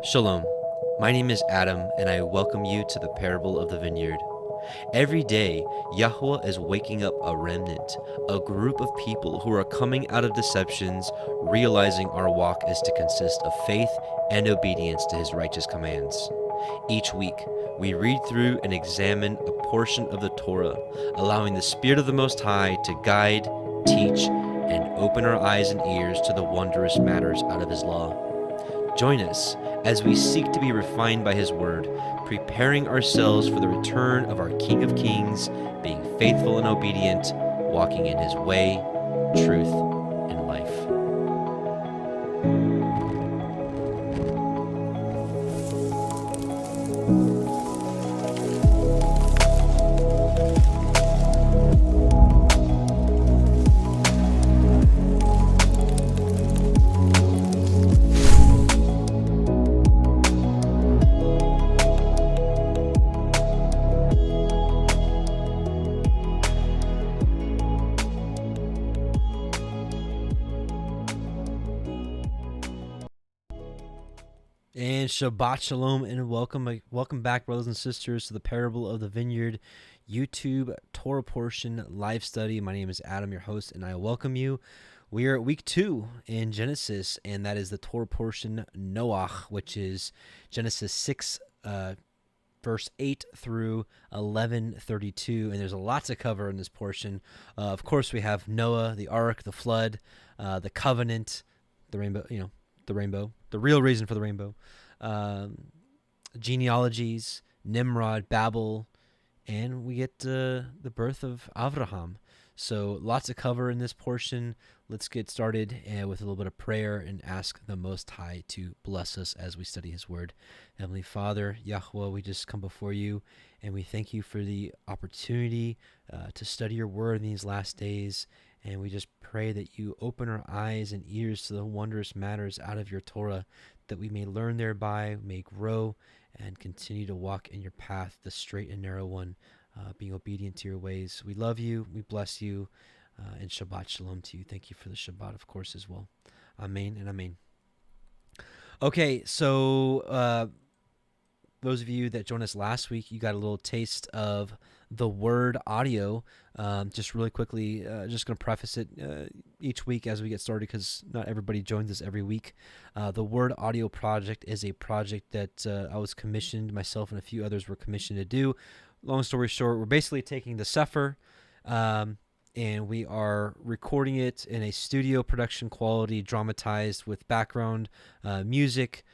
Shalom, my name is Adam and I welcome you to the parable of the vineyard. Every day, Yahuah is waking up a remnant, a group of people who are coming out of deceptions, realizing our walk is to consist of faith and obedience to his righteous commands. Each week, we read through and examine a portion of the Torah, allowing the Spirit of the Most High to guide, teach, and open our eyes and ears to the wondrous matters out of his law. Join us as we seek to be refined by his word, preparing ourselves for the return of our King of Kings, being faithful and obedient, walking in his way, truth, and life. And Shabbat Shalom and welcome back, brothers and sisters, to the Parable of the Vineyard YouTube Torah portion live study. My name is Adam, your host, and I welcome you. We are at week 2 in Genesis, and that is the Torah portion Noach, which is Genesis 6, verse 8 through 11:32, and there's a lot to cover in this portion. Of course, we have Noah, the ark, the flood, the covenant, the rainbow, the real reason for the rainbow, genealogies, Nimrod, Babel, and we get the birth of Avraham. So lots to cover in this portion. Let's get started with a little bit of prayer and ask the Most High to bless us as we study his word. Heavenly Father, Yahuah, we just come before you, and we thank you for the opportunity to study your word in these last days. And we just pray that you open our eyes and ears to the wondrous matters out of your Torah, that we may learn thereby, may grow, and continue to walk in your path, the straight and narrow one, being obedient to your ways. We love you, we bless you, and Shabbat Shalom to you. Thank you for the Shabbat, of course, as well. Amen and Amen. Okay, so those of you that joined us last week, you got a little taste of the word audio. Just really quickly, just going to preface it each week as we get started, because not everybody joins us every week. The word audio project is a project that I was commissioned, myself and a few others were commissioned to do. Long story short, we're basically taking the Sefer, and we are recording it in a studio production quality, dramatized with background music,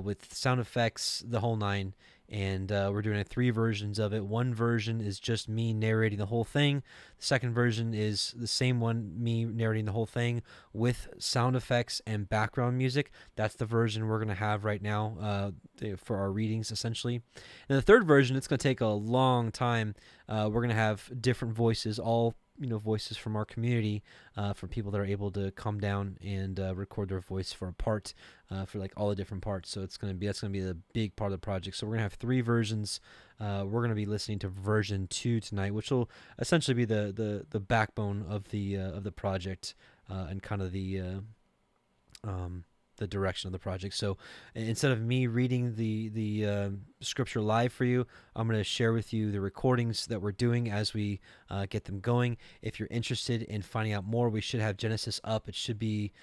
with sound effects, the whole nine. And we're doing 3 versions of it. One version is just me narrating the whole thing. The second version is the same one, me narrating the whole thing with sound effects and background music. That's the version we're going to have right now for our readings, essentially. And the third version, it's going to take a long time. We're going to have different voices, all voices from our community, from people that are able to come down and record their voice for a part, for like all the different parts. So that's gonna be the big part of the project. So we're gonna have 3 versions. We're gonna be listening to version 2 tonight, which will essentially be the backbone of the project, and kind of the direction of the project. So instead of me reading the scripture live for you, I'm going to share with you the recordings that we're doing as we get them going. If you're interested in finding out more, we should have Genesis up. It should be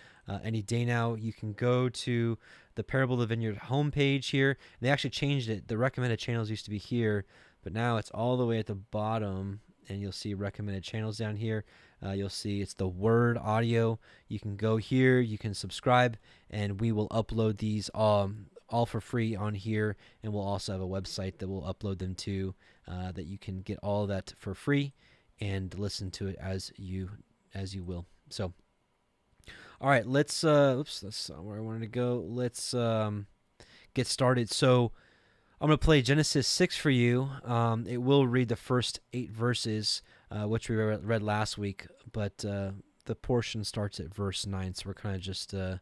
any day now. You can go to the Parable of the Vineyard homepage here. They actually changed it. The recommended channels used to be here, but now it's all the way at the bottom, and you'll see recommended channels down here. You'll see it's the word audio. You can go here, you can subscribe, and we will upload these all for free on here, and we'll also have a website that we'll upload them to, that you can get all that for free and listen to it as you will. So, all right, let's that's not where I wanted to go. Let's get started. So I'm going to play Genesis 6 for you. It will read the first 8 verses, which we read last week, but the portion starts at verse 9, so we're kind of just, let's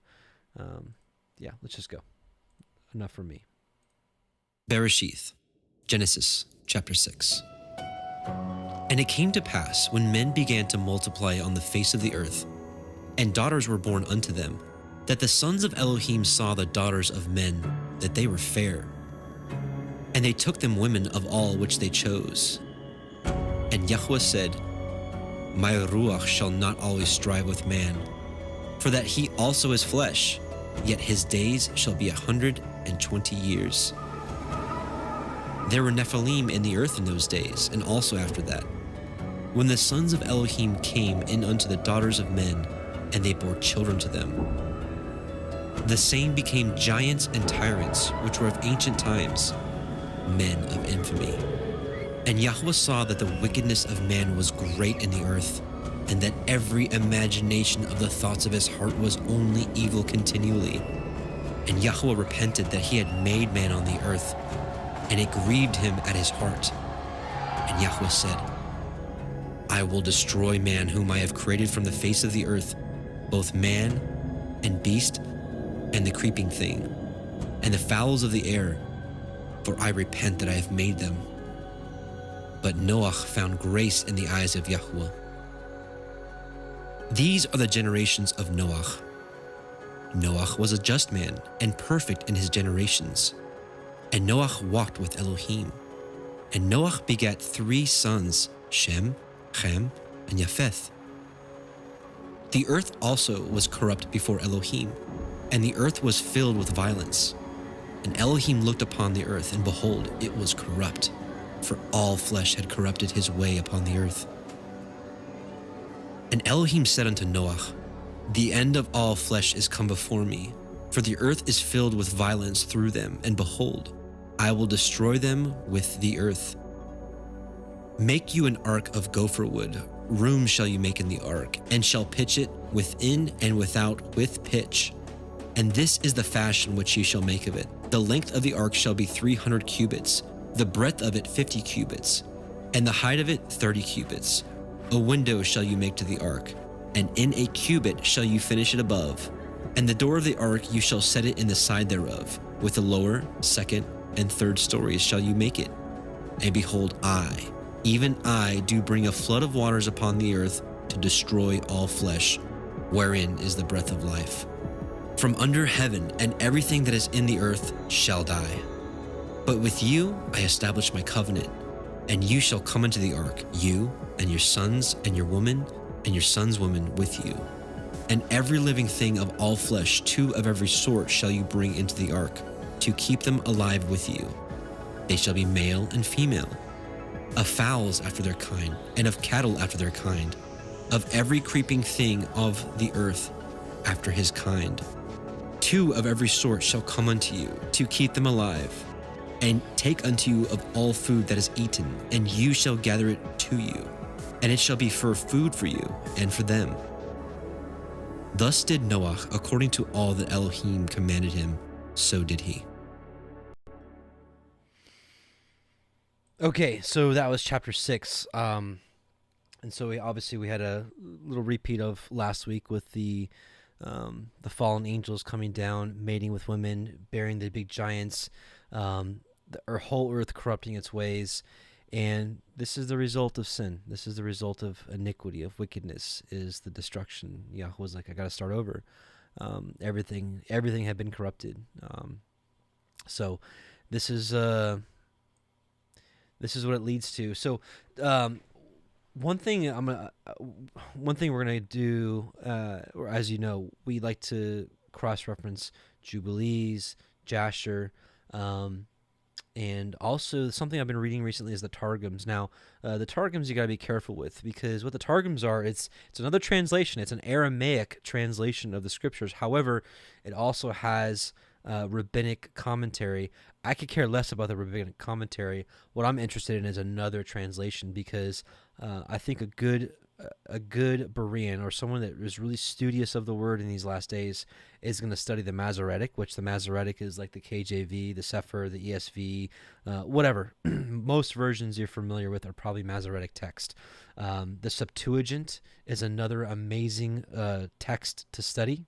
just go. Enough from me. Bereshith, Genesis chapter 6. And it came to pass, when men began to multiply on the face of the earth, and daughters were born unto them, that the sons of Elohim saw the daughters of men, that they were fair. And they took them women of all which they chose. And Yahuah said, My ruach shall not always strive with man, for that he also is flesh, yet his days shall be 120 years. There were Nephilim in the earth in those days, and also after that, when the sons of Elohim came in unto the daughters of men, and they bore children to them. The same became giants and tyrants, which were of ancient times, men of infamy. And Yahuah saw that the wickedness of man was great in the earth, and that every imagination of the thoughts of his heart was only evil continually. And Yahuah repented that he had made man on the earth, and it grieved him at his heart. And Yahuah said, I will destroy man whom I have created from the face of the earth, both man and beast and the creeping thing, and the fowls of the air, for I repent that I have made them. But Noah found grace in the eyes of Yahuah. These are the generations of Noah. Noah was a just man and perfect in his generations. And Noah walked with Elohim. And Noah begat 3 sons, Shem, Ham, and Japheth. The earth also was corrupt before Elohim, and the earth was filled with violence. And Elohim looked upon the earth, and behold, it was corrupt, for all flesh had corrupted his way upon the earth. And Elohim said unto Noah, The end of all flesh is come before me, for the earth is filled with violence through them, and behold, I will destroy them with the earth. Make you an ark of gopher wood. Room shall you make in the ark, and shall pitch it within and without with pitch. And this is the fashion which ye shall make of it. The length of the ark shall be 300 cubits, the breadth of it 50 cubits, and the height of it 30 cubits. A window shall you make to the ark, and in a cubit shall you finish it above. And the door of the ark you shall set it in the side thereof. With the lower, second, and third stories shall you make it. And behold, I, even I, do bring a flood of waters upon the earth to destroy all flesh, wherein is the breath of life. From under heaven and everything that is in the earth shall die. But with you I establish my covenant, and you shall come into the ark, you and your sons and your woman and your sons' women with you. And every living thing of all flesh, 2 of every sort shall you bring into the ark, to keep them alive with you. They shall be male and female, of fowls after their kind, and of cattle after their kind, of every creeping thing of the earth after his kind. 2 of every sort shall come unto you, to keep them alive. And take unto you of all food that is eaten, and you shall gather it to you, and it shall be for food for you and for them. Thus did Noah according to all that Elohim commanded him, so did he. Okay, so that was chapter 6. And so we had a little repeat of last week with the fallen angels coming down, mating with women, bearing the big giants, our whole earth corrupting its ways. And this is the result of sin. This is the result of iniquity, of wickedness, is the destruction. Yahuah was like, I got to start over. Everything had been corrupted. So this is what it leads to. So one thing we're gonna do, or as you know, we like to cross-reference Jubilees, Jasher, and also something I've been reading recently is the Targums. Now, the Targums you got to be careful with, because what the Targums are, it's another translation. It's an Aramaic translation of the scriptures. However, it also has rabbinic commentary. I could care less about the rabbinic commentary. What I'm interested in is another translation, because I think a good Berean, or someone that is really studious of the word in these last days, is going to study the Masoretic, which the Masoretic is like the KJV, the Sefer, the ESV, whatever. Most versions you're familiar with are probably Masoretic text. The Septuagint is another amazing text to study.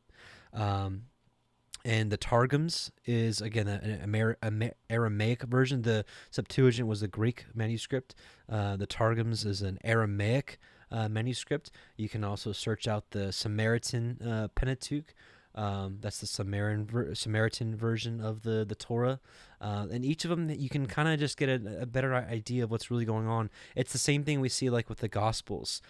And the Targums is, again, an Aramaic version. The Septuagint was the Greek manuscript. The Targums is an Aramaic manuscript. You can also search out the Samaritan Pentateuch, That's the Samaritan version of the Torah. And each of them, you can kind of just get a better idea of what's really going on. It's the same thing we see like with the Gospels.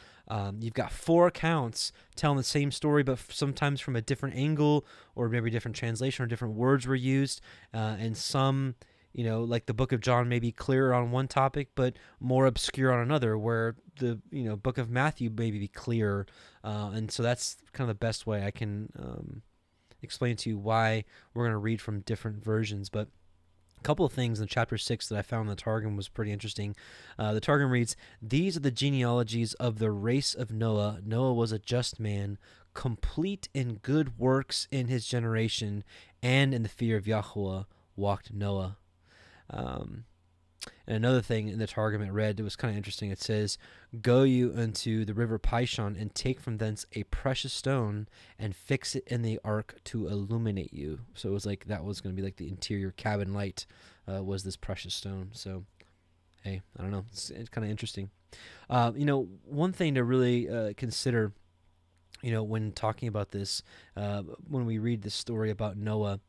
You've got 4 accounts telling the same story, but sometimes from a different angle, or maybe different translation, or different words were used. And some, like the book of John may be clearer on one topic, but more obscure on another, where the, book of Matthew may be clearer. And so that's kind of the best way I can explain to you why we're going to read from different versions. But a couple of things in chapter 6 that I found in the Targum was pretty interesting. The Targum reads, "These are the genealogies of the race of Noah. Noah was a just man, complete in good works in his generation, and in the fear of Yahuwah walked Noah." And another thing in the Targum it read, it was kind of interesting. It says, "Go you unto the river Pishon, and take from thence a precious stone, and fix it in the ark to illuminate you." So it was like, that was going to be like the interior cabin light, was this precious stone. So, hey, I don't know. It's kind of interesting. One thing to really consider, when talking about this, when we read this story about Noah,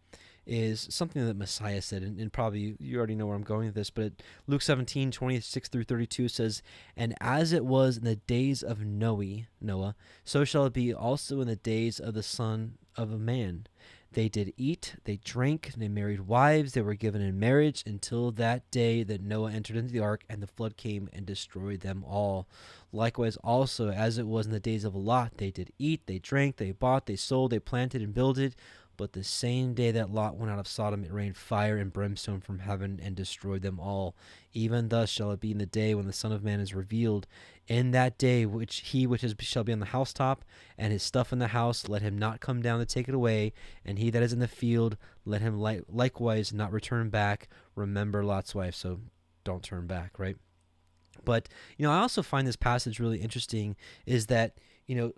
is something that Messiah said, and probably you already know where I'm going with this, but Luke 17:26-32 says, "And as it was in the days of Noah, so shall it be also in the days of the Son of a Man. They did eat, they drank, they married wives, they were given in marriage until that day that Noah entered into the ark, and the flood came and destroyed them all. Likewise also, as it was in the days of Lot, they did eat, they drank, they bought, they sold, they planted and builded. But the same day that Lot went out of Sodom, it rained fire and brimstone from heaven and destroyed them all. Even thus shall it be in the day when the Son of Man is revealed. In that day shall be on the housetop, and his stuff in the house, let him not come down to take it away. And he that is in the field, let him likewise not return back. Remember Lot's wife." So don't turn back, right? But, I also find this passage really interesting, is that,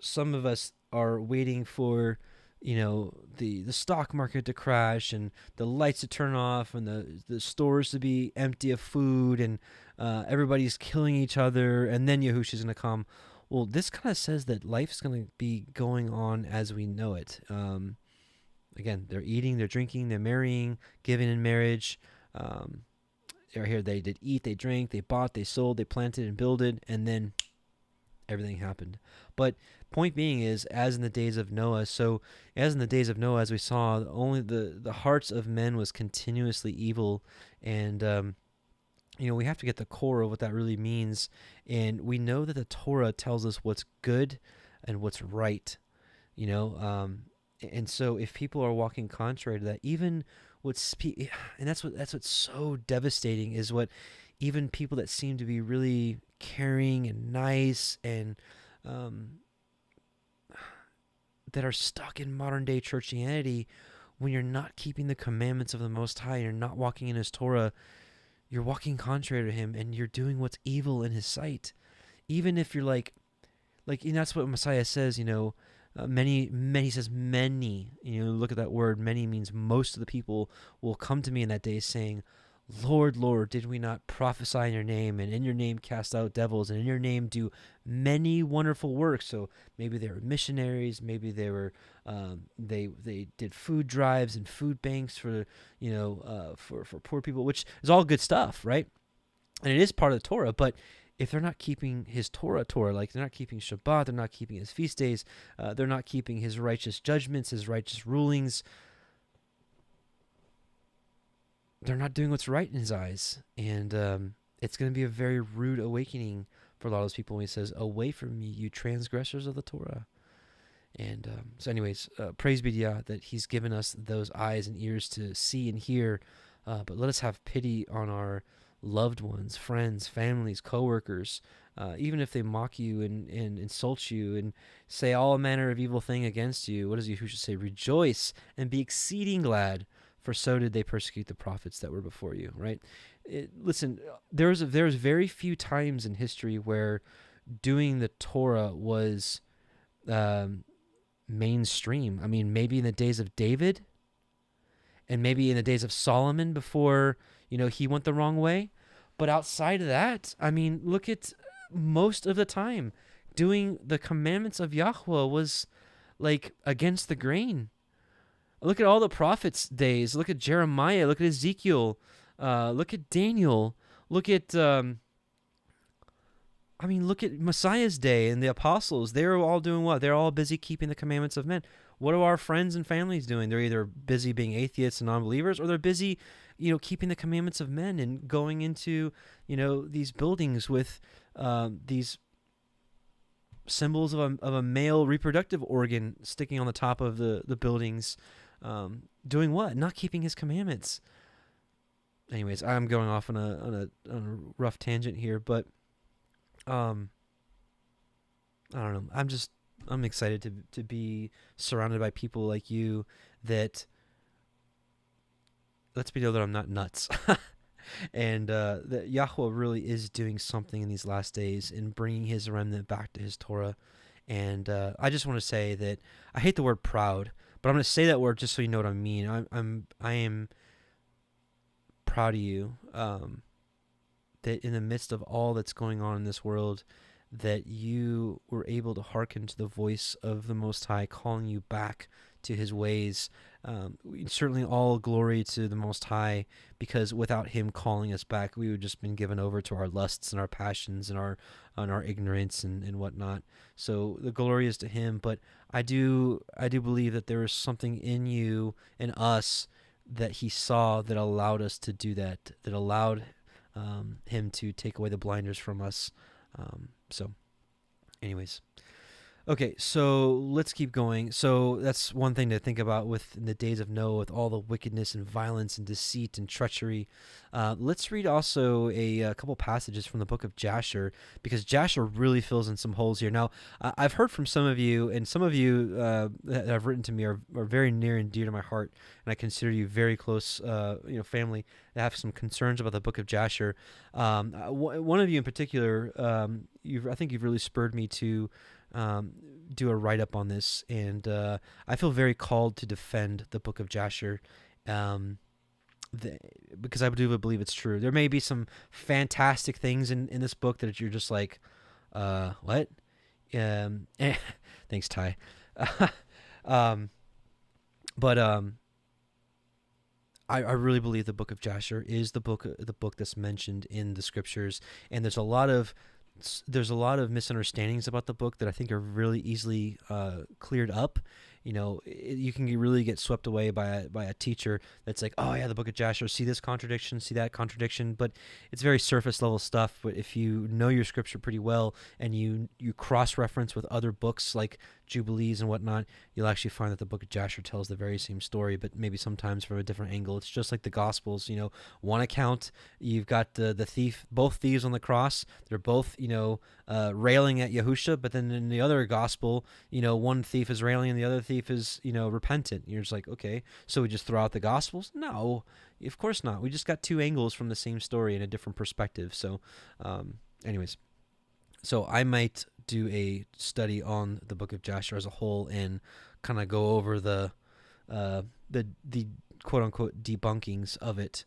some of us are waiting for the stock market to crash, and the lights to turn off, and the stores to be empty of food, and everybody's killing each other, and then Yahusha's going to come. Well, this kind of says that life's going to be going on as we know it. Again, they're eating, they're drinking, they're marrying, giving in marriage. Right here, they did eat, they drank, they bought, they sold, they planted and builded, and then everything happened. But point being is, as in the days of Noah, as we saw, only the hearts of men was continuously evil. And we have to get the core of what that really means. And we know that the Torah tells us what's good and what's right, and so if people are walking contrary to that, even and that's what's so devastating, is what even people that seem to be really caring and nice, and that are stuck in modern day churchianity, when you're not keeping the commandments of the Most High, and you're not walking in His Torah, you're walking contrary to Him, and you're doing what's evil in His sight. Even if you're like, that's what Messiah says, many, he says many, look at that word, many means most of the people will come to me in that day saying, "Lord, Lord, did we not prophesy in your name, and in your name cast out devils, and in your name do many wonderful works?" So maybe they were missionaries, maybe they were they did food drives and food banks for for poor people, which is all good stuff, right? And it is part of the Torah. But if they're not keeping His Torah, like they're not keeping Shabbat, they're not keeping His feast days, they're not keeping His righteous judgments, His righteous rulings, they're not doing what's right in His eyes. And it's going to be a very rude awakening for a lot of those people when He says, "Away from me, you transgressors of the Torah." And so anyways, praise be to Yah that He's given us those eyes and ears to see and hear. But let us have pity on our loved ones, friends, families, coworkers, even if they mock you and insult you and say all manner of evil thing against you. What does Yahusha say? "Rejoice and be exceeding glad, for so did they persecute the prophets that were before you," right? Listen, there's very few times in history where doing the Torah was mainstream. I mean, maybe in the days of David, and maybe in the days of Solomon before, he went the wrong way. But outside of that, I mean, look at most of the time, doing the commandments of Yahuwah was like against the grain. Look at all the prophets' days. Look at Jeremiah. Look at Ezekiel. Look at Daniel. Look at, look at Messiah's day and the apostles. They were all doing what? They're all busy keeping the commandments of men. What are our friends and families doing? They're either busy being atheists and non-believers, or they're busy, keeping the commandments of men and going into, these buildings with these symbols of a male reproductive organ sticking on the top of the buildings. Doing what? Not keeping his commandments. Anyways, I'm going off on a rough tangent here, but I don't know. I'm excited to be surrounded by people like you that lets me know that I'm not nuts. And that Yahuah really is doing something in these last days in bringing his remnant back to his Torah. And I just want to say that I hate the word proud, but I'm going to say that word just so you know what I mean. I am proud of you that in the midst of all that's going on in this world, that you were able to hearken to the voice of the Most High calling you back to his ways. Certainly all glory to the Most High, because without him calling us back, we would just been given over to our lusts and our passions and our ignorance and whatnot. So the glory is to him, but I do believe that there is something in you and us that he saw that allowed us to do that allowed him to take away the blinders from us. So anyways, okay, so let's keep going. So that's one thing to think about in the days of Noah, with all the wickedness and violence and deceit and treachery. Let's read also a couple passages from the book of Jasher, because Jasher really fills in some holes here. Now, I've heard from some of you, and some of you that have written to me are very near and dear to my heart, and I consider you very close, family, that have some concerns about the book of Jasher. One of you in particular, I think you've really spurred me to do a write-up on this, and I feel very called to defend the book of Jasher, because I do believe it's true. There may be some fantastic things in this book that you're just like, what? Thanks, Ty. But I really believe the book of Jasher is the book that's mentioned in the scriptures, and there's a lot of misunderstandings about the book that I think are really easily cleared up. You can really get swept away by a teacher that's like, oh yeah, the book of Jasher, see this contradiction, see that contradiction, but it's very surface level stuff. But if you know your scripture pretty well and you cross-reference with other books like Jubilees and whatnot, you'll actually find that the book of Jasher tells the very same story, but maybe sometimes from a different angle. It's just like the Gospels. One account, you've got the thief, both thieves on the cross. They're both railing at Yahusha, but then in the other gospel, one thief is railing and the other thief is repentant. You're just like, okay, so we just throw out the gospels? No, of course not. We just got two angles from the same story in a different perspective. So anyways, so I might do a study on the book of Jasher as a whole and kind of go over the quote unquote debunkings of it.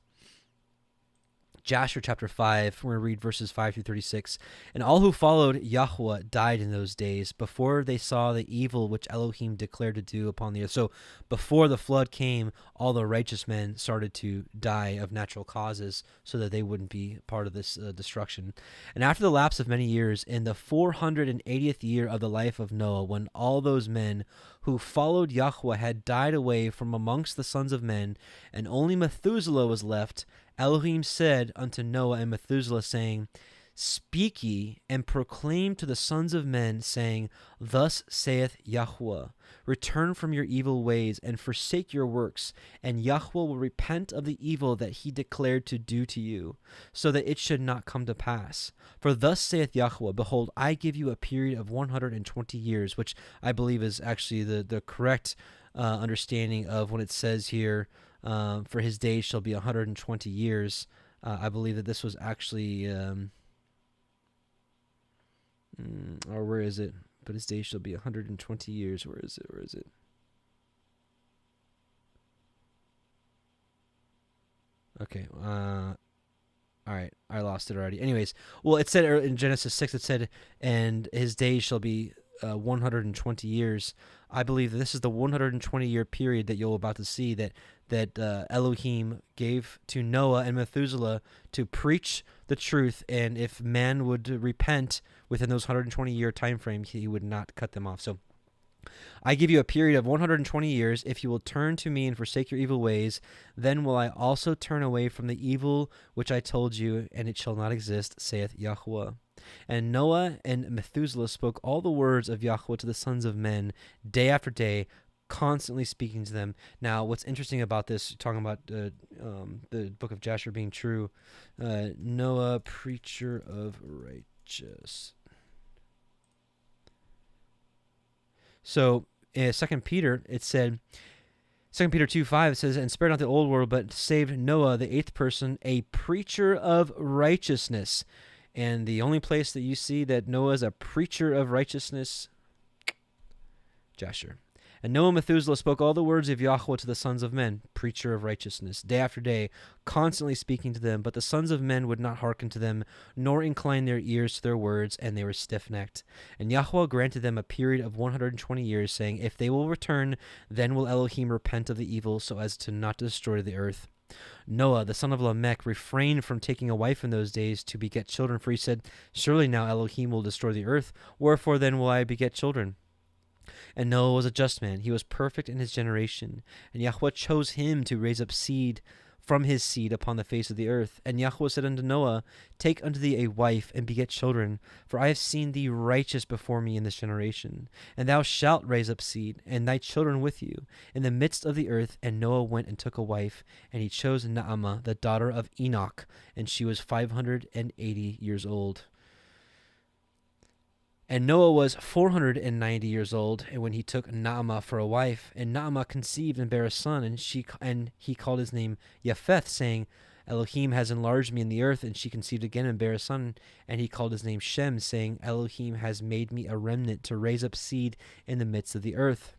Jasher chapter 5, we're going to read verses 5 through 36. And all who followed Yahuah died in those days, before they saw the evil which Elohim declared to do upon the earth. So before the flood came, all the righteous men started to die of natural causes so that they wouldn't be part of this destruction. And after the lapse of many years, in the 480th year of the life of Noah, when all those men who followed Yahuah had died away from amongst the sons of men, and only Methuselah was left, Elohim said unto Noah and Methuselah, saying, Speak ye, and proclaim to the sons of men, saying, Thus saith Yahuah, Return from your evil ways, and forsake your works, and Yahuah will repent of the evil that he declared to do to you, so that it should not come to pass. For thus saith Yahuah, Behold, I give you a period of 120 years, which I believe is actually the correct understanding of when it says here, for his days shall be 120 years. I believe that this was actually, or where is it? But his days shall be 120 years. Where is it? Okay. All right. I lost it already. Anyways, well, it said in Genesis 6, it said, and his days shall be 120 years. I believe that this is the 120-year period that you're about to see that Elohim gave to Noah and Methuselah to preach the truth, and if man would repent within those 120-year time frame, he would not cut them off. So I give you a period of 120 years. If you will turn to me and forsake your evil ways, then will I also turn away from the evil which I told you, and it shall not exist, saith Yahuwah. And Noah and Methuselah spoke all the words of Yahuwah to the sons of men, day after day, constantly speaking to them. Now, what's interesting about this, talking about the book of Jasher being true, Noah, preacher of righteous. So, in 2 Peter, it said, 2 Peter 2:5 says, and spared not the old world, but saved Noah, the eighth person, a preacher of righteousness. And the only place that you see that Noah is a preacher of righteousness, Jasher. And Noah and Methuselah spoke all the words of Yahuwah to the sons of men, preacher of righteousness, day after day, constantly speaking to them. But the sons of men would not hearken to them, nor incline their ears to their words, and they were stiff-necked. And Yahuwah granted them a period of 120 years, saying, if they will return, then will Elohim repent of the evil, so as to not destroy the earth. Noah, the son of Lamech, refrained from taking a wife in those days to beget children, for he said, surely now Elohim will destroy the earth, wherefore then will I beget children? And Noah was a just man. He was perfect in his generation. And Yahuwah chose him to raise up seed from his seed upon the face of the earth. And Yahuwah said unto Noah, take unto thee a wife, and beget children, for I have seen thee righteous before me in this generation. And thou shalt raise up seed, and thy children with you, in the midst of the earth. And Noah went and took a wife, and he chose Naamah, the daughter of Enoch, and she was 580 years old. And Noah was 490 years old, and when he took Naamah for a wife, and Naamah conceived and bare a son, and he called his name Japheth, saying, Elohim has enlarged me in the earth. And she conceived again and bare a son, and he called his name Shem, saying, Elohim has made me a remnant to raise up seed in the midst of the earth.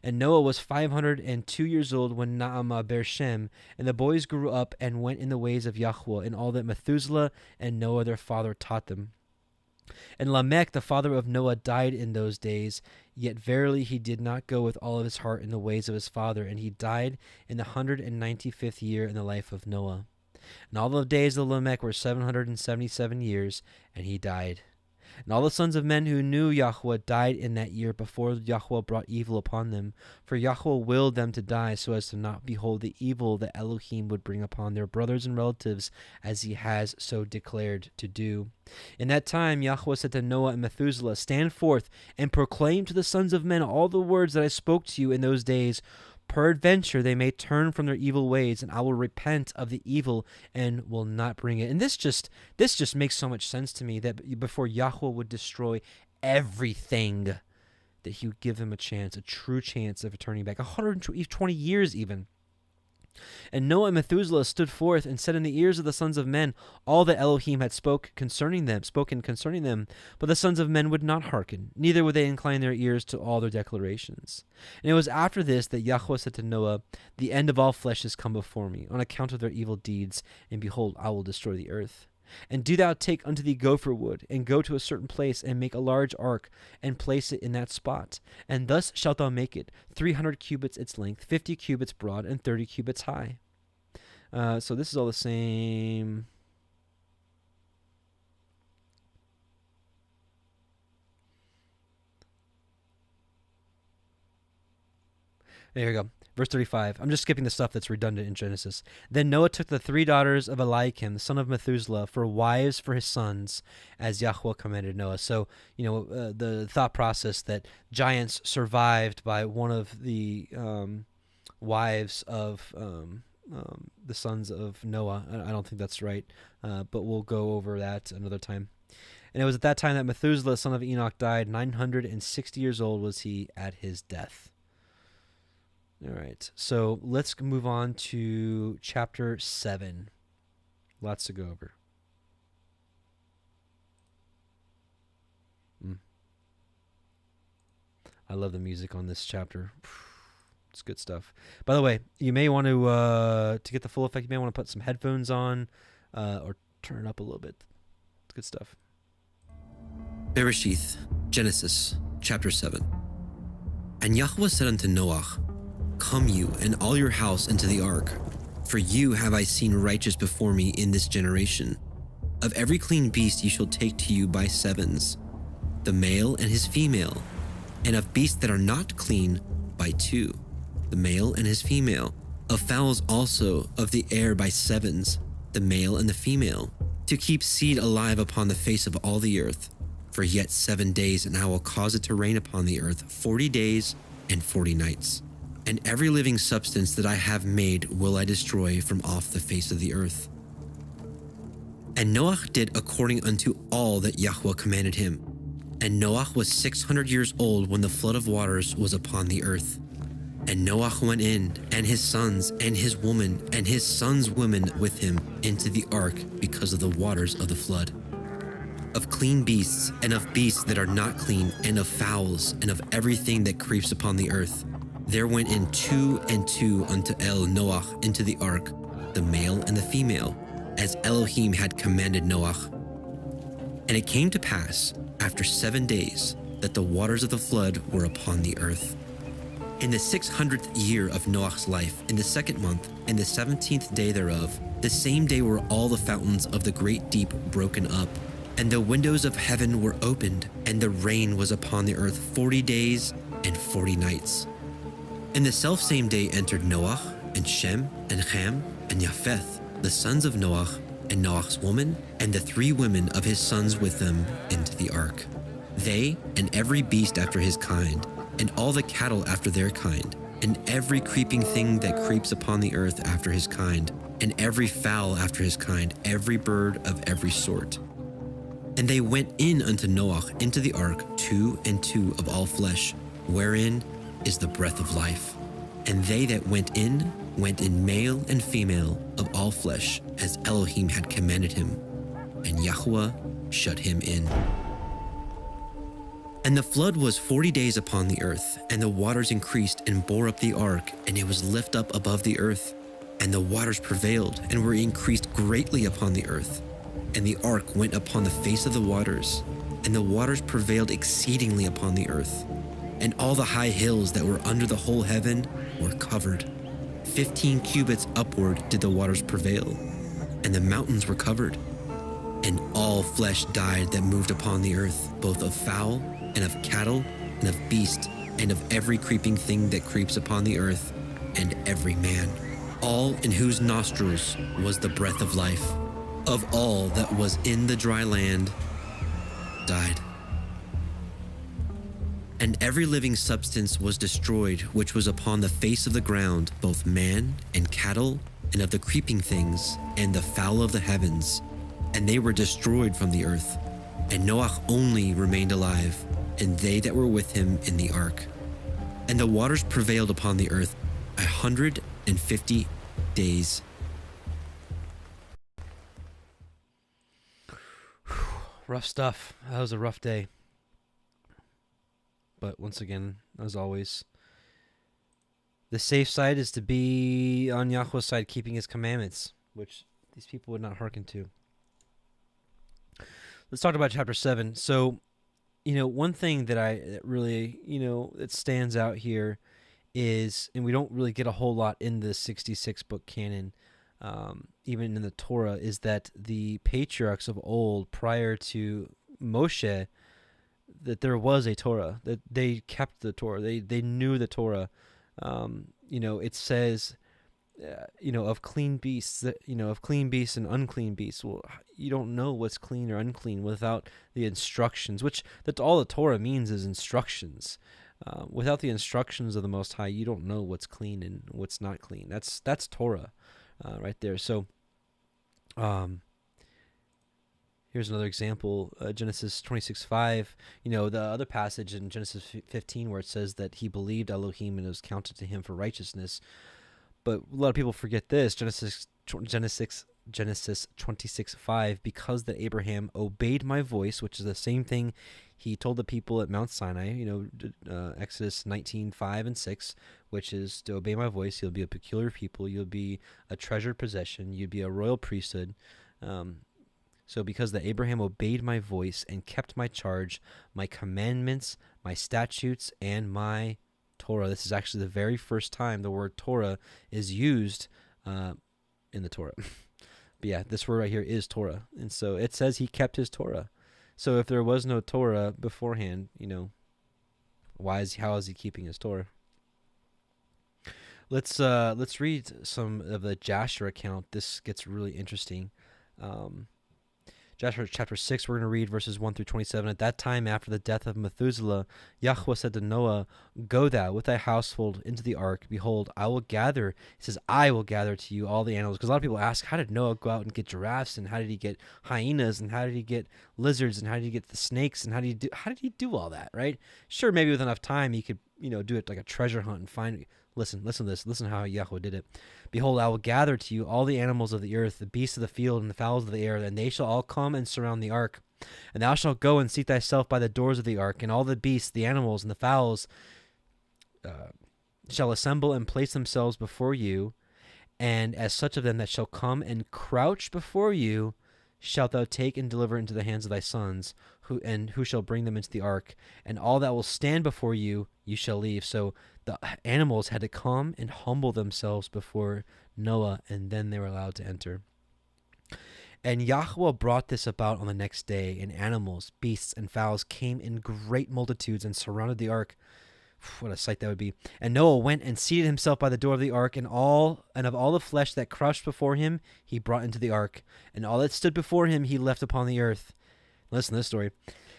And Noah was 502 years old when Naamah bare Shem, and the boys grew up and went in the ways of Yahuwah, in all that Methuselah and Noah their father taught them. And Lamech, the father of Noah, died in those days, yet verily he did not go with all of his heart in the ways of his father, and he died in the 195th year in the life of Noah. And all the days of Lamech were 777 years, and he died. And all the sons of men who knew Yahuwah died in that year before Yahuwah brought evil upon them. For Yahuwah willed them to die so as to not behold the evil that Elohim would bring upon their brothers and relatives, as he has so declared to do. In that time Yahuwah said to Noah and Methuselah, stand forth and proclaim to the sons of men all the words that I spoke to you in those days. Peradventure they may turn from their evil ways, and I will repent of the evil and will not bring it. And this just makes so much sense to me, that before Yahuwah would destroy everything, that he would give them a chance, a true chance of turning back, 120 years even. And Noah and Methuselah stood forth and said in the ears of the sons of men all that Elohim had spoken concerning them. But the sons of men would not hearken, neither would they incline their ears to all their declarations. And it was after this that Yahuwah said to Noah, the end of all flesh is come before me, on account of their evil deeds, and behold, I will destroy the earth. And do thou take unto thee gopher wood, and go to a certain place, and make a large ark, and place it in that spot. And thus shalt thou make it, 300 cubits its length, 50 cubits broad, and 30 cubits high. So this is all the same. There you go. Verse 35. I'm just skipping the stuff that's redundant in Genesis. Then Noah took the 3 daughters of Eliakim, the son of Methuselah, for wives for his sons, as Yahuwah commanded Noah. So, the thought process that giants survived by one of the wives of the sons of Noah. I don't think that's right, but we'll go over that another time. And it was at that time that Methuselah, son of Enoch, died. 960 years old was he at his death. All right, so let's move on to chapter 7. Lots to go over. I love the music on this chapter. It's good stuff. By the way, you may want to get the full effect, you may want to put some headphones on or turn it up a little bit. It's good stuff. Bereshith, Genesis, Chapter 7. And Yahuah said unto Noah, Come you and all your house into the ark, for you have I seen righteous before me in this generation. Of every clean beast ye shall take to you by sevens, the male and his female, and of beasts that are not clean by two, the male and his female, of fowls also of the air by sevens, the male and the female, to keep seed alive upon the face of all the earth. For yet 7 days, and I will cause it to rain upon the earth 40 days and 40 nights. And every living substance that I have made will I destroy from off the face of the earth. And Noah did according unto all that Yahuah commanded him. And Noah was 600 years old when the flood of waters was upon the earth. And Noah went in, and his sons, and his woman, and his sons' women with him into the ark because of the waters of the flood. Of clean beasts, and of beasts that are not clean, and of fowls, and of everything that creeps upon the earth, there went in 2 and 2 unto Noah into the ark, the male and the female, as Elohim had commanded Noah. And it came to pass, after 7 days, that the waters of the flood were upon the earth. In the 600th year of Noah's life, in the 2nd month, and the 17th day thereof, the same day were all the fountains of the great deep broken up, and the windows of heaven were opened, and the rain was upon the earth 40 days and 40 nights. In the selfsame day entered Noah, and Shem, and Ham, and Japheth, the sons of Noah, and Noah's woman, and the 3 women of his sons with them into the ark. They, and every beast after his kind, and all the cattle after their kind, and every creeping thing that creeps upon the earth after his kind, and every fowl after his kind, every bird of every sort. And they went in unto Noah into the ark 2 and 2 of all flesh, wherein is the breath of life. And they that went in male and female of all flesh, as Elohim had commanded him. And Yahuah shut him in. And the flood was 40 days upon the earth, and the waters increased and bore up the ark, and it was lift up above the earth. And the waters prevailed and were increased greatly upon the earth. And the ark went upon the face of the waters, and the waters prevailed exceedingly upon the earth. And all the high hills that were under the whole heaven were covered. 15 cubits upward did the waters prevail, and the mountains were covered. And all flesh died that moved upon the earth, both of fowl, and of cattle, and of beast, and of every creeping thing that creeps upon the earth, and every man, all in whose nostrils was the breath of life, of all that was in the dry land, died. And every living substance was destroyed, which was upon the face of the ground, both man and cattle, and of the creeping things, and the fowl of the heavens, and they were destroyed from the earth. And Noah only remained alive, and they that were with him in the ark. And the waters prevailed upon the earth 150 days. Rough stuff. That was a rough day. But once again, as always, the safe side is to be on Yahuah's side, keeping his commandments, which these people would not hearken to. Let's talk about chapter 7. So, one thing that really, that stands out here is, and we don't really get a whole lot in the 66 book canon, even in the Torah, is that the patriarchs of old, prior to Moshe, that there was a Torah, that they kept the Torah, they knew the Torah. It says, of clean beasts, of clean beasts and unclean beasts. Well, you don't know what's clean or unclean without the instructions, which that's all the Torah means, is instructions. Without the instructions of the Most High, you don't know what's clean and what's not clean. That's Torah, right there. So, here's another example, Genesis 26:5. The other passage in Genesis 15 where it says that he believed Elohim and it was counted to him for righteousness. But a lot of people forget this. Genesis 26:5, because that Abraham obeyed my voice, which is the same thing he told the people at Mount Sinai, Exodus 19:5 and 6, which is to obey my voice. You'll be a peculiar people. You'll be a treasured possession. You'll be a royal priesthood. So because that Abraham obeyed my voice and kept my charge, my commandments, my statutes, and my Torah. This is actually the very first time the word Torah is used in the Torah. But yeah, this word right here is Torah. And so it says he kept his Torah. So if there was no Torah beforehand, how is he keeping his Torah? Let's read some of the Jasher account. This gets really interesting. Jasher chapter 6, we're going to read verses 1 through 27. At that time, after the death of Methuselah, Yahuah said to Noah, "Go thou with thy household into the ark. Behold, I will gather," he says, "I will gather to you all the animals." Because a lot of people ask, how did Noah go out and get giraffes? And how did he get hyenas? And how did he get lizards? And how did he get the snakes? And how did he do all that, right? Sure, maybe with enough time, he could, do it like a treasure hunt and find. Listen to this. Listen how Yahuah did it. "Behold, I will gather to you all the animals of the earth, the beasts of the field, and the fowls of the air, and they shall all come and surround the ark. And thou shalt go and seat thyself by the doors of the ark, and all the beasts, the animals, and the fowls shall assemble and place themselves before you. And as such of them that shall come and crouch before you, shalt thou take and deliver into the hands of thy sons, who shall bring them into the ark. And all that will stand before you, you shall leave." So the animals had to come and humble themselves before Noah, and then they were allowed to enter. "And Yahuah brought this about on the next day, and animals, beasts, and fowls came in great multitudes and surrounded the ark." What a sight that would be. "And Noah went and seated himself by the door of the ark, and of all the flesh that crouched before him, he brought into the ark, and all that stood before him he left upon the earth." Listen to this story.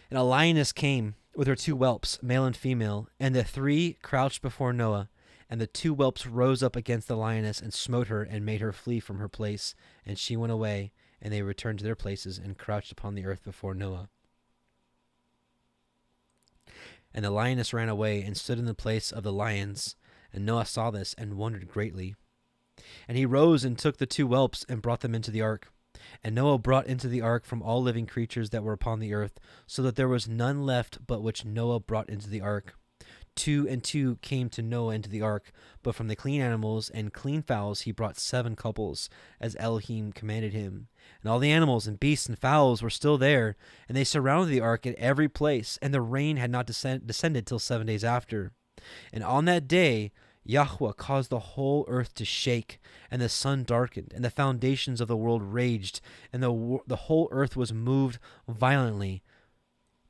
"And a lioness came with her 2 whelps, male and female, and the 3 crouched before Noah. And the 2 whelps rose up against the lioness and smote her and made her flee from her place. And she went away, and they returned to their places and crouched upon the earth before Noah. And the lioness ran away and stood in the place of the lions. And Noah saw this and wondered greatly. And he rose and took the 2 whelps and brought them into the ark. And Noah brought into the ark from all living creatures that were upon the earth, so that there was none left but which Noah brought into the ark. 2 and 2 came to Noah into the ark, but from the clean animals and clean fowls he brought 7 couples, as Elohim commanded him. And all the animals and beasts and fowls were still there, and they surrounded the ark at every place, and the rain had not descended till 7 days after. And on that day Yahuah caused the whole earth to shake, and the sun darkened, and the foundations of the world raged, and the whole earth was moved violently.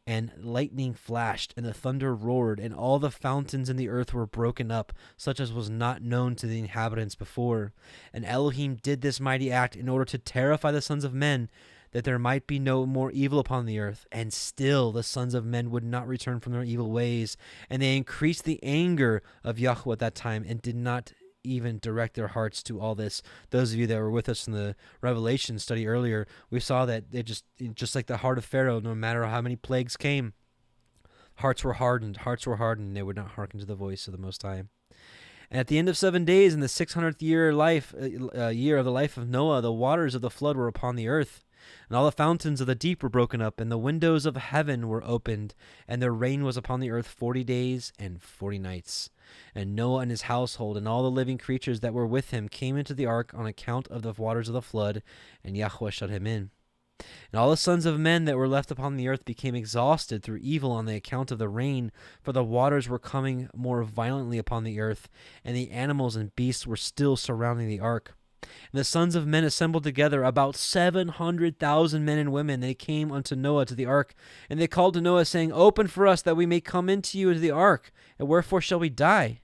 And lightning flashed, and the thunder roared, and all the fountains in the earth were broken up, such as was not known to the inhabitants before. And Elohim did this mighty act in order to terrify the sons of men, that there might be no more evil upon the earth. And still the sons of men would not return from their evil ways. And they increased the anger of Yahuah at that time, and did not even direct their hearts to all this. Those of you that were with us in the Revelation study earlier, we saw that they just like the heart of Pharaoh, no matter how many plagues came, hearts were hardened, and they would not hearken to the voice of the Most High. And at the end of 7 days, in the 600th year of the life of Noah, the waters of the flood were upon the earth. And all the fountains of the deep were broken up, and the windows of heaven were opened, and the rain was upon the earth 40 days and 40 nights. And Noah and his household and all the living creatures that were with him came into the ark on account of the waters of the flood, and Yahuah shut him in. And all the sons of men that were left upon the earth became exhausted through evil on the account of the rain, for the waters were coming more violently upon the earth, and the animals and beasts were still surrounding the ark. And the sons of men assembled together, about 700,000 men and women. They came unto Noah to the ark, and they called to Noah, saying, "Open for us, that we may come into you into the ark, and wherefore shall we die?"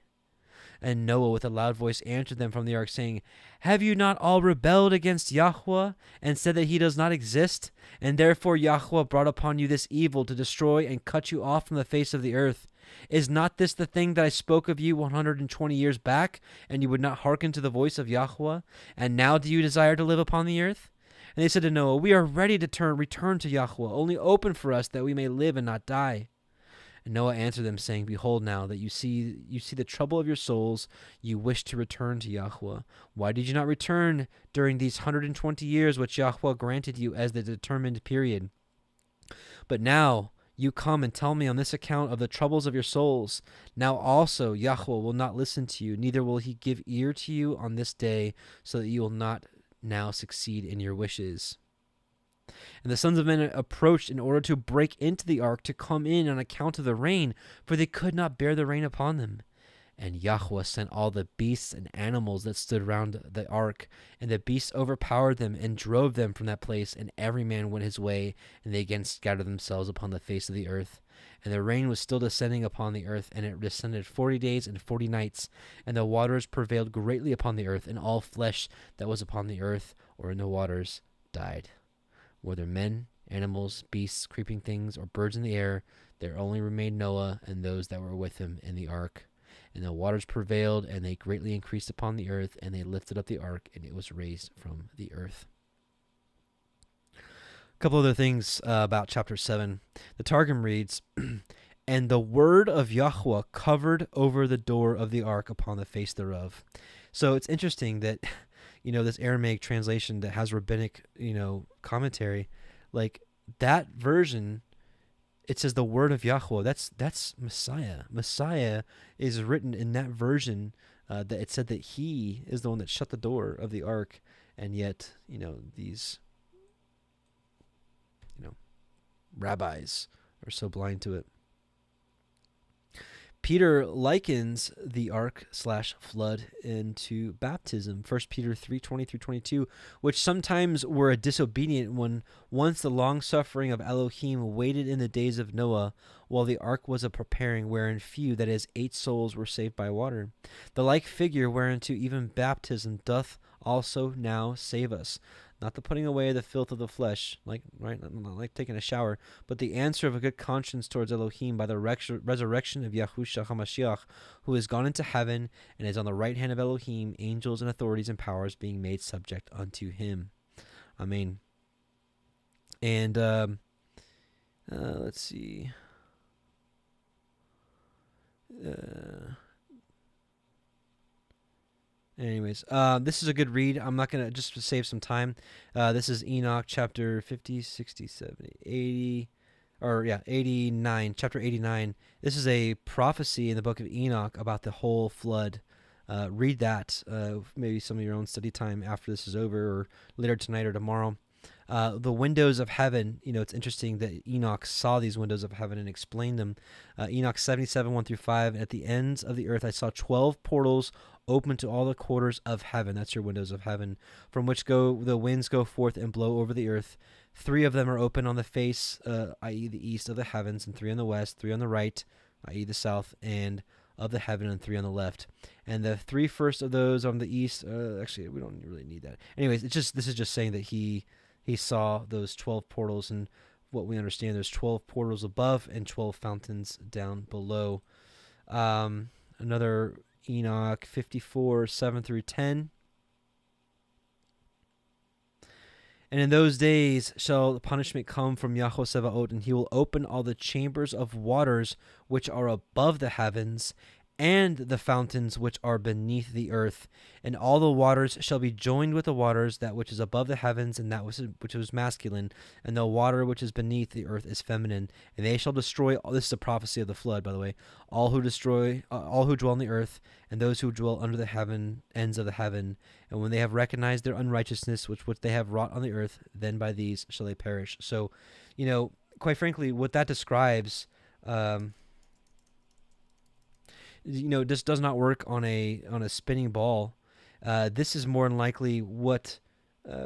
And Noah with a loud voice answered them from the ark, saying, "Have you not all rebelled against Yahuah, and said that he does not exist? And therefore Yahuah brought upon you this evil, to destroy and cut you off from the face of the earth. Is not this the thing that I spoke of you 120 years back, and you would not hearken to the voice of Yahuah? And now do you desire to live upon the earth?" And they said to Noah, "We are ready to return to Yahuah. Only open for us, that we may live and not die." And Noah answered them, saying, "Behold, now that you see the trouble of your souls, you wish to return to Yahuah. Why did you not return during these 120 years which Yahuah granted you as the determined period? But now you come and tell me on this account of the troubles of your souls. Now also Yahuah will not listen to you, neither will he give ear to you on this day, so that you will not now succeed in your wishes." And the sons of men approached in order to break into the ark to come in on account of the rain, for they could not bear the rain upon them. And Yahuah sent all the beasts and animals that stood round the ark, and the beasts overpowered them and drove them from that place, and every man went his way, and they again scattered themselves upon the face of the earth. And the rain was still descending upon the earth, and it descended 40 days and 40 nights, and the waters prevailed greatly upon the earth, and all flesh that was upon the earth or in the waters died. Whether men, animals, beasts, creeping things, or birds in the air, there only remained Noah and those that were with him in the ark. And the waters prevailed, and they greatly increased upon the earth, and they lifted up the ark, and it was raised from the earth. A couple other things about chapter 7. The Targum reads, and the word of Yahuah covered over the door of the ark upon the face thereof. So it's interesting that, this Aramaic translation that has rabbinic, commentary, like that version, it says the word of Yahuah. That's Messiah. Messiah is written in that version that it said that he is the one that shut the door of the ark, and yet these rabbis are so blind to it. Peter likens the ark/flood into baptism, 1 Peter 3:20-22, which sometimes were a disobedient one once the long-suffering of Elohim waited in the days of Noah, while the ark was a preparing, wherein few, that is, 8 souls, were saved by water. The like figure whereunto even baptism doth also now save us. Not the putting away the filth of the flesh, not like taking a shower, but the answer of a good conscience towards Elohim by the resurrection of Yahusha HaMashiach, who is gone into heaven and is on the right hand of Elohim, angels and authorities and powers being made subject unto him. Amen. And let's see. Anyways, this is a good read. I'm not going to, just to save some time. This is Enoch chapter 50, 60, 70, 80, 89, chapter 89. This is a prophecy in the book of Enoch about the whole flood. Read that, maybe some of your own study time after this is over, or later tonight or tomorrow. The windows of heaven, it's interesting that Enoch saw these windows of heaven and explained them. Enoch 77, 1-5, at the ends of the earth I saw 12 portals open to all the quarters of heaven. That's your windows of heaven, from which the winds go forth and blow over the earth. 3 of them are open on the face, i.e. the east of the heavens, and 3 on the west, 3 on the right, i.e. the south, and of the heaven, and 3 on the left. And the 3 first of those on the east, actually, we don't really need that. Anyways, this is just saying that he saw those 12 portals, and what we understand, there's 12 portals above and 12 fountains down below. Another Enoch 54, 7-10. And in those days shall the punishment come from Yahuah Sabaoth, and he will open all the chambers of waters which are above the heavens, and the fountains which are beneath the earth, and all the waters shall be joined with the waters, that which is above the heavens, and that which is masculine, and the water which is beneath the earth is feminine. And they shall destroy, this is a prophecy of the flood, by the way, all who dwell on the earth, and those who dwell under the ends of the heaven. And when they have recognized their unrighteousness, which they have wrought on the earth, then by these shall they perish. So, quite frankly, what that describes, this does not work on a spinning ball. This is more than likely what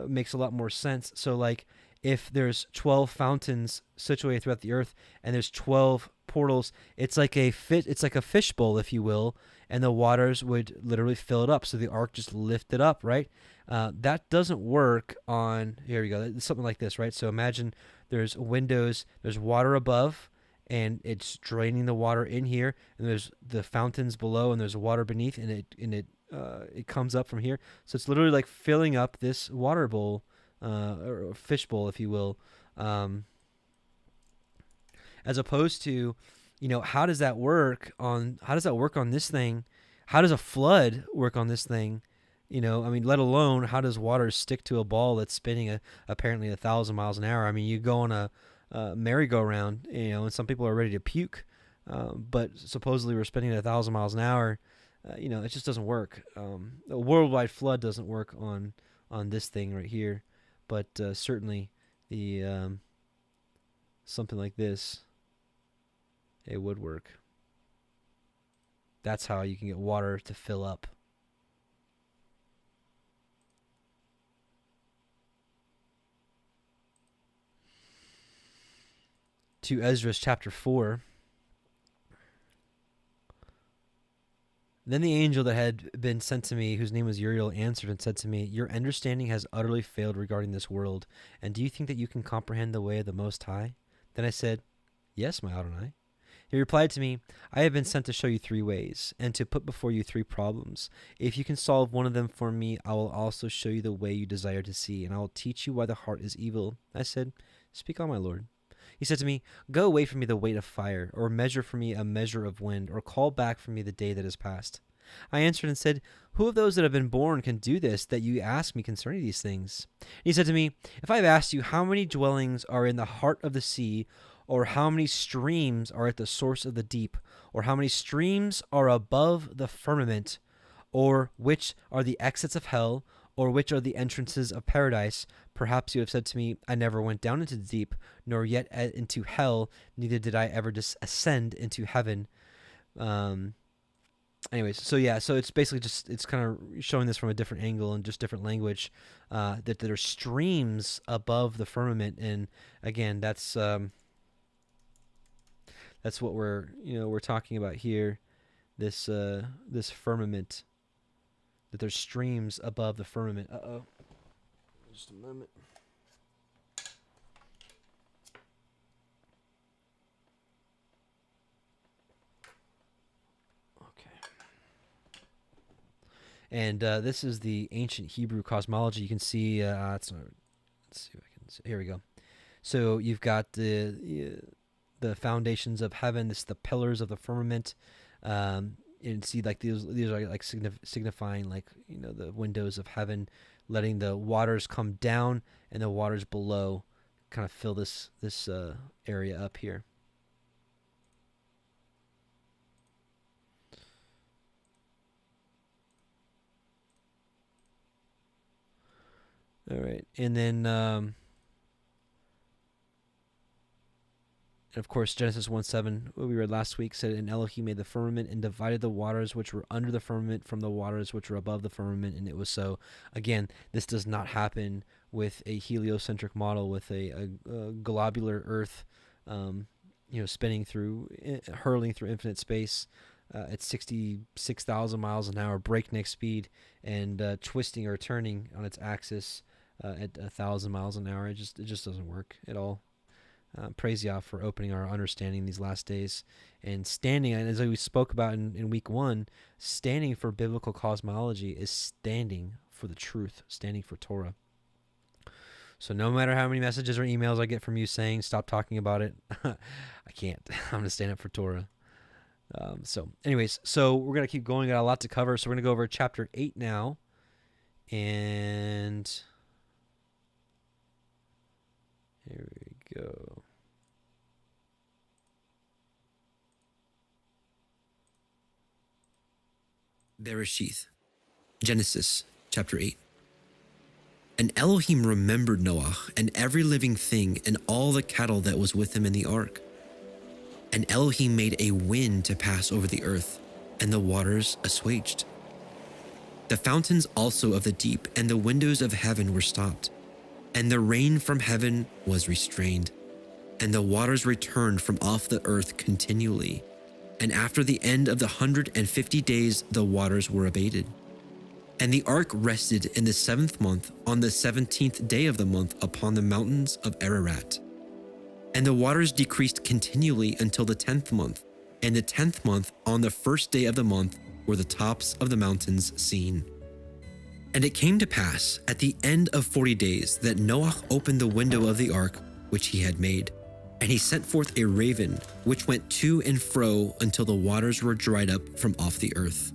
makes a lot more sense. So, like, if there's 12 fountains situated throughout the earth, and there's 12 portals, it's like a fishbowl, if you will, and the waters would literally fill it up. So the ark just lifted up, right? That doesn't work on. Here we go. It's something like this, right? So imagine there's windows, there's water above, and it's draining the water in here, and there's the fountains below, and there's water beneath, and it comes up from here. So it's literally like filling up this water bowl, or fish bowl, if you will, as opposed to, how does that work on this thing? How does a flood work on this thing? Let alone how does water stick to a ball that's spinning apparently 1,000 miles an hour? You go on a merry-go-round, and some people are ready to puke, but supposedly we're spinning at 1,000 miles an hour. It just doesn't work. A worldwide flood doesn't work on this thing right here, but certainly the something like this, a woodwork. That's how you can get water to fill up. To Ezra chapter 4. Then the angel that had been sent to me, whose name was Uriel, answered and said to me, "Your understanding has utterly failed regarding this world, and do you think that you can comprehend the way of the Most High?" Then I said, "Yes, my Adonai." He replied to me, "I have been sent to show you 3 ways, and to put before you 3 problems. If you can solve one of them for me, I will also show you the way you desire to see, and I will teach you why the heart is evil." I said, "Speak on, my Lord." He said to me, "Go away from me the weight of fire, or measure for me a measure of wind, or call back from me the day that is past." I answered and said, "Who of those that have been born can do this, that you ask me concerning these things?" He said to me, "If I have asked you how many dwellings are in the heart of the sea, or how many streams are at the source of the deep, or how many streams are above the firmament, or which are the exits of hell, or which are the entrances of paradise, perhaps you have said to me, I never went down into the deep, nor yet into hell, neither did I ever ascend into heaven." Anyways, so yeah, so it's basically just, it's kind of showing this from a different angle and just different language, that there are streams above the firmament. And again, that's what we're talking about here, this firmament, that there's streams above the firmament. Just a moment. Okay. And this is the ancient Hebrew cosmology. You can see, let's see if I can see. Here we go. So you've got the foundations of heaven. This is the pillars of the firmament. And see, like these are like signifying, like, the windows of heaven, letting the waters come down, and the waters below kind of fill this area up here. All right, and then and of course, Genesis 1:7, what we read last week, said, "And Elohim made the firmament and divided the waters which were under the firmament from the waters which were above the firmament, and it was so." Again, this does not happen with a heliocentric model, with a globular Earth, spinning through, hurling through infinite space at 66,000 miles an hour, breakneck speed, and twisting or turning on its axis at 1,000 miles an hour. It just doesn't work at all. Praise Yah for opening our understanding these last days, and standing, and as we spoke about in week 1, standing for biblical cosmology is standing for the truth, standing for Torah. So no matter how many messages or emails I get from you saying, "Stop talking about it," I can't. I'm going to stand up for Torah. So anyways, so we're going to keep going. Got a lot to cover. So we're going to go over chapter 8 now. And here we go. Bereshith, Genesis chapter 8. And Elohim remembered Noah and every living thing and all the cattle that was with him in the ark. And Elohim made a wind to pass over the earth, and the waters assuaged. The fountains also of the deep and the windows of heaven were stopped, and the rain from heaven was restrained, and the waters returned from off the earth continually. And after the end of the 150 days, the waters were abated. And the ark rested in the 7th month, on the 17th day of the month, upon the mountains of Ararat. And the waters decreased continually until the 10th month. And the 10th month, on the 1st day of the month, were the tops of the mountains seen. And it came to pass at the end of 40 days that Noah opened the window of the ark which he had made. And he sent forth a raven, which went to and fro until the waters were dried up from off the earth.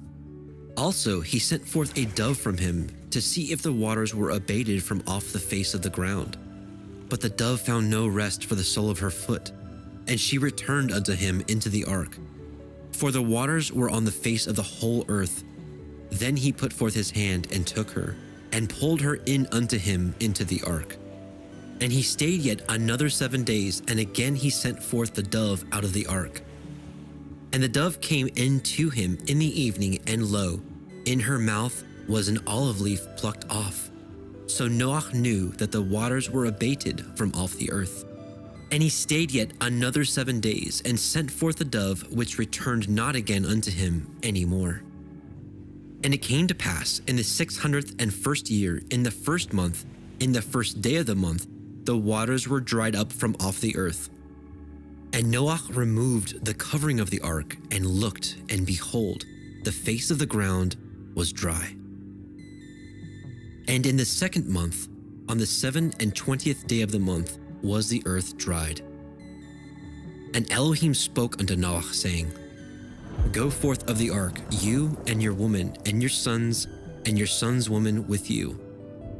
Also he sent forth a dove from him to see if the waters were abated from off the face of the ground. But the dove found no rest for the sole of her foot, and she returned unto him into the ark. For the waters were on the face of the whole earth. Then he put forth his hand and took her, and pulled her in unto him into the ark. And he stayed yet another 7 days, and again he sent forth the dove out of the ark. And the dove came in to him in the evening, and lo, in her mouth was an olive leaf plucked off. So Noah knew that the waters were abated from off the earth. And he stayed yet another 7 days, and sent forth the dove, which returned not again unto him any more. And it came to pass in the 601st year, in the 1st month, in the 1st day of the month, the waters were dried up from off the earth. And Noah removed the covering of the ark, and looked, and behold, the face of the ground was dry. And in the 2nd month, on the 27th day of the month, was the earth dried. And Elohim spoke unto Noah, saying, Go forth of the ark, you and your woman, and your sons woman with you.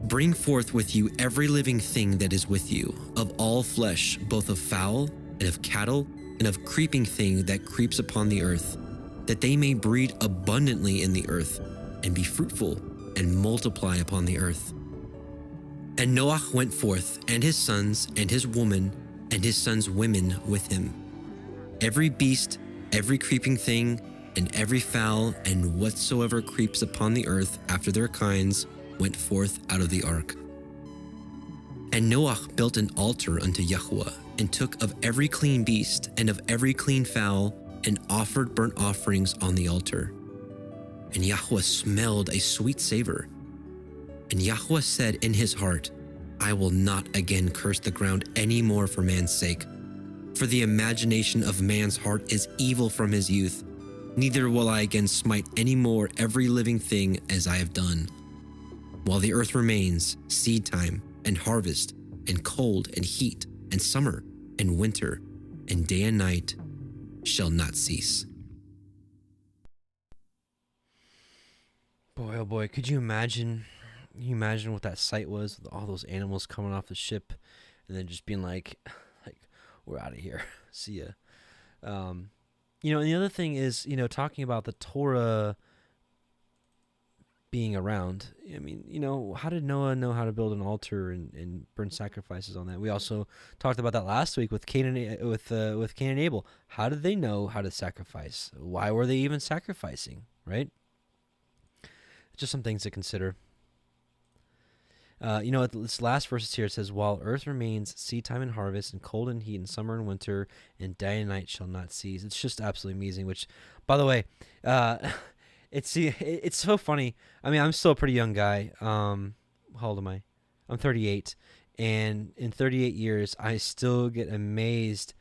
Bring forth with you every living thing that is with you, of all flesh, both of fowl, and of cattle, and of creeping thing that creeps upon the earth, that they may breed abundantly in the earth, and be fruitful, and multiply upon the earth. And Noah went forth, and his woman, and his sons' women with him. Every beast, every creeping thing, and every fowl, and whatsoever creeps upon the earth after their kinds, went forth out of the ark. And Noah built an altar unto Yahuwah, and took of every clean beast, and of every clean fowl, and offered burnt offerings on the altar. And Yahuwah smelled a sweet savor. And Yahuwah said in his heart, I will not again curse the ground any more for man's sake. For the imagination of man's heart is evil from his youth. Neither will I again smite any more every living thing as I have done. While the earth remains, seed time, and harvest, and cold, and heat, and summer, and winter, and day and night shall not cease. Boy, oh boy, could you imagine? Can you imagine what that sight was with all those animals coming off the ship, and then just being like, we're out of here. See ya. And the other thing is, talking about the Torah being around. I mean, how did Noah know how to build an altar and burn sacrifices on that? We also talked about that last week with Cain and Abel. How did they know how to sacrifice? Why were they even sacrificing? Right? Just some things to consider. This last verse here, it says, while earth remains, seed time and harvest, and cold and heat, and summer and winter, and day and night shall not cease. It's just absolutely amazing, which, by the way, it's so funny. I mean, I'm still a pretty young guy. How old am I? I'm 38, and in 38 years, I still get amazed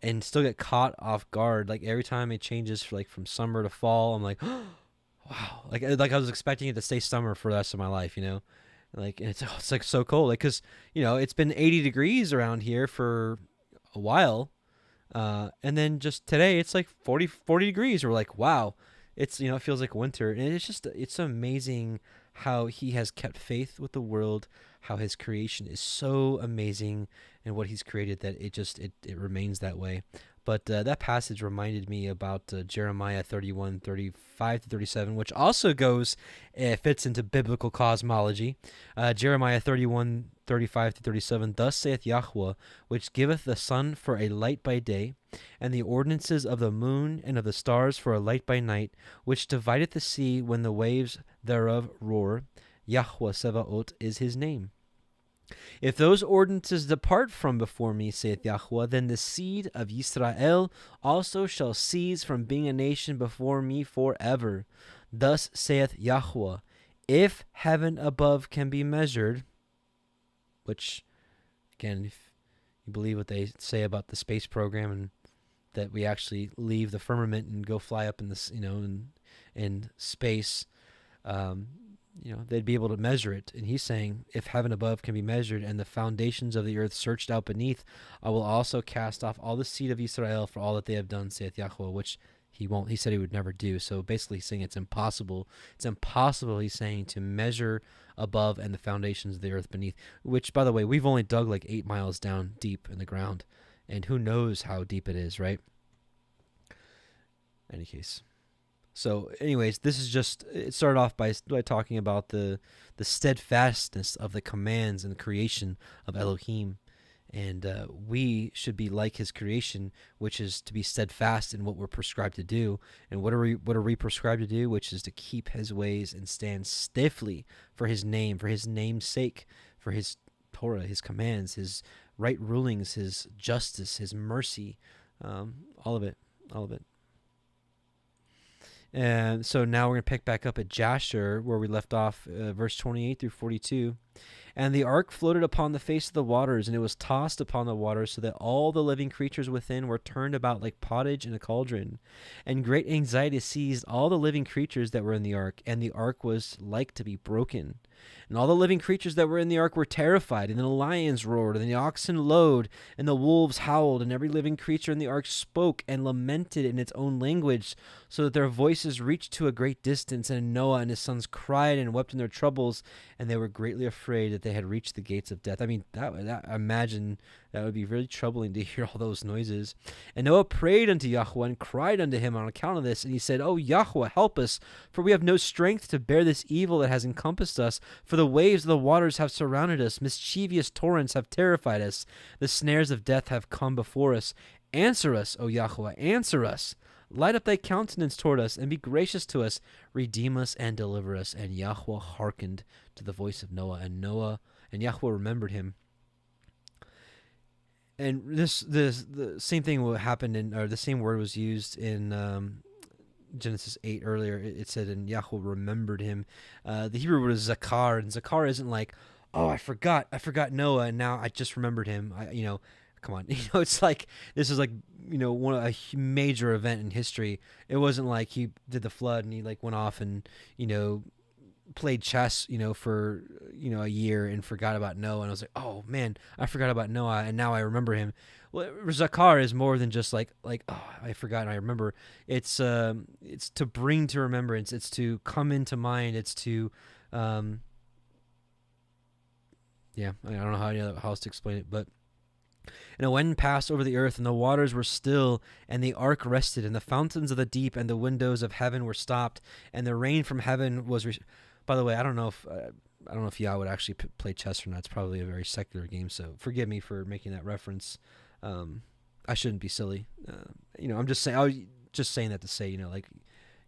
and still get caught off guard. Like, every time it changes from summer to fall, I'm like, wow. Like I was expecting it to stay summer for the rest of my life, Like, and it's like so cold, like, cause it's been 80 degrees around here for a while, and then just today it's like 40 degrees. We're like, wow, it's it feels like winter, and it's amazing how he has kept faith with the world, how his creation is so amazing, and what he's created that it remains that way. But that passage reminded me about Jeremiah 31:35-37, which also fits into biblical cosmology. Jeremiah 31:35-37, thus saith Yahuwah, which giveth the sun for a light by day, and the ordinances of the moon and of the stars for a light by night, which divideth the sea when the waves thereof roar. Yahuwah Sevaot is his name. If those ordinances depart from before me, saith Yahuwah, then the seed of Yisrael also shall cease from being a nation before me forever. Thus saith Yahuwah, if heaven above can be measured, which, again, if you believe what they say about the space program and that we actually leave the firmament and go fly up in this, in space, they'd be able to measure it. And he's saying, if heaven above can be measured and the foundations of the earth searched out beneath, I will also cast off all the seed of Israel for all that they have done, saith Yahuwah, which he won't. He said he would never do. So basically he's saying it's impossible. It's impossible, he's saying, to measure above and the foundations of the earth beneath, which, by the way, we've only dug like 8 miles down deep in the ground. And who knows how deep it is, right? In any case. So, anyways, this is just, it started off by talking about the steadfastness of the commands and the creation of Elohim. And we should be like his creation, which is to be steadfast in what we're prescribed to do. And what are we prescribed to do? Which is to keep his ways and stand stiffly for his name's sake, for his Torah, his commands, his right rulings, his justice, his mercy, all of it. And so now we're going to pick back up at Jasher, where we left off, verse 28 through 42. And the ark floated upon the face of the waters, and it was tossed upon the waters, so that all the living creatures within were turned about like pottage in a cauldron. And great anxiety seized all the living creatures that were in the ark, and the ark was like to be broken. And all the living creatures that were in the ark were terrified, and the lions roared, and the oxen lowed, and the wolves howled, and every living creature in the ark spoke and lamented in its own language, so that their voices reached to a great distance. And Noah and his sons cried and wept in their troubles, and they were greatly afraid that they had reached the gates of death. I mean, I imagine that would be really troubling to hear all those noises. And Noah prayed unto Yahuah and cried unto him on account of this. And he said, O Yahuah, help us, for we have no strength to bear this evil that has encompassed us. For the waves of the waters have surrounded us. Mischievous torrents have terrified us. The snares of death have come before us. Answer us, O Yahuah, answer us. Light up thy countenance toward us, and be gracious to us. Redeem us and deliver us. And Yahuah hearkened to the voice of Noah, and Yahuah remembered him. And the same thing happened or the same word was used in Genesis 8 earlier. It said, and Yahuah remembered him. The Hebrew word is zakar, and zakar isn't like, oh, I forgot Noah, and now I just remembered him. Come on, it's like, this is like, a major event in history. It wasn't like he did the flood and he like went off and, played chess, for, a year and forgot about Noah. And I was like, oh man, I forgot about Noah and now I remember him. Well, zakar is more than just like, oh, I forgot and I remember. It's to bring to remembrance. It's to come into mind. It's to, I don't know how else to explain it, but and a wind passed over the earth, and the waters were still, and the ark rested, and the fountains of the deep and the windows of heaven were stopped, and the rain from heaven was. By the way, I don't know if Yah would actually play chess or not. It's probably a very secular game, so forgive me for making that reference. I shouldn't be silly. I'm just saying. I was just saying that to say, like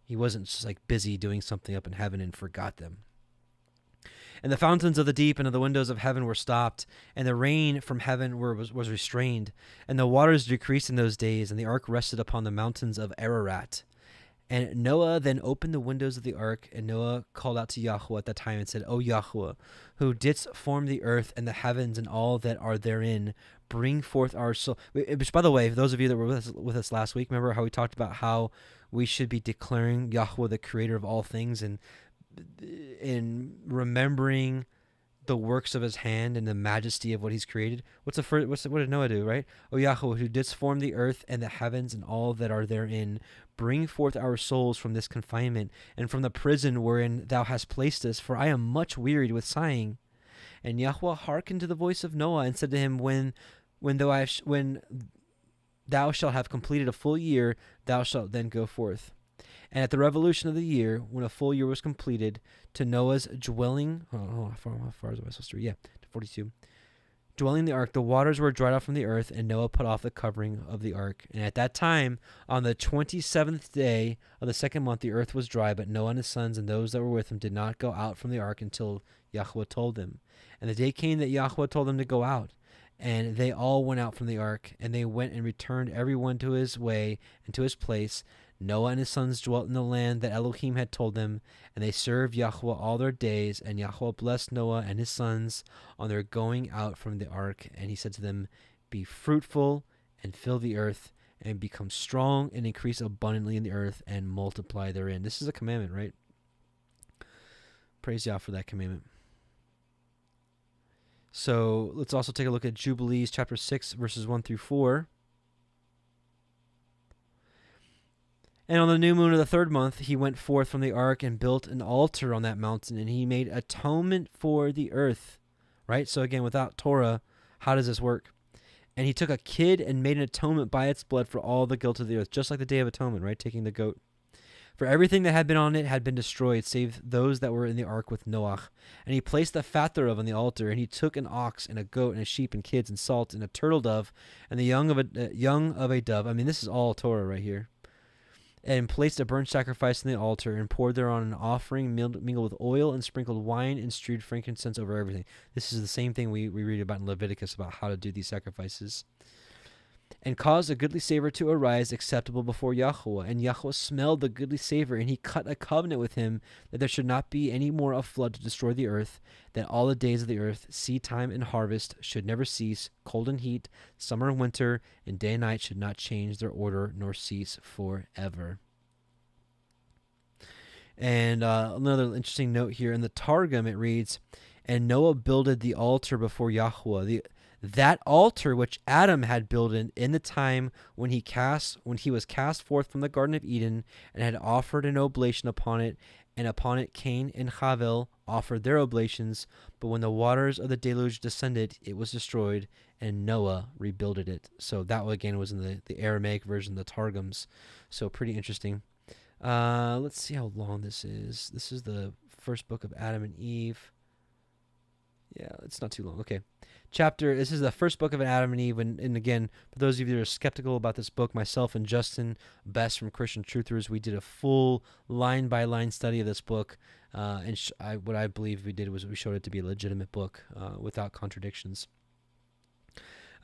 he wasn't just like busy doing something up in heaven and forgot them. And the fountains of the deep and of the windows of heaven were stopped, and the rain from heaven was restrained, and the waters decreased in those days, and the ark rested upon the mountains of Ararat. And Noah then opened the windows of the ark, and Noah called out to Yahuah at that time and said, O Yahuah, who didst form the earth and the heavens and all that are therein, bring forth our soul. Which, by the way, for those of you that were with us last week, remember how we talked about how we should be declaring Yahuah the creator of all things, and in remembering the works of his hand and the majesty of what he's created. What did Noah do, right? O Yahuah, who didst form the earth and the heavens and all that are therein, bring forth our souls from this confinement and from the prison wherein thou hast placed us, for I am much wearied with sighing. And Yahuah hearkened to the voice of Noah and said to him, when thou shalt have completed a full year, thou shalt then go forth. And at the revolution of the year, when a full year was completed, to Noah's dwelling, how far was I supposed to read? Yeah, to 42. Dwelling in the ark, the waters were dried out from the earth, and Noah put off the covering of the ark. And at that time, on the 27th day of the second month, the earth was dry, but Noah and his sons and those that were with him did not go out from the ark until Yahuah told them. And the day came that Yahuah told them to go out. And they all went out from the ark, and they went and returned every one to his way and to his place. Noah and his sons dwelt in the land that Elohim had told them, and they served Yahuah all their days. And Yahuah blessed Noah and his sons on their going out from the ark. And he said to them, be fruitful and fill the earth, and become strong and increase abundantly in the earth, and multiply therein. This is a commandment, right? Praise Yah for that commandment. So let's also take a look at Jubilees chapter 6, verses 1 through 4. And on the new moon of the third month, he went forth from the ark and built an altar on that mountain, and he made atonement for the earth. Right? So again, without Torah, how does this work? And he took a kid and made an atonement by its blood for all the guilt of the earth, just like the Day of Atonement, right? Taking the goat. For everything that had been on it had been destroyed, save those that were in the ark with Noah. And he placed the fat thereof on the altar, and he took an ox and a goat and a sheep and kids and salt and a turtle dove and the young of a dove. I mean, this is all Torah right here. And placed a burnt sacrifice on the altar, and poured thereon an offering mingled with oil, and sprinkled wine, and strewed frankincense over everything. This is the same thing we read about in Leviticus about how to do these sacrifices. And caused a goodly savor to arise, acceptable before Yahuah. And Yahuah smelled the goodly savor, and he cut a covenant with him, that there should not be any more a flood to destroy the earth, that all the days of the earth, seed time and harvest, should never cease, cold and heat, summer and winter, and day and night should not change their order, nor cease forever. And another interesting note here, in the Targum it reads, and Noah builded the altar before Yahuah, that altar which Adam had builded in the time when he was cast forth from the Garden of Eden, and had offered an oblation upon it, and upon it Cain and Havel offered their oblations. But when the waters of the deluge descended, it was destroyed, and Noah rebuilded it. So that again was in the Aramaic version, the Targums. So pretty interesting. Let's see how long this is. This is the first book of Adam and Eve. Yeah, it's not too long. Okay. This is the first book of Adam and Eve. And again, for those of you that are skeptical about this book, myself and Justin Best from Christian Truthers, we did a full line-by-line study of this book. And what I believe we did was we showed it to be a legitimate book without contradictions.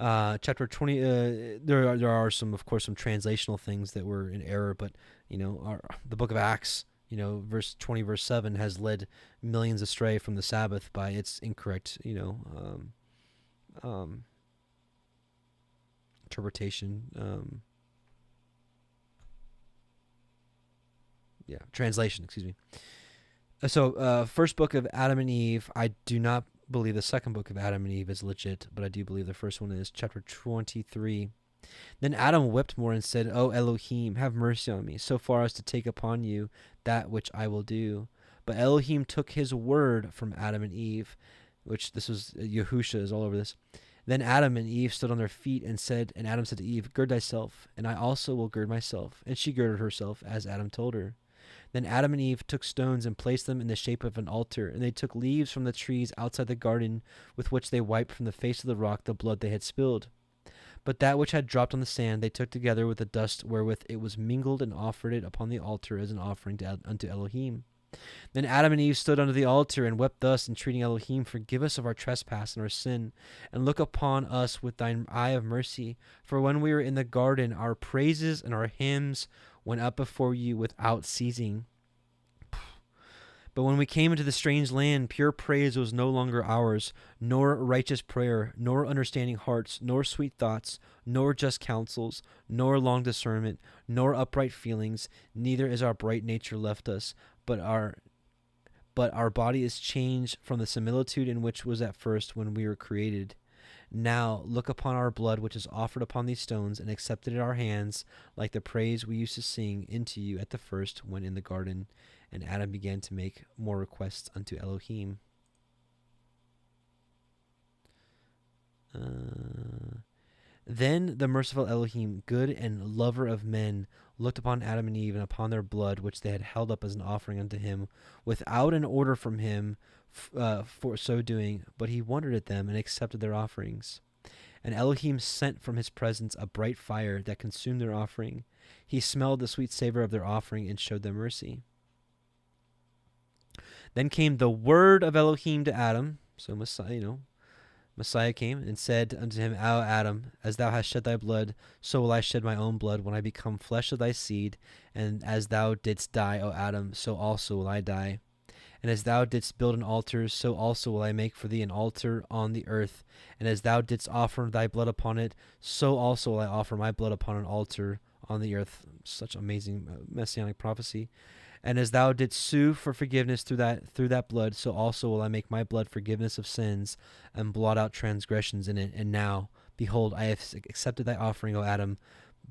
Chapter 20, there are some, of course, some translational things that were in error, but, the book of Acts, verse 20, verse 7 has led millions astray from the Sabbath by its incorrect, interpretation, translation, excuse me. So, first book of Adam and Eve, I do not believe the second book of Adam and Eve is legit, but I do believe the first one is. Chapter 23. Then Adam wept more and said, O Elohim, have mercy on me, so far as to take upon you that which I will do. But Elohim took his word from Adam and Eve, which this was, Yahusha is all over this. Then Adam and Eve stood on their feet and Adam said to Eve, gird thyself, and I also will gird myself. And she girded herself, as Adam told her. Then Adam and Eve took stones and placed them in the shape of an altar, and they took leaves from the trees outside the garden, with which they wiped from the face of the rock the blood they had spilled. But that which had dropped on the sand they took together with the dust wherewith it was mingled, and offered it upon the altar as an offering unto Elohim. Then Adam and Eve stood under the altar and wept thus, entreating Elohim, forgive us of our trespass and our sin, and look upon us with thine eye of mercy. For when we were in the garden, our praises and our hymns went up before you without ceasing. But when we came into the strange land, pure praise was no longer ours, nor righteous prayer, nor understanding hearts, nor sweet thoughts, nor just counsels, nor long discernment, nor upright feelings. Neither is our bright nature left us, but our body is changed from the similitude in which was at first when we were created. Now look upon our blood which is offered upon these stones, and accepted at our hands, like the praise we used to sing into you at the first when in the garden. And Adam began to make more requests unto Elohim. Then the merciful Elohim, good and lover of men, looked upon Adam and Eve and upon their blood, which they had held up as an offering unto him, without an order from him for so doing. But he wondered at them and accepted their offerings. And Elohim sent from his presence a bright fire that consumed their offering. He smelled the sweet savor of their offering and showed them mercy. Then came the word of Elohim to Adam. So Messiah came and said unto him, O Adam, as thou hast shed thy blood, so will I shed my own blood when I become flesh of thy seed. And as thou didst die, O Adam, so also will I die. And as thou didst build an altar, so also will I make for thee an altar on the earth. And as thou didst offer thy blood upon it, so also will I offer my blood upon an altar on the earth. Such amazing messianic prophecy. And as thou didst sue for forgiveness through that blood, so also will I make my blood forgiveness of sins, and blot out transgressions in it. And now, behold, I have accepted thy offering, O Adam.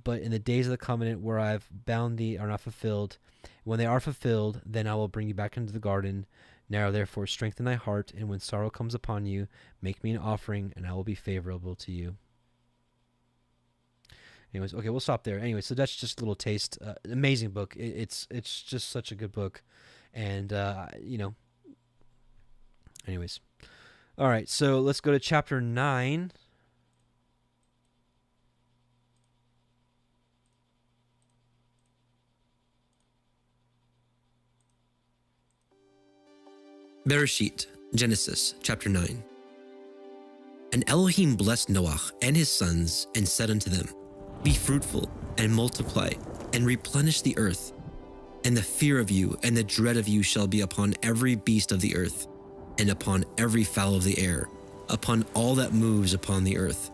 But in the days of the covenant where I have bound thee are not fulfilled. When they are fulfilled, then I will bring you back into the garden. Now therefore strengthen thy heart, and when sorrow comes upon you, make me an offering, and I will be favorable to you. Anyways, okay, we'll stop there. Anyway, so that's just a little taste. Amazing book. It's just such a good book, and anyways, all right. So let's go to chapter 9. Bereshit, Genesis, chapter 9. And Elohim blessed Noah and his sons and said unto them, Be fruitful and multiply and replenish the earth. And the fear of you and the dread of you shall be upon every beast of the earth, and upon every fowl of the air, upon all that moves upon the earth,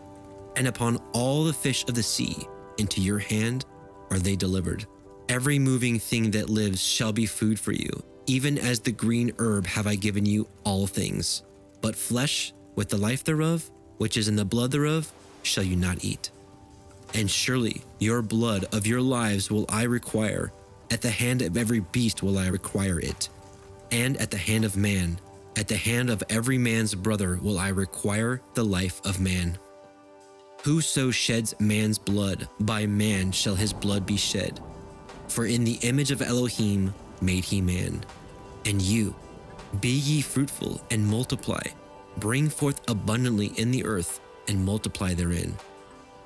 and upon all the fish of the sea. Into your hand are they delivered. Every moving thing that lives shall be food for you. Even as the green herb have I given you all things. But flesh, with the life thereof, which is in the blood thereof, shall you not eat. And surely your blood of your lives will I require. At the hand of every beast will I require it. And at the hand of man, at the hand of every man's brother will I require the life of man. Whoso sheds man's blood, by man shall his blood be shed. For in the image of Elohim made he man. And you, be ye fruitful and multiply, bring forth abundantly in the earth, and multiply therein.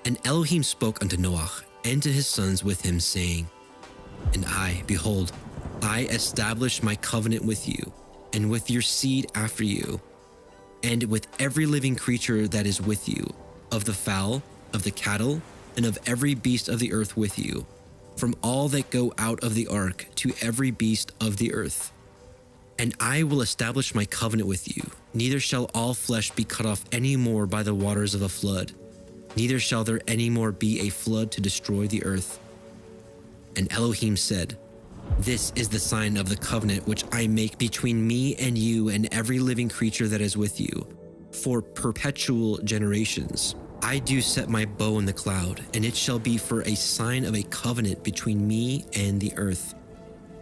And Elohim spoke unto Noah and to his sons with him, saying, And I, behold, I establish my covenant with you, and with your seed after you, and with every living creature that is with you, of the fowl, of the cattle, and of every beast of the earth with you, from all that go out of the ark to every beast of the earth. And I will establish my covenant with you, neither shall all flesh be cut off any more by the waters of a flood, neither shall there any more be a flood to destroy the earth. And Elohim said, This is the sign of the covenant which I make between me and you and every living creature that is with you, for perpetual generations. I do set my bow in the cloud, and it shall be for a sign of a covenant between me and the earth.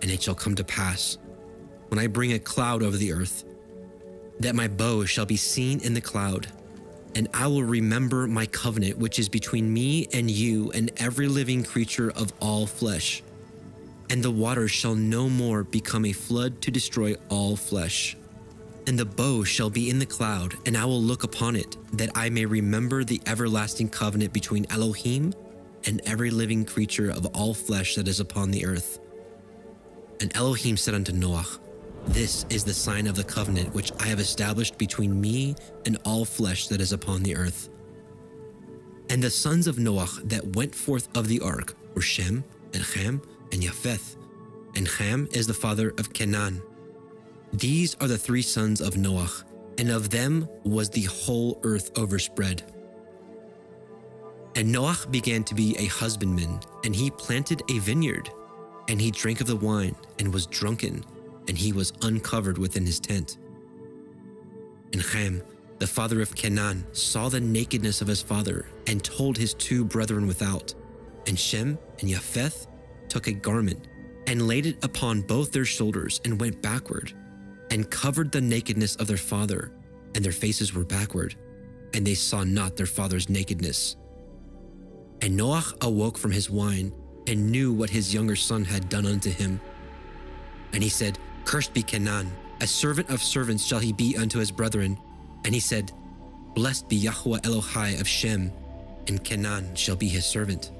And it shall come to pass, when I bring a cloud over the earth, that my bow shall be seen in the cloud, and I will remember my covenant which is between me and you and every living creature of all flesh. And the waters shall no more become a flood to destroy all flesh. And the bow shall be in the cloud, and I will look upon it, that I may remember the everlasting covenant between Elohim and every living creature of all flesh that is upon the earth. And Elohim said unto Noah, This is the sign of the covenant which I have established between me and all flesh that is upon the earth. And the sons of Noah that went forth of the ark were Shem, and Ham, and Japheth. And Ham is the father of Canaan. These are the 3 sons of Noah, and of them was the whole earth overspread. And Noah began to be a husbandman, and he planted a vineyard, and he drank of the wine, and was drunken, and he was uncovered within his tent. And Ham, the father of Canaan, saw the nakedness of his father, and told his 2 brethren without. And Shem and Japheth took a garment, and laid it upon both their shoulders, and went backward, and covered the nakedness of their father, and their faces were backward, and they saw not their father's nakedness. And Noah awoke from his wine, and knew what his younger son had done unto him. And he said, Cursed be Canaan, a servant of servants shall he be unto his brethren. And he said, Blessed be Yahuah Elohiym of Shem, and Canaan shall be his servant.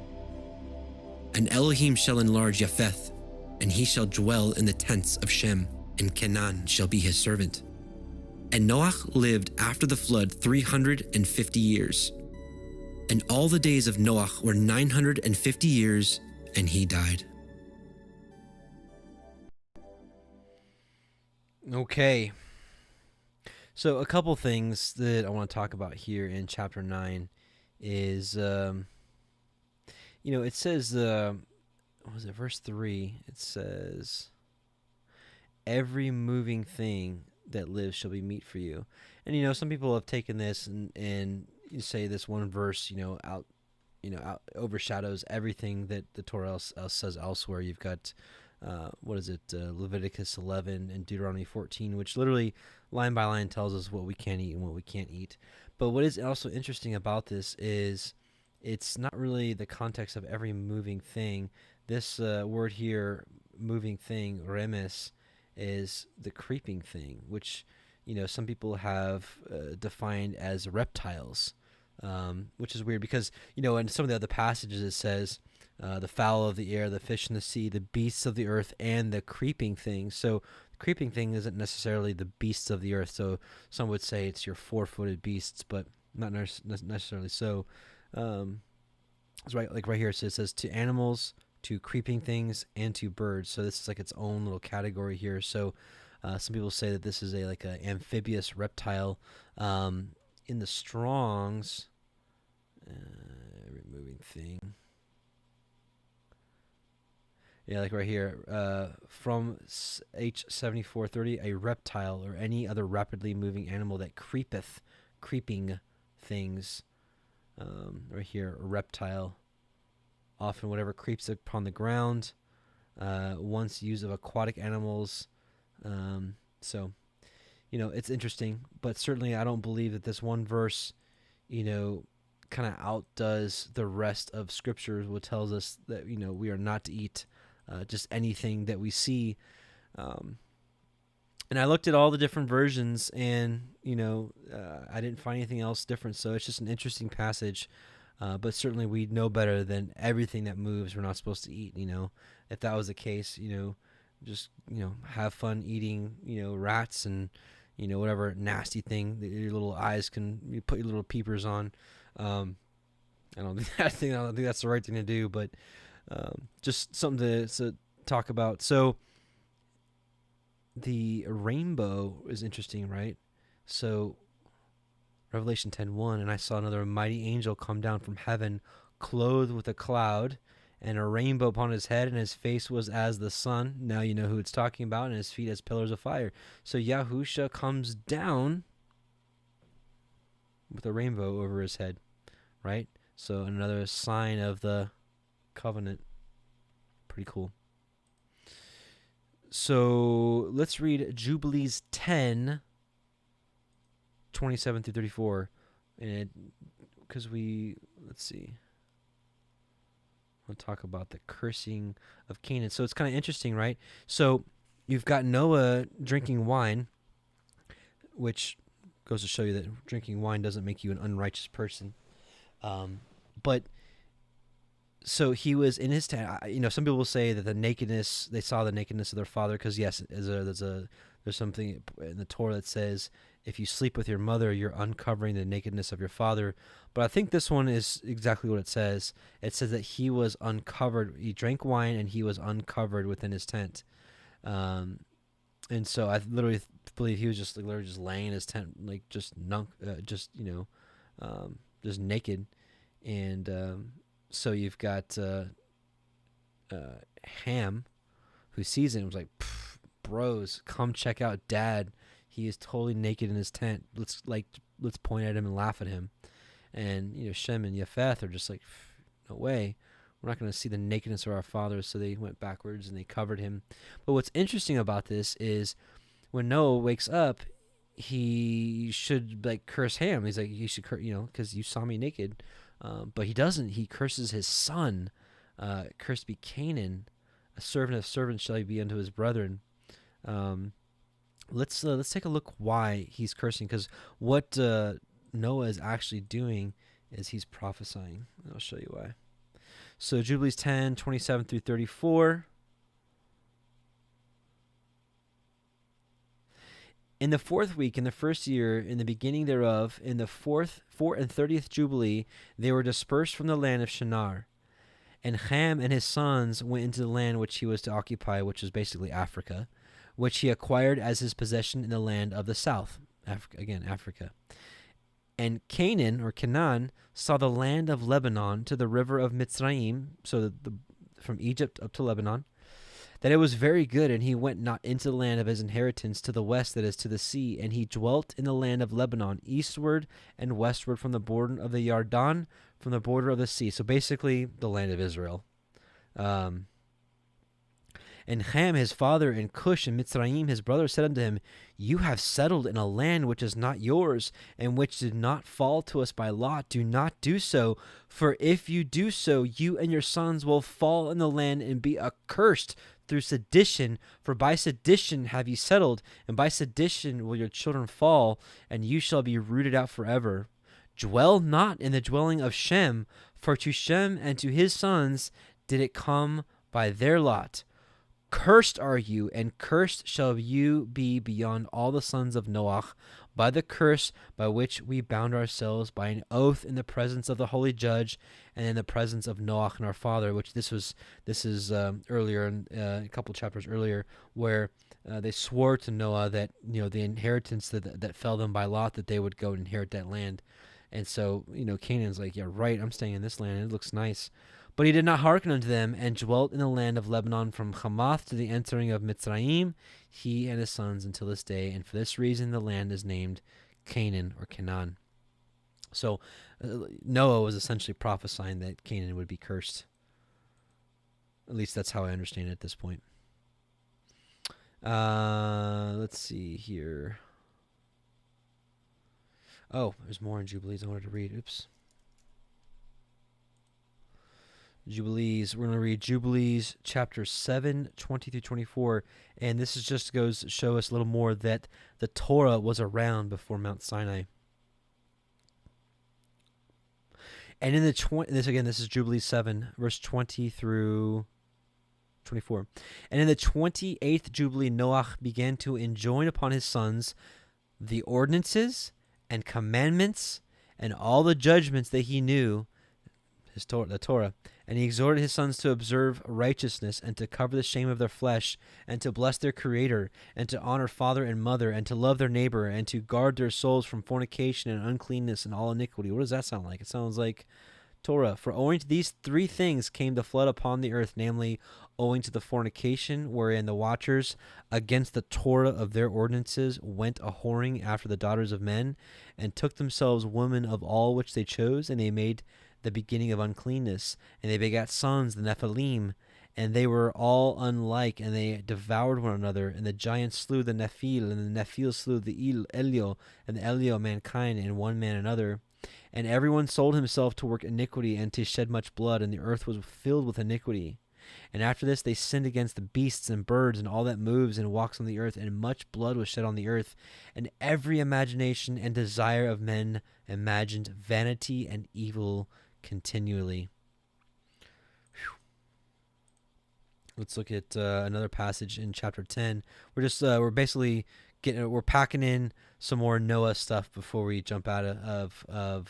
And Elohim shall enlarge Japheth, and he shall dwell in the tents of Shem, and Canaan shall be his servant. And Noah lived after the flood 350 years. And all the days of Noah were 950 years, and he died. Okay. So a couple things that I want to talk about here in chapter 9 is, it says, what was it, verse 3? It says, every moving thing that lives shall be meat for you. And, some people have taken this and you say this one verse, out overshadows everything that the Torah else says elsewhere. You've got, Leviticus 11 and Deuteronomy 14, which literally line by line tells us what we can eat and what we can't eat. But what is also interesting about this is it's not really the context of every moving thing. This word here, moving thing, remes, is the creeping thing, which, some people have defined as reptiles, which is weird because, in some of the other passages it says the fowl of the air, the fish in the sea, the beasts of the earth, and the creeping things. So the creeping thing isn't necessarily the beasts of the earth. So some would say it's your four-footed beasts, but not necessarily so. It's right here it says to animals, to creeping things, and to birds. So this is like its own little category here. So some people say that this is a amphibious reptile. In the Strong's removing thing. Yeah, like right here, from H7430, a reptile or any other rapidly moving animal that creepeth, creeping things. Right here, a reptile. Often whatever creeps upon the ground. Once used of aquatic animals. So, it's interesting, but certainly I don't believe that this one verse, kind of outdoes the rest of scriptures, what tells us that, we are not to eat just anything that we see. And I looked at all the different versions, and, I didn't find anything else different. So it's just an interesting passage. But certainly we know better than everything that moves we're not supposed to eat. If that was the case, just, have fun eating, rats and, whatever nasty thing that your little eyes you put your little peepers on. I don't think that's the right thing to do, but just something to talk about. So the rainbow is interesting, right? So Revelation 10:1, and I saw another mighty angel come down from heaven, clothed with a cloud, and a rainbow upon his head, and his face was as the sun. Now you know who it's talking about, and his feet as pillars of fire. So Yahusha comes down with a rainbow over his head, right? So another sign of the covenant. Pretty cool. So let's read Jubilees 10:27-34, and because let's see. We'll talk about the cursing of Canaan. So it's kind of interesting, right? So you've got Noah drinking wine, which goes to show you that drinking wine doesn't make you an unrighteous person. But so he was in his tent. Some people say that they saw the nakedness of their father, because yes, there's something in the Torah that says if you sleep with your mother, you're uncovering the nakedness of your father. But I think this one is exactly what it says. It says that he was uncovered. He drank wine and he was uncovered within his tent. And so I literally believe he was just literally just laying in his tent, just naked. And so you've got Ham, who sees it and was like, bros, come check out Dad. He is totally naked in his tent. Let's point at him and laugh at him. And Shem and Japheth are just like, no way. We're not going to see the nakedness of our father. So they went backwards and they covered him. But what's interesting about this is when Noah wakes up, he should curse Ham. He's like, you should curse, because you saw me naked. But he doesn't. He curses his son. Cursed be Canaan. A servant of servants shall he be unto his brethren. Let's take a look why he's cursing, because what Noah is actually doing is he's prophesying. I'll show you why. So Jubilees 10:27-34. In the 4th week, in the 1st year, in the beginning thereof, in the 4th and 30th Jubilee, they were dispersed from the land of Shinar. And Ham and his sons went into the land which he was to occupy, which was basically Africa, which he acquired as his possession in the land of the south. Africa. And Canaan, or Canaan, saw the land of Lebanon to the river of Mitzrayim, so from Egypt up to Lebanon, that it was very good, and he went not into the land of his inheritance to the west, that is to the sea, and he dwelt in the land of Lebanon, eastward and westward from the border of the Yarden, from the border of the sea. So basically, the land of Israel. And And Ham his father, and Cush and Mitzrayim his brother, said unto him, You have settled in a land which is not yours, and which did not fall to us by lot. Do not do so, for if you do so, you and your sons will fall in the land and be accursed through sedition. For by sedition have ye settled, and by sedition will your children fall, and you shall be rooted out forever. Dwell not in the dwelling of Shem, for to Shem and to his sons did it come by their lot. Cursed are you, and cursed shall you be beyond all the sons of Noach, by the curse by which we bound ourselves by an oath in the presence of the holy judge, and in the presence of Noach and our father. Which this is earlier, a couple chapters earlier, where they swore to Noah that the inheritance that fell them by lot, that they would go and inherit that land. And so Canaan's like, yeah, right, I'm staying in this land. It looks nice. But he did not hearken unto them, and dwelt in the land of Lebanon from Hamath to the entering of Mitzrayim, he and his sons until this day. And for this reason the land is named Canaan or Canaan. So Noah was essentially prophesying that Canaan would be cursed. At least that's how I understand it at this point. Let's see here. Oh, there's more in Jubilees I wanted to read. Oops. Jubilees. We're going to read Jubilees chapter 7, 20 through 24. And this is just goes to show us a little more that the Torah was around before Mount Sinai. And in the this is Jubilees 7, verse 20 through 24. And in the 28th Jubilee, Noach began to enjoin upon his sons the ordinances and commandments and all the judgments that he knew, the Torah. And he exhorted his sons to observe righteousness, and to cover the shame of their flesh, and to bless their Creator, and to honor father and mother, and to love their neighbor, and to guard their souls from fornication and uncleanness and all iniquity. What does that sound like? It sounds like Torah. For owing to these three things came the flood upon the earth, namely, owing to the fornication, wherein the watchers against the Torah of their ordinances went a whoring after the daughters of men, and took themselves women of all which they chose, and they made the beginning of uncleanness. And they begat sons, the Nephilim, and they were all unlike, and they devoured one another. And the giants slew the Nephil, and the Nephil slew the Elio, and the Elio mankind, and one man another. And everyone sold himself to work iniquity, and to shed much blood, and the earth was filled with iniquity. And after this they sinned against the beasts and birds and all that moves and walks on the earth, and much blood was shed on the earth. And every imagination and desire of men imagined vanity and evil continually. Whew. Let's look at another passage in chapter 10. We're basically we're packing in some more Noah stuff before we jump out of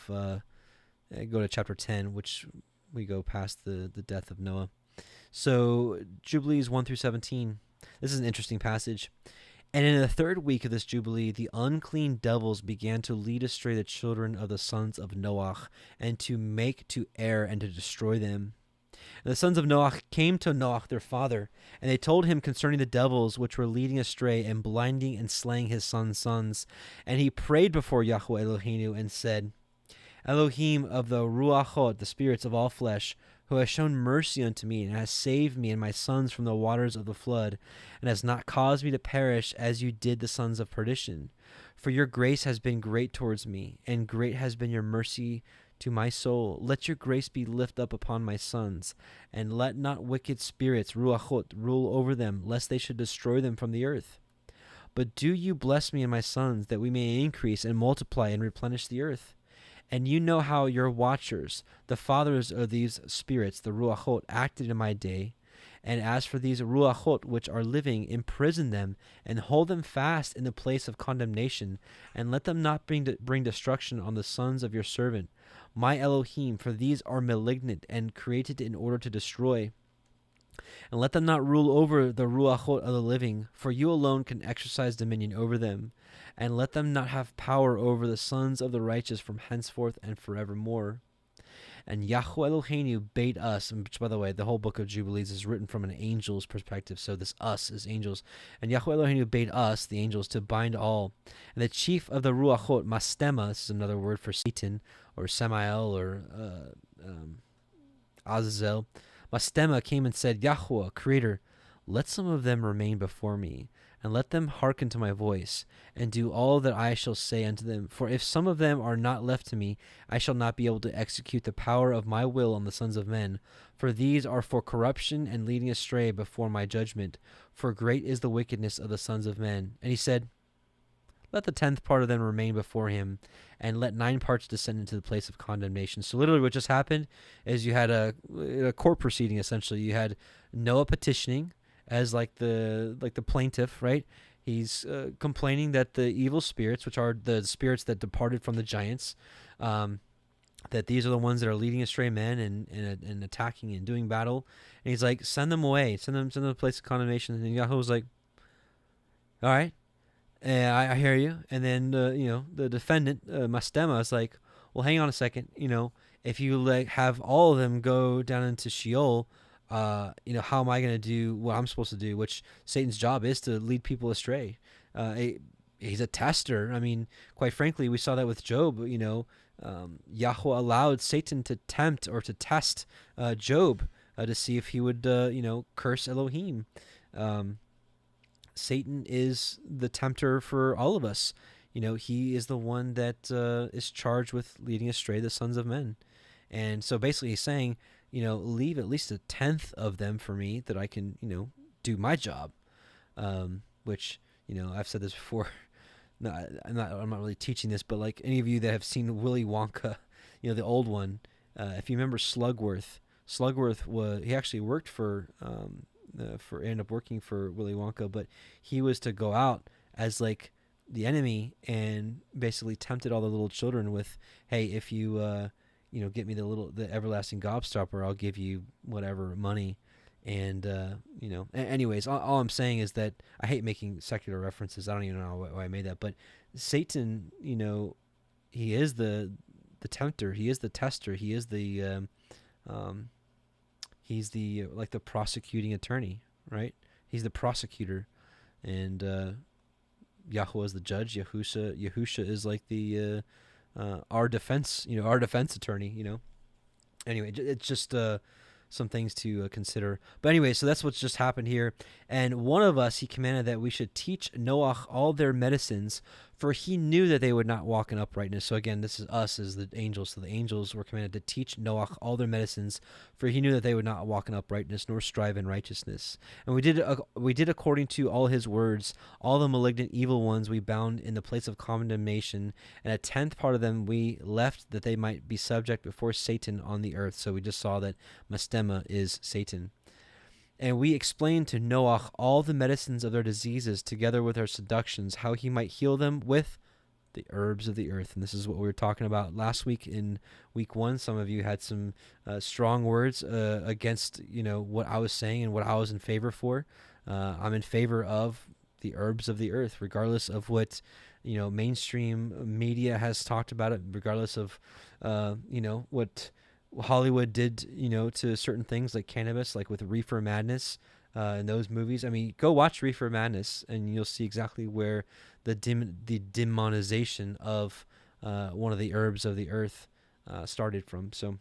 go to chapter 10, which we go past the death of Noah. So Jubilees 1 through 17. This is an interesting passage. And in the third week of this Jubilee, the unclean devils began to lead astray the children of the sons of Noach, and to make to err and to destroy them. And the sons of Noach came to Noach their father, and they told him concerning the devils which were leading astray and blinding and slaying his sons. And he prayed before Yahuah Elohiym and said, Elohim of the Ruachot, the spirits of all flesh, who has shown mercy unto me, and has saved me and my sons from the waters of the flood, and has not caused me to perish as you did the sons of perdition. For your grace has been great towards me, and great has been your mercy to my soul. Let your grace be lifted up upon my sons, and let not wicked spirits, Ruachot, rule over them, lest they should destroy them from the earth. But do you bless me and my sons, that we may increase and multiply and replenish the earth. And you know how your watchers, the fathers of these spirits, the Ruachot, acted in my day. And as for these Ruachot which are living, imprison them, and hold them fast in the place of condemnation, and let them not bring destruction on the sons of your servant, my Elohim, for these are malignant and created in order to destroy. And let them not rule over the Ruachot of the living, for you alone can exercise dominion over them. And let them not have power over the sons of the righteous from henceforth and forevermore. And Yahuah Elohiym bade us, which, by the way, the whole book of Jubilees is written from an angel's perspective, so this us is angels. And Yahuah Elohiym bade us, the angels, to bind all. And the chief of the Ruachot, Mastema, this is another word for Satan, or Samael, or Azazel, Mastema came and said, Yahuah, Creator, let some of them remain before me, and let them hearken to my voice, and do all that I shall say unto them. For if some of them are not left to me, I shall not be able to execute the power of my will on the sons of men. For these are for corruption and leading astray before my judgment. For great is the wickedness of the sons of men. And he said, let the 10th part of them remain before him, and let 9 parts descend into the place of condemnation. So literally what just happened is you had a court proceeding, essentially. You had Noah petitioning as like the plaintiff, right? He's complaining that the evil spirits, which are the spirits that departed from the giants, that these are the ones that are leading astray men and attacking and doing battle. And he's like, send them away, send them to the place of condemnation. And Yahuwah was like, all right. And I hear you. And then, the defendant, Mastema, is like, well, hang on a second. If you have all of them go down into Sheol, how am I going to do what I'm supposed to do? Which Satan's job is to lead people astray. He's a tester. I mean, quite frankly, we saw that with Job. Yahuwah allowed Satan to tempt or to test Job to see if he would, curse Elohim. Satan is the tempter for all of us. He is the one that is charged with leading astray the sons of men. And so basically he's saying, leave at least 1/10 of them for me that I can, do my job. Which, I've said this before. No, I'm not really teaching this, but like any of you that have seen Willy Wonka, the old one, if you remember Slugworth he actually worked ended up working for Willy Wonka, but he was to go out as like the enemy and basically tempted all the little children with, hey, if you get me the everlasting gobstopper, I'll give you whatever money. And anyways, all I'm saying is that I hate making secular references. I don't even know why I made that, but Satan, he is the tempter, he is the tester, he is the he's the the prosecuting attorney, right? He's the prosecutor, and Yahuwah is the judge. Yahusha is like the our defense attorney. Anyway, it's just some things to consider. But anyway, so that's what's just happened here. And one of us, he commanded that we should teach Noah all their medicines, for he knew that they would not walk in uprightness. So again, this is us as the angels. So the angels were commanded to teach Noah all their medicines, for he knew that they would not walk in uprightness nor strive in righteousness. And we did according to all his words. All the malignant evil ones we bound in the place of condemnation, and 1/10 part of them we left, that they might be subject before Satan on the earth. So we just saw that Mastema is Satan. And we explained to Noah all the medicines of their diseases, together with their seductions, how he might heal them with the herbs of the earth. And this is what we were talking about last week in week 1. Some of you had some strong words against, what I was saying and what I was in favor for. I'm in favor of the herbs of the earth, regardless of what, mainstream media has talked about it, regardless of, what Hollywood did, to certain things like cannabis, like with Reefer Madness and those movies. I mean, go watch Reefer Madness and you'll see exactly where the demonization of one of the herbs of the earth started from. So,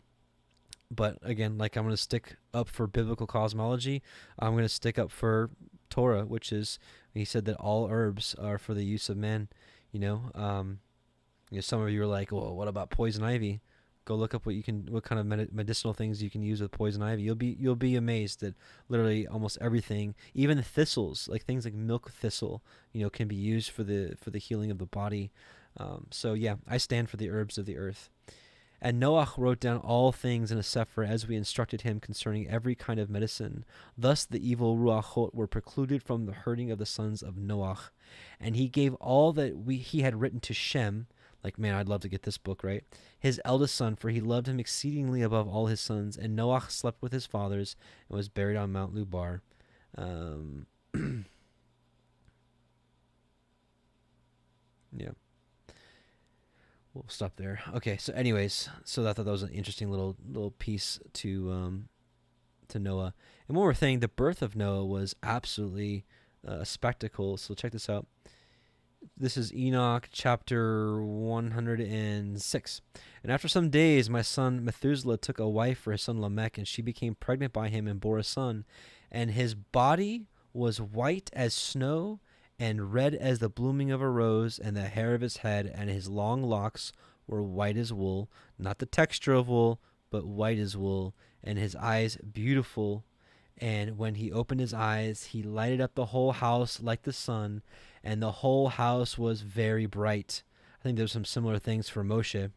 but again, like I'm going to stick up for biblical cosmology. I'm going to stick up for Torah, which is, he said that all herbs are for the use of men. Some of you are like, well, what about poison ivy? Go look up what kind of medicinal things you can use with poison ivy. You'll be amazed that literally almost everything, even the thistles, like things like milk thistle, can be used for the healing of the body. So yeah, I stand for the herbs of the earth. And Noah wrote down all things in a sefer as we instructed him concerning every kind of medicine. Thus the evil ruachot were precluded from the hurting of the sons of Noah. And he gave all that he had written to Shem. Like, man, I'd love to get this book, right? His eldest son, for he loved him exceedingly above all his sons. And Noah slept with his fathers and was buried on Mount Lubar. Yeah. We'll stop there. Okay, so anyways, so I thought that was an interesting little piece to Noah. And one more thing, the birth of Noah was absolutely a spectacle. So check this out. This is Enoch chapter 106. And after some days, my son Methuselah took a wife for his son Lamech, and she became pregnant by him and bore a son. and his body was white as snow and red as the blooming of a rose, and the hair of his head and his long locks were white as wool, not the texture of wool, but white as wool, and his eyes beautiful. And when he opened his eyes, he lighted up the whole house like the sun, and the whole house was very bright. I think there's some similar things for Moshe.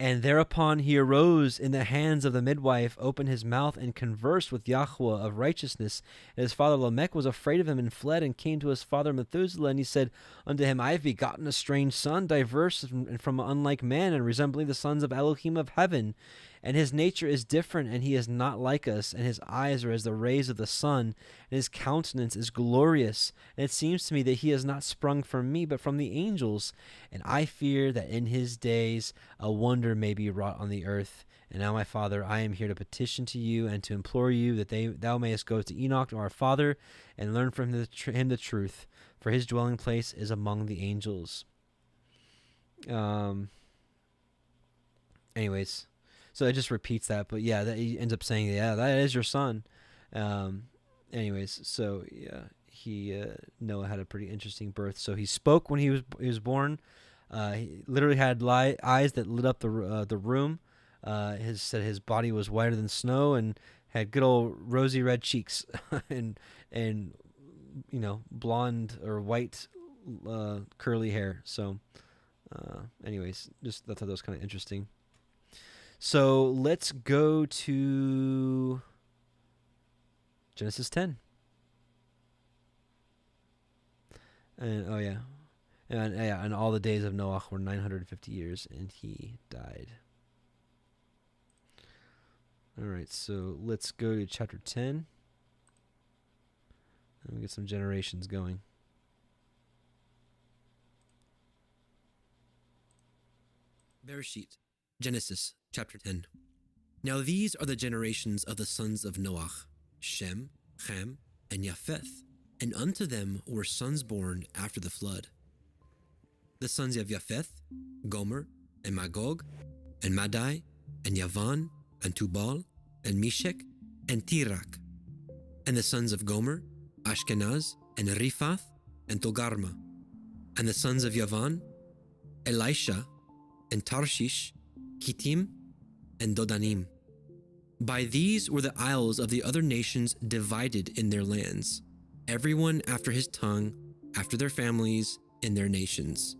And thereupon he arose in the hands of the midwife, opened his mouth, and conversed with Yahuah of righteousness. And his father Lamech was afraid of him, and fled, and came to his father Methuselah. And he said unto him, I have begotten a strange son, diverse and from unlike man, and resembling the sons of Elohim of heaven. And his nature is different, and he is not like us, and his eyes are as the rays of the sun, and his countenance is glorious. And it seems to me that he has not sprung from me, but from the angels. And I fear that in his days a wonder may be wrought on the earth. And now, my father, I am here to petition to you and to implore you that thou mayest go to Enoch, our father, and learn from him the truth, for his dwelling place is among the angels. Anyways. So it just repeats that, but yeah, that he ends up saying, yeah, that is your son. Anyways, so yeah, Noah had a pretty interesting birth. So he spoke when he was born. He literally had eyes that lit up the room. Said his body was whiter than snow and had good old rosy red cheeks and blonde or white curly hair. So anyways, just I thought that was kind of interesting. So let's go to Genesis 10. And all the days of Noah were 950 years, and he died. All right, so let's go to chapter 10. And we get some generations going. Bereshit, Genesis, chapter 10. Now these are the generations of the sons of Noah, Shem, Ham, and Japheth, and unto them were sons born after the flood. The sons of Japheth, Gomer, and Magog, and Madai, and Yavan, and Tubal, and Meshech, and Tirak. And the sons of Gomer, Ashkenaz, and Riphath, and Togarma. And the sons of Yavan, Elisha, and Tarshish, Kittim, and Dodanim. By these were the isles of the other nations divided in their lands, everyone after his tongue, after their families, in their nations.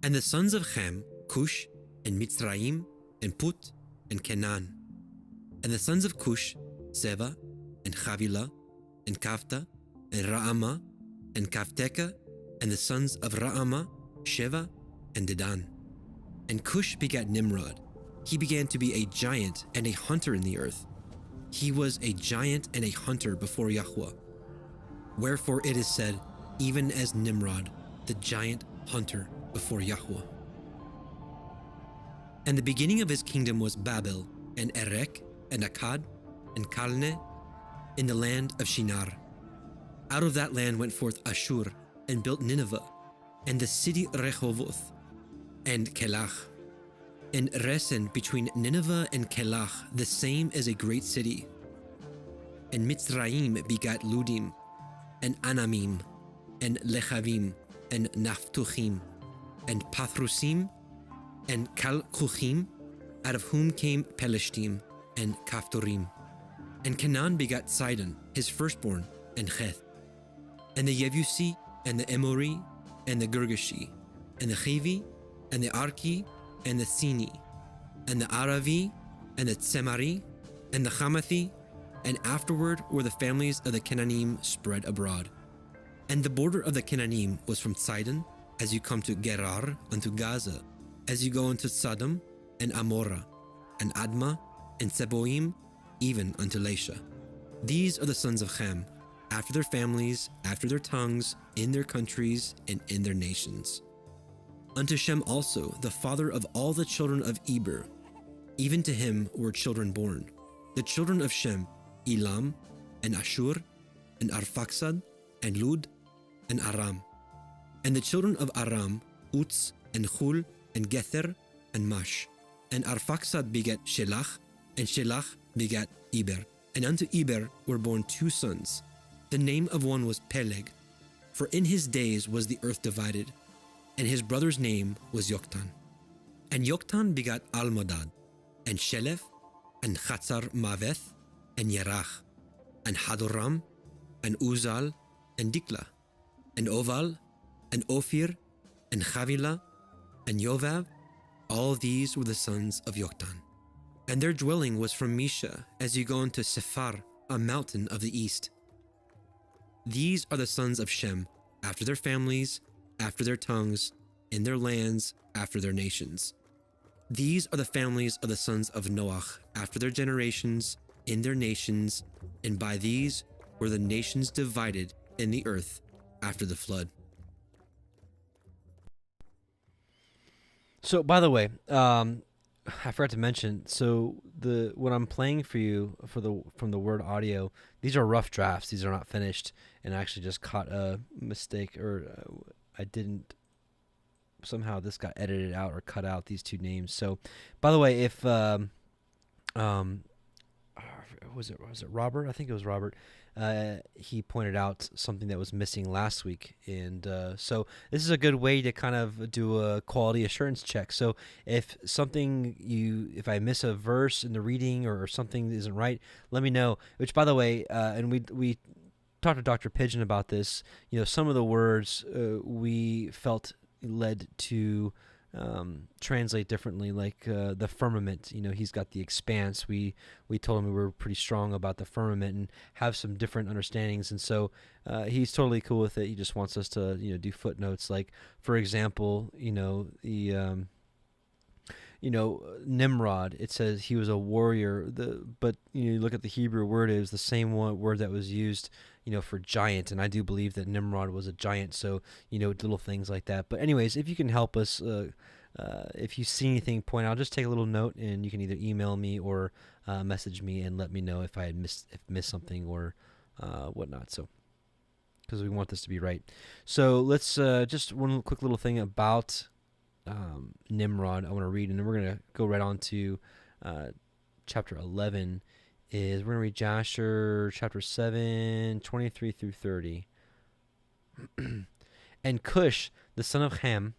And the sons of Ham, Cush, and Mitzrayim, and Put, and Canaan. And the sons of Cush, Seba, and Havilah, and Kafta, and Ra'amah, and Kafteka. And the sons of Ra'amah, Sheva, and Dedan. And Cush begat Nimrod. He began to be a giant and a hunter in the earth. He was a giant and a hunter before Yahuah. Wherefore it is said, even as Nimrod, the giant hunter before Yahuah. And the beginning of his kingdom was Babel, and Erech, and Akkad, and Calneh, in the land of Shinar. Out of that land went forth Ashur, and built Nineveh, and the city Rehoboth, and Kelach. And Resen between Nineveh and Kelach, the same as a great city. And Mitzrayim begat Ludim, and Anamim, and Lechavim, and Naphtuchim, and Pathrusim, and Kalkuchim, out of whom came Pelishtim, and Kaphtorim. And Canaan begat Sidon, his firstborn, and Heth. And the Yevusi, and the Emori, and the Girgashi, and the Chivi, and the Arki, and the Sini, and the Aravi, and the Tsemari, and the Hamathi, and afterward were the families of the Canaanim spread abroad. And the border of the Canaanim was from Sidon, as you come to Gerar, unto Gaza, as you go unto Sodom, and Amorah, and Admah, and Seboim, even unto Lasha. These are the sons of Ham, after their families, after their tongues, in their countries, and in their nations. Unto Shem also, the father of all the children of Eber, even to him were children born. The children of Shem, Elam, and Ashur, and Arphaxad, and Lud, and Aram. And the children of Aram, Uts, and Hul, and Gether, and Mash. And Arphaxad begat Shelach, and Shelach begat Eber, And unto Eber were born 2 sons. The name of one was Peleg, for in his days was the earth divided, and his brother's name was Yoktan. And Yoktan begot Almodad, and Shelef, and Chatzar Maveth, and Yerach, and Hadoram, and Uzal, and Dikla, and Oval, and Ophir, and Chavila, and Yovab. All these were the sons of Yoktan. And their dwelling was from Misha, as you go into Sephar, a mountain of the east. These are the sons of Shem, after their families, after their tongues, in their lands, after their nations. These are the families of the sons of Noach, after their generations, in their nations, and by these were the nations divided in the earth after the flood. So, by the way, I forgot to mention. So what I'm playing for you from the Word audio, these are rough drafts. These are not finished, and I actually just caught a mistake, or I didn't. Somehow this got edited out or cut out, these 2 names. So, by the way, if was it Robert? I think it was Robert. He pointed out something that was missing last week, and so this is a good way to kind of do a quality assurance check. So if I miss a verse in the reading or something isn't right, let me know. Which, by the way, and we talked to Dr. Pigeon about this. Some of the words we felt led to translate differently, like the firmament. He's got the expanse. We told him we were pretty strong about the firmament and have some different understandings, and so he's totally cool with it. He just wants us to do footnotes, like, for example, the Nimrod. It says he was a warrior, but you look at the Hebrew word, it was the same word that was used for giant, and I do believe that Nimrod was a giant. So little things like that. But anyways, if you can help us, if you see anything, point out, just take a little note, and you can either email me or message me and let me know if I had missed something or whatnot. So, because we want this to be right. So let's just one quick little thing about Nimrod I want to read, and then we're going to go right on to chapter 11. We're going to read Jasher chapter 7, 23 through 30. And Cush, the son of Ham,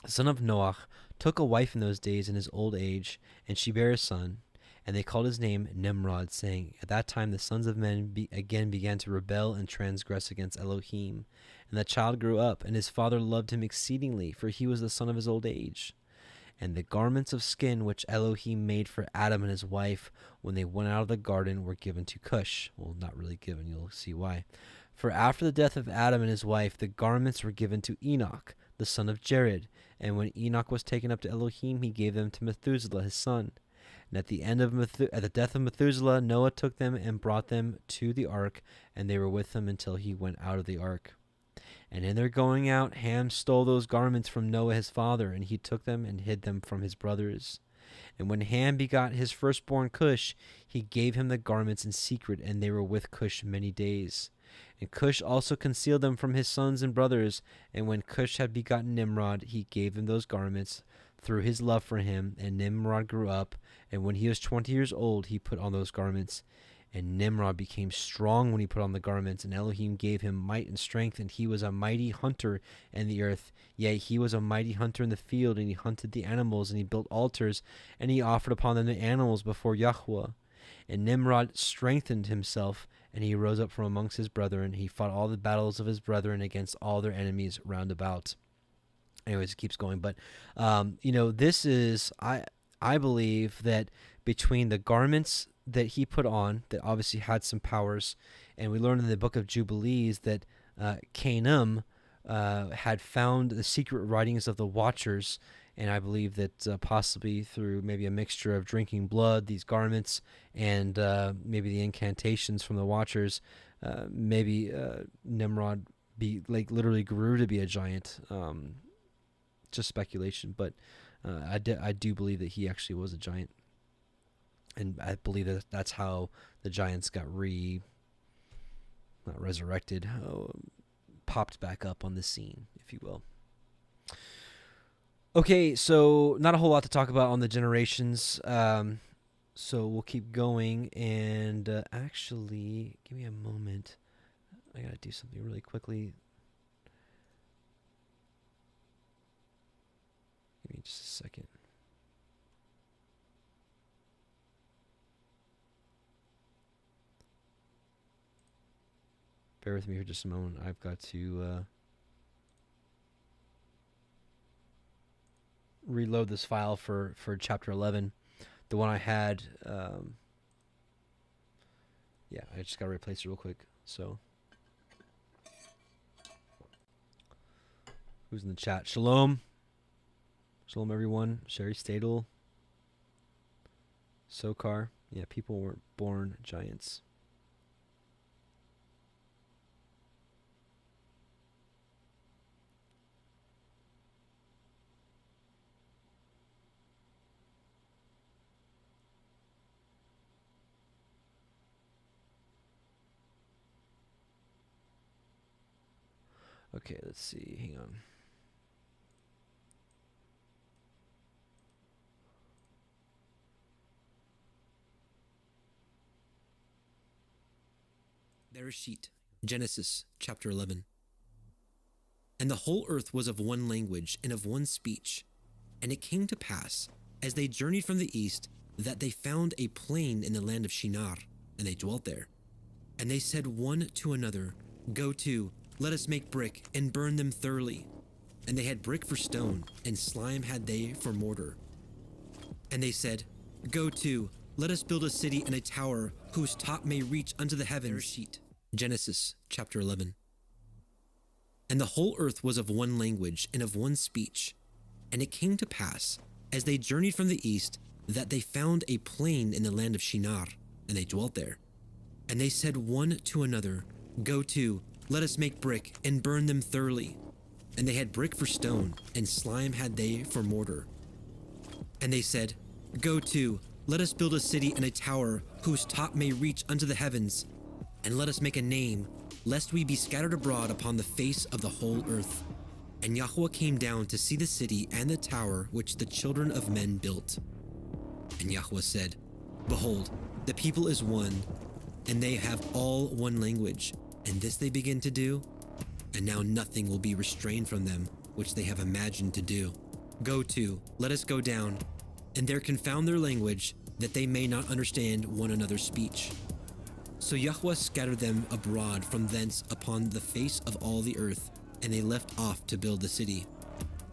the son of Noach, took a wife in those days in his old age, and she bare a son, and they called his name Nimrod, saying, At that time the sons of men again began to rebel and transgress against Elohim. And the child grew up, and his father loved him exceedingly, for he was the son of his old age. And the garments of skin which Elohim made for Adam and his wife when they went out of the garden were given to Cush. Well, not really given, you'll see why. For after the death of Adam and his wife, the garments were given to Enoch, the son of Jared. And when Enoch was taken up to Elohim, he gave them to Methuselah his son. And at the death of Methuselah, Noah took them and brought them to the ark, and they were with him until he went out of the ark. And in their going out, Ham stole those garments from Noah his father, and he took them and hid them from his brothers. And when Ham begot his firstborn Cush, he gave him the garments in secret, and they were with Cush many days. And Cush also concealed them from his sons and brothers. And when Cush had begotten Nimrod, he gave him those garments through his love for him. And Nimrod grew up, and when he was 20 years old, he put on those garments. And Nimrod became strong when he put on the garments, and Elohim gave him might and strength, and he was a mighty hunter in the earth. Yea, he was a mighty hunter in the field, and he hunted the animals, and he built altars, and he offered upon them the animals before Yahuah. And Nimrod strengthened himself, and he rose up from amongst his brethren. He fought all the battles of his brethren against all their enemies round about. Anyways, it keeps going, but this is, I believe that between the garments that he put on, that obviously had some powers, and we learned in the book of Jubilees that Canaan had found the secret writings of the Watchers, and I believe that possibly through maybe a mixture of drinking blood, these garments, and maybe the incantations from the Watchers, maybe Nimrod literally grew to be a giant. Just speculation, but I do believe that he actually was a giant. And I believe that that's how the giants got not resurrected, popped back up on the scene, if you will. Okay, so not a whole lot to talk about on the generations. So we'll keep going, and actually, give me a moment. I gotta do something really quickly. Give me just a second. Bear with me for just a moment. I've got to reload this file for chapter 11. The one I had, yeah, I just got to replace it real quick. So, who's in the chat? Shalom. Shalom, everyone. Sherry Stadel. Sokar. Yeah, people weren't born giants. Okay, let's see. Hang on. Bereshit, Genesis, chapter 11. And the whole earth was of one language and of one speech. And it came to pass, as they journeyed from the east, that they found a plain in the land of Shinar, and they dwelt there. And they said one to another, Go to, let us make brick, and burn them thoroughly. And they had brick for stone, and slime had they for mortar. And they said, Go to, let us build a city and a tower, whose top may reach unto the heavens. Bereshit, Genesis, chapter 11. And the whole earth was of one language and of one speech. And it came to pass, as they journeyed from the east, that they found a plain in the land of Shinar, and they dwelt there. And they said one to another, Go to, let us make brick, and burn them thoroughly. And they had brick for stone, and slime had they for mortar. And they said, Go to, let us build a city and a tower, whose top may reach unto the heavens. And let us make a name, lest we be scattered abroad upon the face of the whole earth. And Yahuah came down to see the city and the tower which the children of men built. And Yahuah said, Behold, the people is one, and they have all one language. And this they begin to do, and now nothing will be restrained from them, which they have imagined to do. Go to, let us go down, and there confound their language, that they may not understand one another's speech. So Yahuah scattered them abroad from thence upon the face of all the earth, and they left off to build the city.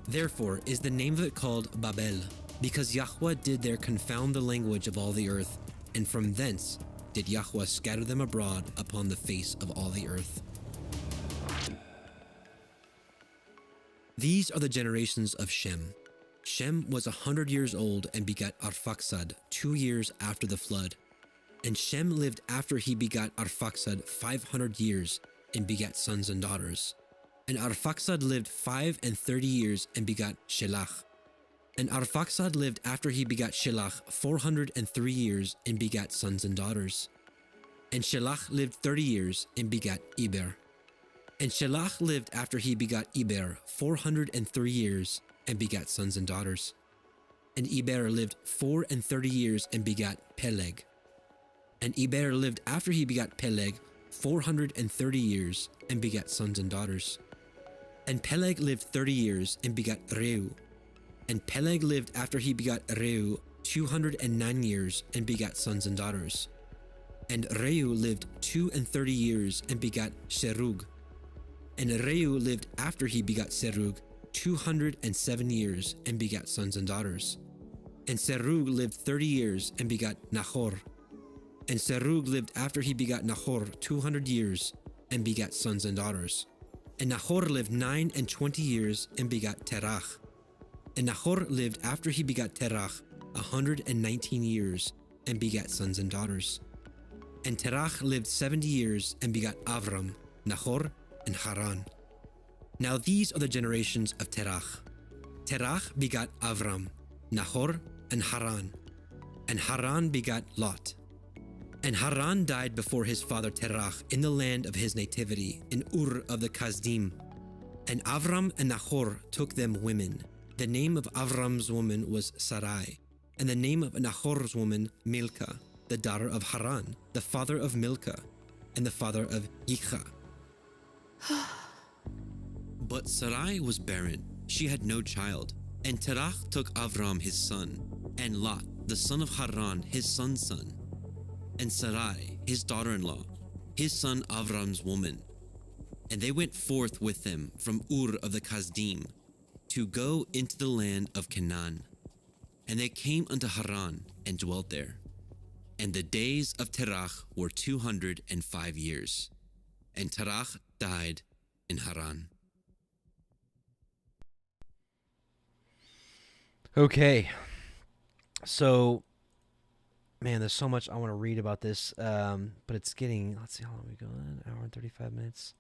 Therefore is the name of it called Babel, because Yahuah did there confound the language of all the earth, and from thence did Yahuah scatter them abroad upon the face of all the earth. These are the generations of Shem. Shem was 100 years old and begat Arphaxad 2 years after the flood. And Shem lived after he begat Arphaxad 500 years and begat sons and daughters. And Arphaxad lived 35 years and begat Shelach. And Arphaxad lived after he begat Shelach 403 years and begat sons and daughters. And Shelach lived 30 years and begat Eber. And Shelach lived after he begat Eber 403 years and begat sons and daughters. And Eber lived 34 years and begat Peleg. And Eber lived after he begat Peleg 430 years and begat sons and daughters. And Peleg lived 30 years and begat Reu. And Peleg lived after he begat Reu 209 years and begat sons and daughters. And Reu lived 32 years and begat Serug. And Reu lived after he begat Serug 207 years and begat sons and daughters. And Serug lived 30 years and begat Nahor. And Serug lived after he begat Nahor 200 years and begat sons and daughters. And Nahor lived 29 years and begat Terach. And Nahor lived after he begat Terach 119 years and begat sons and daughters. And Terach lived 70 years and begat Avram, Nahor, and Haran. Now these are the generations of Terach. Terach begat Avram, Nahor, and Haran. And Haran begat Lot. And Haran died before his father Terach in the land of his nativity, in Ur of the Kasdim. And Avram and Nahor took them women. The name of Avram's woman was Sarai, And the name of Nahor's woman, Milcah, the daughter of Haran, the father of Milcah, and the father of Icha. But Sarai was barren, she had no child. And Terach took Avram his son, and Lot, the son of Haran, his son's son, and Sarai, his daughter-in-law, his son Avram's woman. And they went forth with them from Ur of the Kasdim, to go into the land of Canaan. And they came unto Haran, and dwelt there. And the days of Terach were 205 years. And Terach died in Haran. Okay, so, man, there's so much I want to read about this, but it's getting, let's see, how long are we going? An hour and 35 minutes.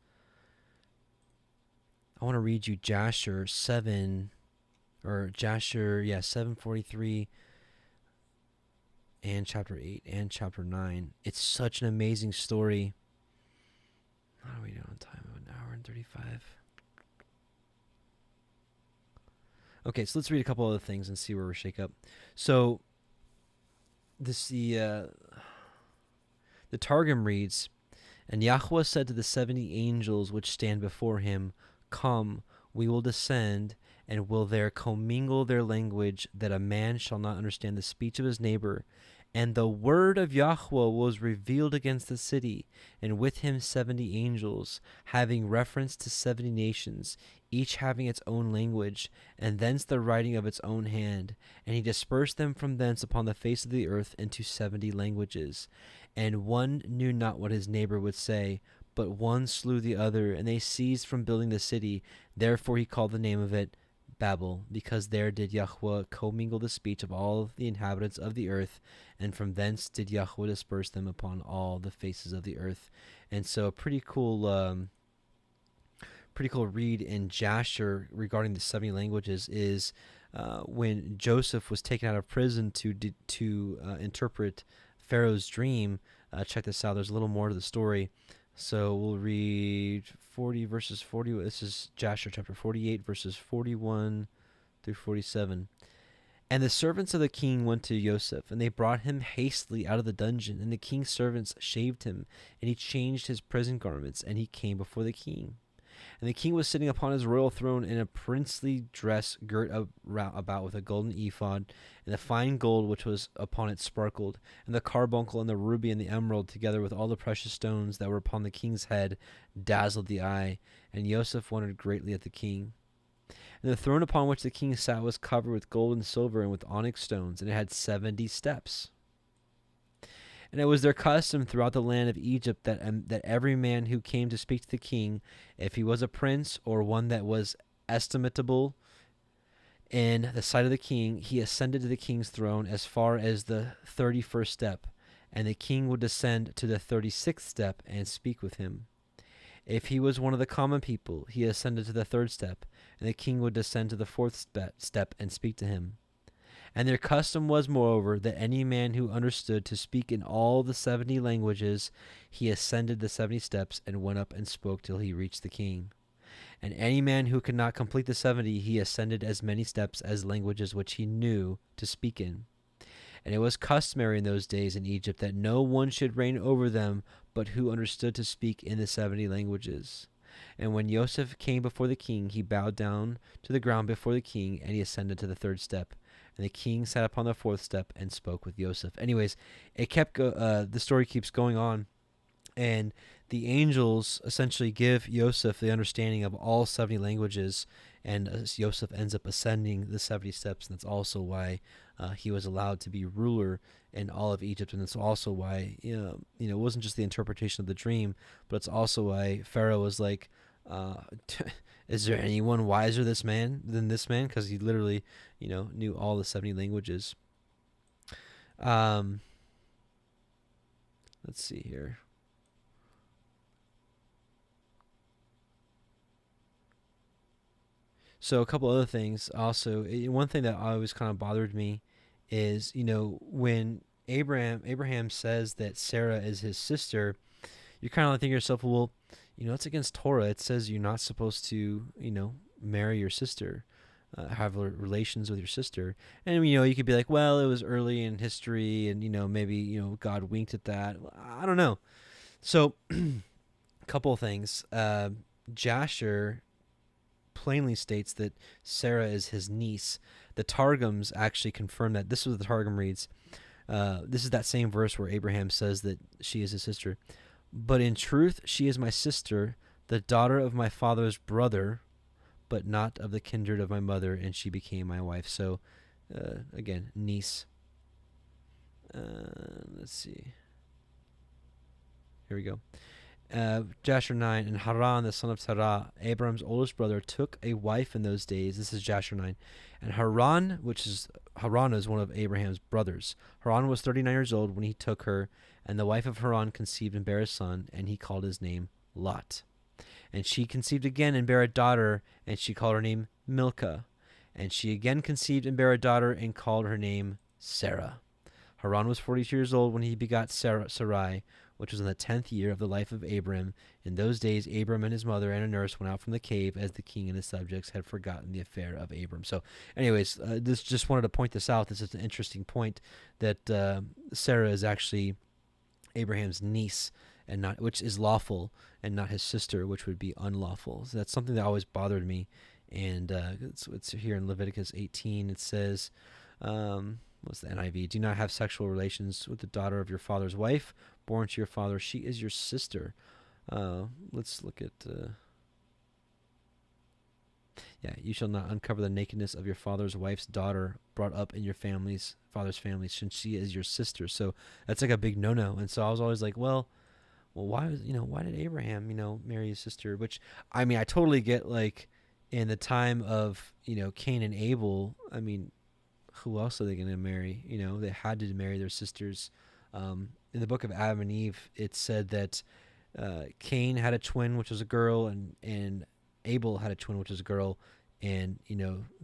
I want to read you Jasher 7:43, and chapter 8, and chapter 9. It's such an amazing story. How do we do on time? An hour and 35. Okay, so let's read a couple other things and see where we shake up. So, the Targum reads, "And Yahuah said to the 70 angels which stand before him, Come, we will descend, and will there commingle their language, that a man shall not understand the speech of his neighbor. And the word of Yahuah was revealed against the city, and with him 70 angels, having reference to 70 nations, each having its own language, and thence the writing of its own hand. And he dispersed them from thence upon the face of the earth into 70 languages. And one knew not what his neighbor would say, but one slew the other, and they ceased from building the city. Therefore he called the name of it Babel, because there did Yahuah commingle the speech of all the inhabitants of the earth, and from thence did Yahuah disperse them upon all the faces of the earth." And so a pretty cool read in Jasher regarding the 70 languages is when Joseph was taken out of prison to interpret Pharaoh's dream. Check this out. There's a little more to the story. So we'll read 40 verses 40. This is Jasher chapter 48, verses 41 through 47. "And the servants of the king went to Joseph, and they brought him hastily out of the dungeon. And the king's servants shaved him, and he changed his prison garments, and he came before the king. And the king was sitting upon his royal throne in a princely dress girt about with a golden ephod, and the fine gold which was upon it sparkled, and the carbuncle and the ruby and the emerald, together with all the precious stones that were upon the king's head, dazzled the eye. And Joseph wondered greatly at the king. And the throne upon which the king sat was covered with gold and silver and with onyx stones, and it had 70 steps. And it was their custom throughout the land of Egypt that every man who came to speak to the king, if he was a prince or one that was estimable in the sight of the king, he ascended to the king's throne as far as the 31st step, and the king would descend to the 36th step and speak with him. If he was one of the common people, he ascended to the 3rd step, and the king would descend to the 4th step and speak to him. And their custom was, moreover, that any man who understood to speak in all the 70 languages, he ascended the 70 steps and went up and spoke till he reached the king. And any man who could not complete the 70, he ascended as many steps as languages which he knew to speak in. And it was customary in those days in Egypt that no one should reign over them, but who understood to speak in the 70 languages. And when Joseph came before the king, he bowed down to the ground before the king, and he ascended to the 3rd step. And the king sat upon the 4th step and spoke with Joseph. Anyways, the story keeps going on, and the angels essentially give Joseph the understanding of all 70 languages, and Joseph ends up ascending the 70 steps, and that's also why he was allowed to be ruler in all of Egypt, and it's also why it wasn't just the interpretation of the dream, but it's also why Pharaoh was like, is there anyone wiser than this man? Because he literally, knew all the 70 languages. Let's see here. So a couple other things also. One thing that always kind of bothered me is, when Abraham says that Sarah is his sister, you're kind of like thinking to yourself, well, it's against Torah. It says you're not supposed to, marry your sister. have relations with your sister. And, you could be like, well, it was early in history and, maybe, God winked at that. I don't know. So a couple of things. Jasher plainly states that Sarah is his niece. The Targums actually confirm that. This is what the Targum reads. This is that same verse where Abraham says that she is his sister. But in truth, she is my sister, the daughter of my father's brother, but not of the kindred of my mother, and she became my wife. So, again, niece. Let's see. Here we go. Jasher 9, and Haran, the son of Terah, Abram's oldest brother, took a wife in those days. This is Jasher 9. And Haran is one of Abraham's brothers. Haran was 39 years old when he took her, and the wife of Haran conceived and bare a son, and he called his name Lot. And she conceived again and bare a daughter, and she called her name Milcah. And she again conceived and bare a daughter, and called her name Sarah. Haran was 42 years old when he begot Sarai, which was in the 10th year of the life of Abram. In those days, Abram and his mother and a nurse went out from the cave, as the king and his subjects had forgotten the affair of Abram. So, anyways, just wanted to point this out. This is an interesting point that Sarah is actually Abraham's niece, and not, which is lawful, and not his sister, which would be unlawful. So that's something that always bothered me. And it's here in Leviticus 18. It says, what's the NIV? Do not have sexual relations with the daughter of your father's wife, born to your father. She is your sister. Let's look at. You shall not uncover the nakedness of your father's wife's daughter, brought up in your father's family, since she is your sister. So that's like a big no-no. And so I was always like, well, why did Abraham, marry his sister? Which, I mean, I totally get, like, in the time of, Cain and Abel, I mean, who else are they going to marry? They had to marry their sisters. In the book of Adam and Eve, it said that Cain had a twin, which was a girl, and Abel had a twin, which was a girl, and,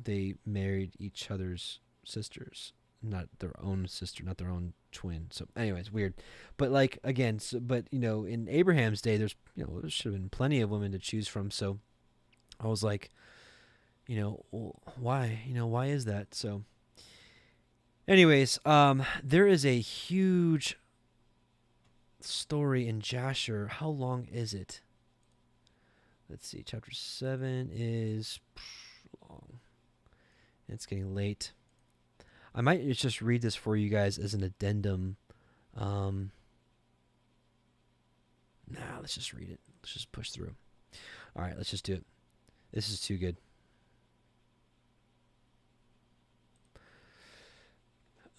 they married each other's sisters, not their own sister, not their own twin. So anyways, weird. But, like, again, in Abraham's day, there should have been plenty of women to choose from. So I was like, why? Why is that? So anyways, there is a huge story in Jasher. How long is it? Let's see. Chapter 7 is long. It's getting late. I might just read this for you guys as an addendum. Let's just read it. Let's just push through. All right, let's just do it. This is too good.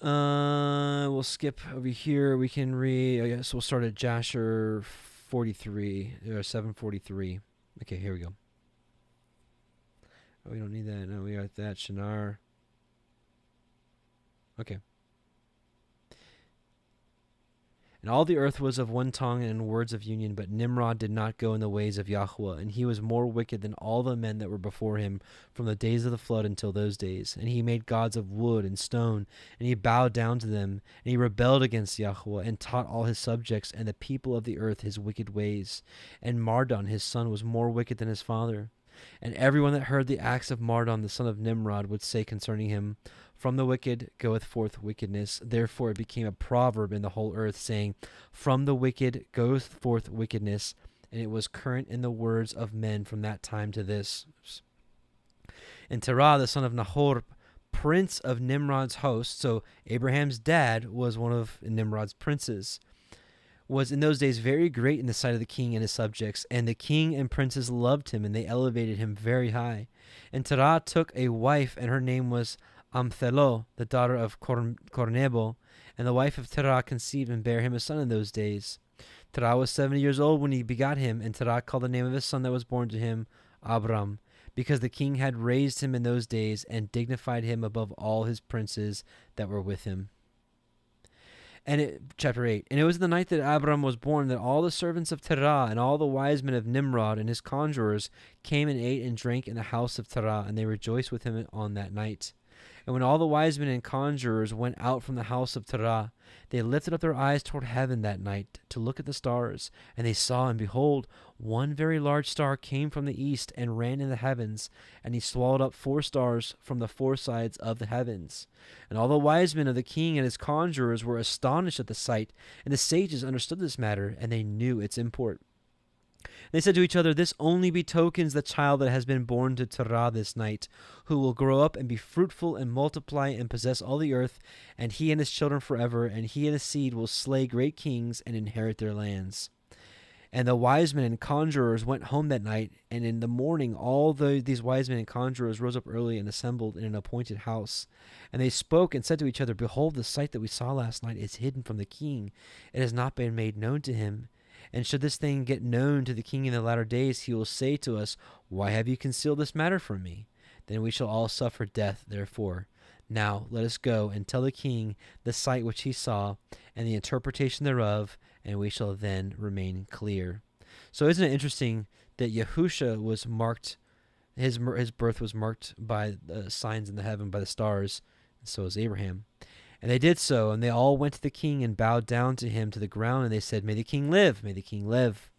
We'll skip over here. We can read. I guess we'll start at Jasher 43 or 743. Okay, here we go. Oh, we don't need that. No, we got that. Shinar. Okay. And all the earth was of one tongue and in words of union, but Nimrod did not go in the ways of Yahuah, and he was more wicked than all the men that were before him from the days of the flood until those days. And he made gods of wood and stone, and he bowed down to them, and he rebelled against Yahuah, and taught all his subjects and the people of the earth his wicked ways. And Mardon his son was more wicked than his father. And everyone that heard the acts of Mardon the son of Nimrod would say concerning him, From the wicked goeth forth wickedness. Therefore it became a proverb in the whole earth, saying, From the wicked goeth forth wickedness. And it was current in the words of men from that time to this. And Terah the son of Nahor, prince of Nimrod's host, so Abraham's dad was one of Nimrod's princes, was in those days very great in the sight of the king and his subjects, and the king and princes loved him, and they elevated him very high. And Terah took a wife, and her name was Amthelo, the daughter of Cornebo, and the wife of Terah conceived and bare him a son in those days. Terah was 70 years old when he begot him, and Terah called the name of his son that was born to him Abram, because the king had raised him in those days and dignified him above all his princes that were with him. Chapter 8. And it was the night that Abram was born that all the servants of Terah and all the wise men of Nimrod and his conjurers came and ate and drank in the house of Terah, and they rejoiced with him on that night. And when all the wise men and conjurers went out from the house of Torah, they lifted up their eyes toward heaven that night to look at the stars. And they saw, and behold, one very large star came from the east and ran in the heavens, and he swallowed up 4 stars from the 4 sides of the heavens. And all the wise men of the king and his conjurers were astonished at the sight, and the sages understood this matter, and they knew its import. They said to each other, "This only betokens the child that has been born to Torah this night, who will grow up and be fruitful and multiply and possess all the earth, and he and his children forever, and he and his seed will slay great kings and inherit their lands." And the wise men and conjurers went home that night, and in the morning these wise men and conjurers rose up early and assembled in an appointed house. And they spoke and said to each other, "Behold, the sight that we saw last night is hidden from the king. It has not been made known to him. And should this thing get known to the king in the latter days, he will say to us, 'Why have you concealed this matter from me?' Then we shall all suffer death therefore. Now let us go and tell the king the sight which he saw, and the interpretation thereof, and we shall then remain clear." So isn't it interesting that Yahusha was marked, his birth was marked by the signs in the heaven, by the stars, and so is Abraham. And they did so, and they all went to the king and bowed down to him to the ground, and they said, "May the king live, may the king live.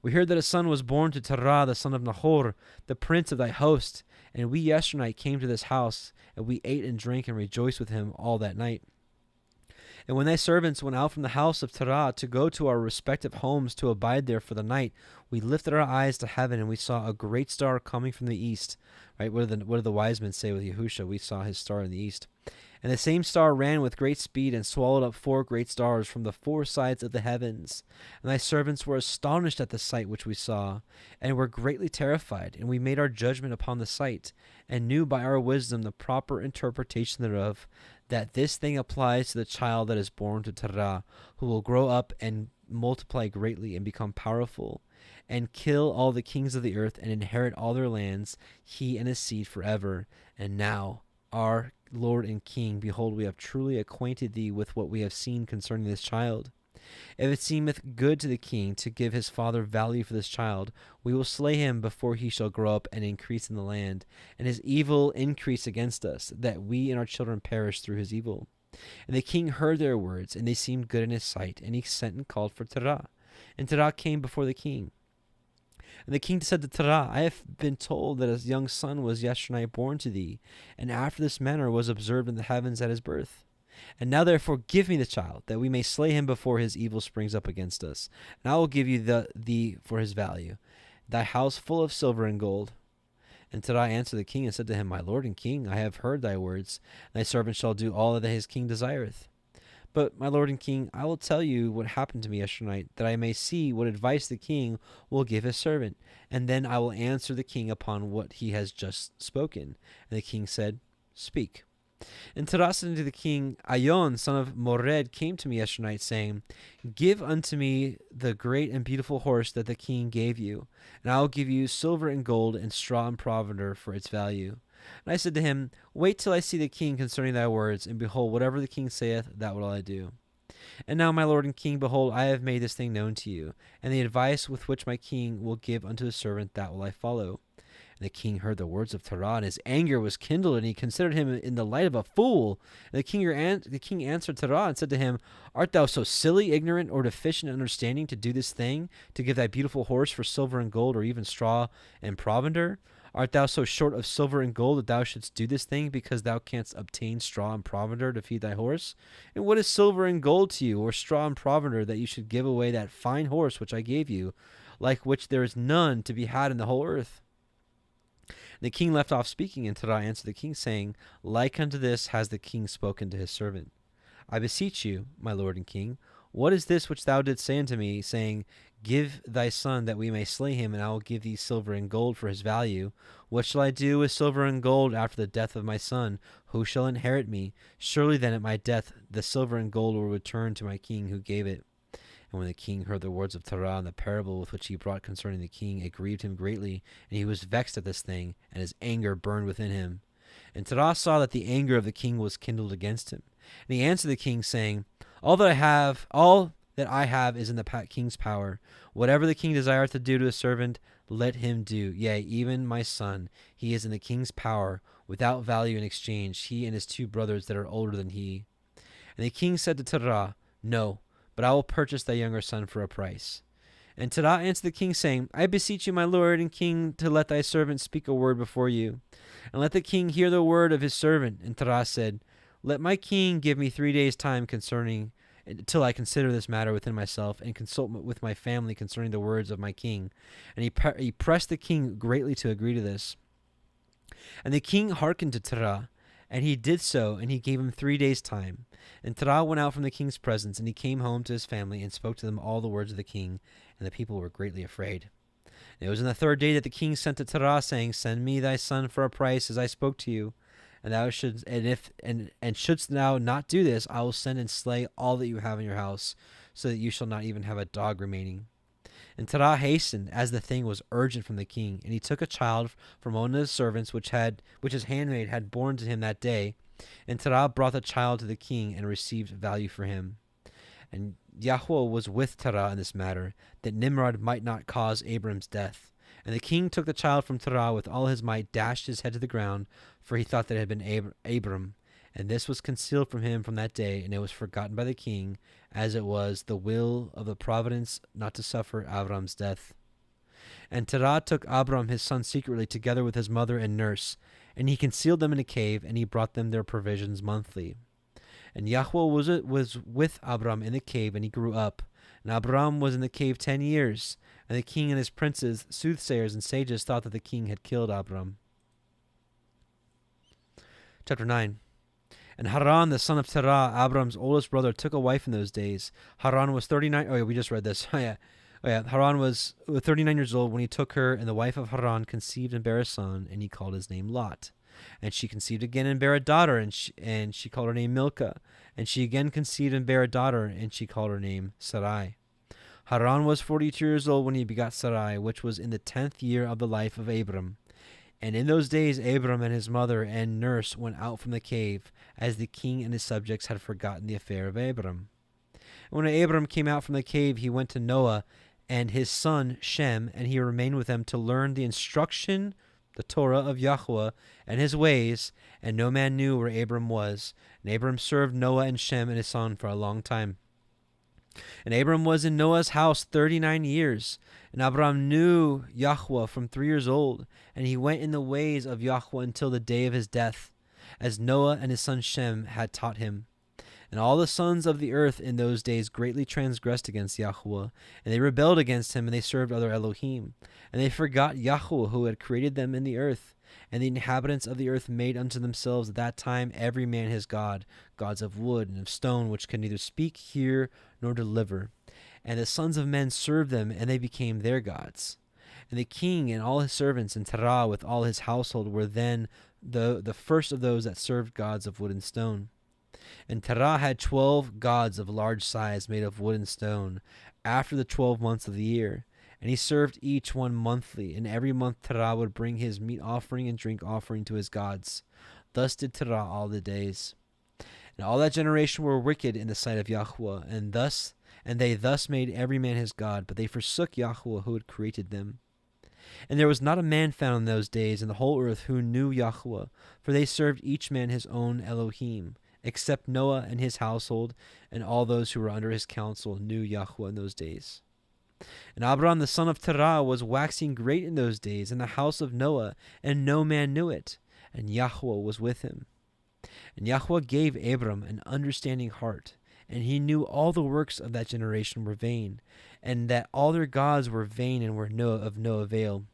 We heard that a son was born to Terah, the son of Nahor, the prince of thy host, and we yesternight came to this house, and we ate and drank and rejoiced with him all that night. And when thy servants went out from the house of Terah to go to our respective homes to abide there for the night, we lifted our eyes to heaven, and we saw a great star coming from the east." Right? What do the wise men say with Yahusha? We saw his star in the east. "And the same star ran with great speed and swallowed up 4 great stars from the 4 sides of the heavens. And thy servants were astonished at the sight which we saw, and were greatly terrified. And we made our judgment upon the sight, and knew by our wisdom the proper interpretation thereof, that this thing applies to the child that is born to Terah, who will grow up and multiply greatly and become powerful, and kill all the kings of the earth and inherit all their lands, he and his seed forever. And now, our Lord and King, behold, we have truly acquainted thee with what we have seen concerning this child. If it seemeth good to the king to give his father value for this child, we will slay him before he shall grow up and increase in the land, and his evil increase against us, that we and our children perish through his evil." And the king heard their words, and they seemed good in his sight, and he sent and called for Terah. And Terah came before the king. And the king said to Terah, "I have been told that a young son was yesternight born to thee, and after this manner was observed in the heavens at his birth. And now therefore give me the child, that we may slay him before his evil springs up against us. And I will give you thee for his value, thy house full of silver and gold." And Terah answered the king and said to him, "My lord and king, I have heard thy words, and thy servant shall do all that his king desireth. But, my lord and king, I will tell you what happened to me yesternight, that I may see what advice the king will give his servant, and then I will answer the king upon what he has just spoken." And the king said, "Speak." And Terah said unto the king, "Ayon, son of Mored, came to me yesternight, saying, 'Give unto me the great and beautiful horse that the king gave you, and I will give you silver and gold and straw and provender for its value.' And I said to him, 'Wait till I see the king concerning thy words, and behold, whatever the king saith, that will I do.' And now, my lord and king, behold, I have made this thing known to you, and the advice with which my king will give unto his servant, that will I follow." And the king heard the words of Terah, and his anger was kindled, and he considered him in the light of a fool. And the king answered Terah and said to him, "Art thou so silly, ignorant, or deficient in understanding to do this thing, to give thy beautiful horse for silver and gold, or even straw and provender? Art thou so short of silver and gold that thou shouldst do this thing, because thou canst obtain straw and provender to feed thy horse? And what is silver and gold to you, or straw and provender, that you should give away that fine horse which I gave you, like which there is none to be had in the whole earth?" And the king left off speaking, and Terah answered the king, saying, "Like unto this has the king spoken to his servant. I beseech you, my lord and king, what is this which thou didst say unto me, saying, 'Give thy son that we may slay him, and I will give thee silver and gold for his value'? What shall I do with silver and gold after the death of my son? Who shall inherit me? Surely then at my death the silver and gold will return to my king who gave it." And when the king heard the words of Terah and the parable with which he brought concerning the king, it grieved him greatly, and he was vexed at this thing, and his anger burned within him. And Terah saw that the anger of the king was kindled against him. And he answered the king, saying, all that I have is in the king's power. Whatever the king desireth to do to his servant, let him do. Yea, even my son, he is in the king's power, without value in exchange, he and his 2 brothers that are older than he. And the king said to Terah, No, but I will purchase thy younger son for a price. And Terah answered the king, saying, I beseech you, my lord and king, to let thy servant speak a word before you, and let the king hear the word of his servant. And Terah said, Let my king give me 3 days' time till I consider this matter within myself, and consult with my family concerning the words of my king. And he pressed the king greatly to agree to this. And the king hearkened to Terah, and he did so, and he gave him 3 days' time. And Terah went out from the king's presence, and he came home to his family, and spoke to them all the words of the king, and the people were greatly afraid. And it was in the 3rd day that the king sent to Terah, saying, Send me thy son for a price, as I spoke to you. And thou shouldst, and shouldst thou not do this, I will send and slay all that you have in your house, so that you shall not even have a dog remaining. And Terah hastened, as the thing was urgent from the king, and he took a child from one of his servants, which his handmaid had borne to him that day. And Terah brought the child to the king, and received value for him. And Yahuah was with Terah in this matter, that Nimrod might not cause Abram's death. And the king took the child from Terah with all his might, dashed his head to the ground, for he thought that it had been Abram. And this was concealed from him from that day, and it was forgotten by the king, as it was the will of the providence not to suffer Abram's death. And Terah took Abram his son secretly, together with his mother and nurse, and he concealed them in a cave, and he brought them their provisions monthly. And Yahuah was with Abram in the cave, and he grew up. And Abram was in the cave 10 years. And the king and his princes, soothsayers and sages, thought that the king had killed Abram. Chapter 9. And Haran, the son of Terah, Abram's oldest brother, took a wife in those days. Haran was 39. Oh, yeah, we just read this. Haran was 39 years old when he took her, and the wife of Haran conceived and bare a son, and he called his name Lot. And she conceived again and bare a daughter, and she called her name Milcah. And she again conceived and bare a daughter, and she called her name Sarai. Haran was 42 years old when he begot Sarai, which was in the 10th year of the life of Abram. And in those days Abram and his mother and nurse went out from the cave, as the king and his subjects had forgotten the affair of Abram. And when Abram came out from the cave, he went to Noah and his son Shem, and he remained with them to learn the instruction, the Torah of Yahuah, and his ways, and no man knew where Abram was. And Abram served Noah and Shem and his son for a long time. And Abram was in Noah's house 39 years. And Abram knew Yahuah from 3 years old, and he went in the ways of Yahuah until the day of his death, as Noah and his son Shem had taught him. And all the sons of the earth in those days greatly transgressed against Yahuah, and they rebelled against him, and they served other Elohim. And they forgot Yahuah, who had created them in the earth. And the inhabitants of the earth made unto themselves at that time every man his god, gods of wood and of stone, which could neither speak, hear, nor deliver. And the sons of men served them, and they became their gods. And the king and all his servants, and Terah with all his household, were then the first of those that served gods of wood and stone. And Terah had 12 gods of large size, made of wood and stone, after the 12 months of the year. And he served each one monthly, and every month Terah would bring his meat offering and drink offering to his gods. Thus did Terah all the days. And all that generation were wicked in the sight of Yahuah, and they thus made every man his god, but they forsook Yahuah, who had created them. And there was not a man found in those days in the whole earth who knew Yahuah, for they served each man his own Elohim, except Noah and his household, and all those who were under his counsel knew Yahuah in those days. And Abram the son of Terah was waxing great in those days in the house of Noah, and no man knew it, and Yahuah was with him. And Yahuah gave Abram an understanding heart, and he knew all the works of that generation were vain, and that all their gods were vain and were of no avail.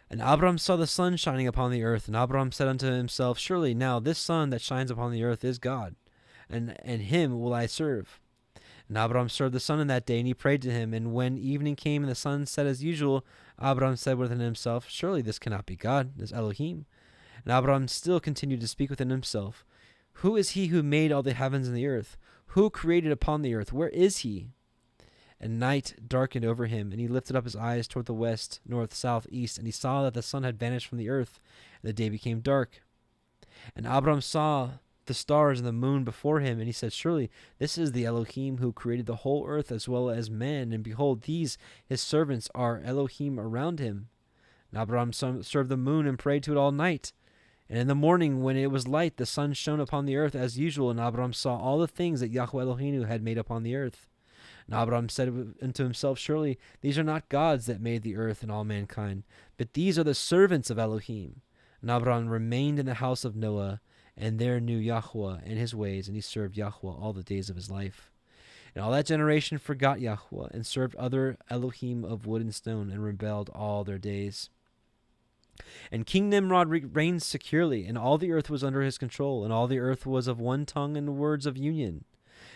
And Abram saw the sun shining upon the earth, and Abram said unto himself, Surely now this sun that shines upon the earth is God, and him will I serve. And Abram served the sun in that day, and he prayed to him. And when evening came and the sun set as usual, Abram said within himself, Surely this cannot be God, this Elohim. And Abram still continued to speak within himself, Who is he who made all the heavens and the earth? Who created upon the earth? Where is he? And night darkened over him, and he lifted up his eyes toward the west, north, south, east, and he saw that the sun had vanished from the earth, and the day became dark. And Abram saw the stars and the moon before him, and he said, surely this is the Elohim who created the whole earth as well as man, and behold, these his servants are Elohim around him. And Abraham served the moon and prayed to it all night. And in the morning, when it was light, the sun shone upon the earth as usual, and Abraham saw all the things that Yahuah Elohiym had made upon the earth. And Abraham said unto himself, surely these are not gods that made the earth and all mankind, but these are the servants of Elohim. And Abraham remained in the house of Noah, and there knew Yahuah and his ways, and he served Yahuah all the days of his life. And all that generation forgot Yahuah, and served other Elohim of wood and stone, and rebelled all their days. And King Nimrod reigned securely, and all the earth was under his control, and all the earth was of one tongue and words of union.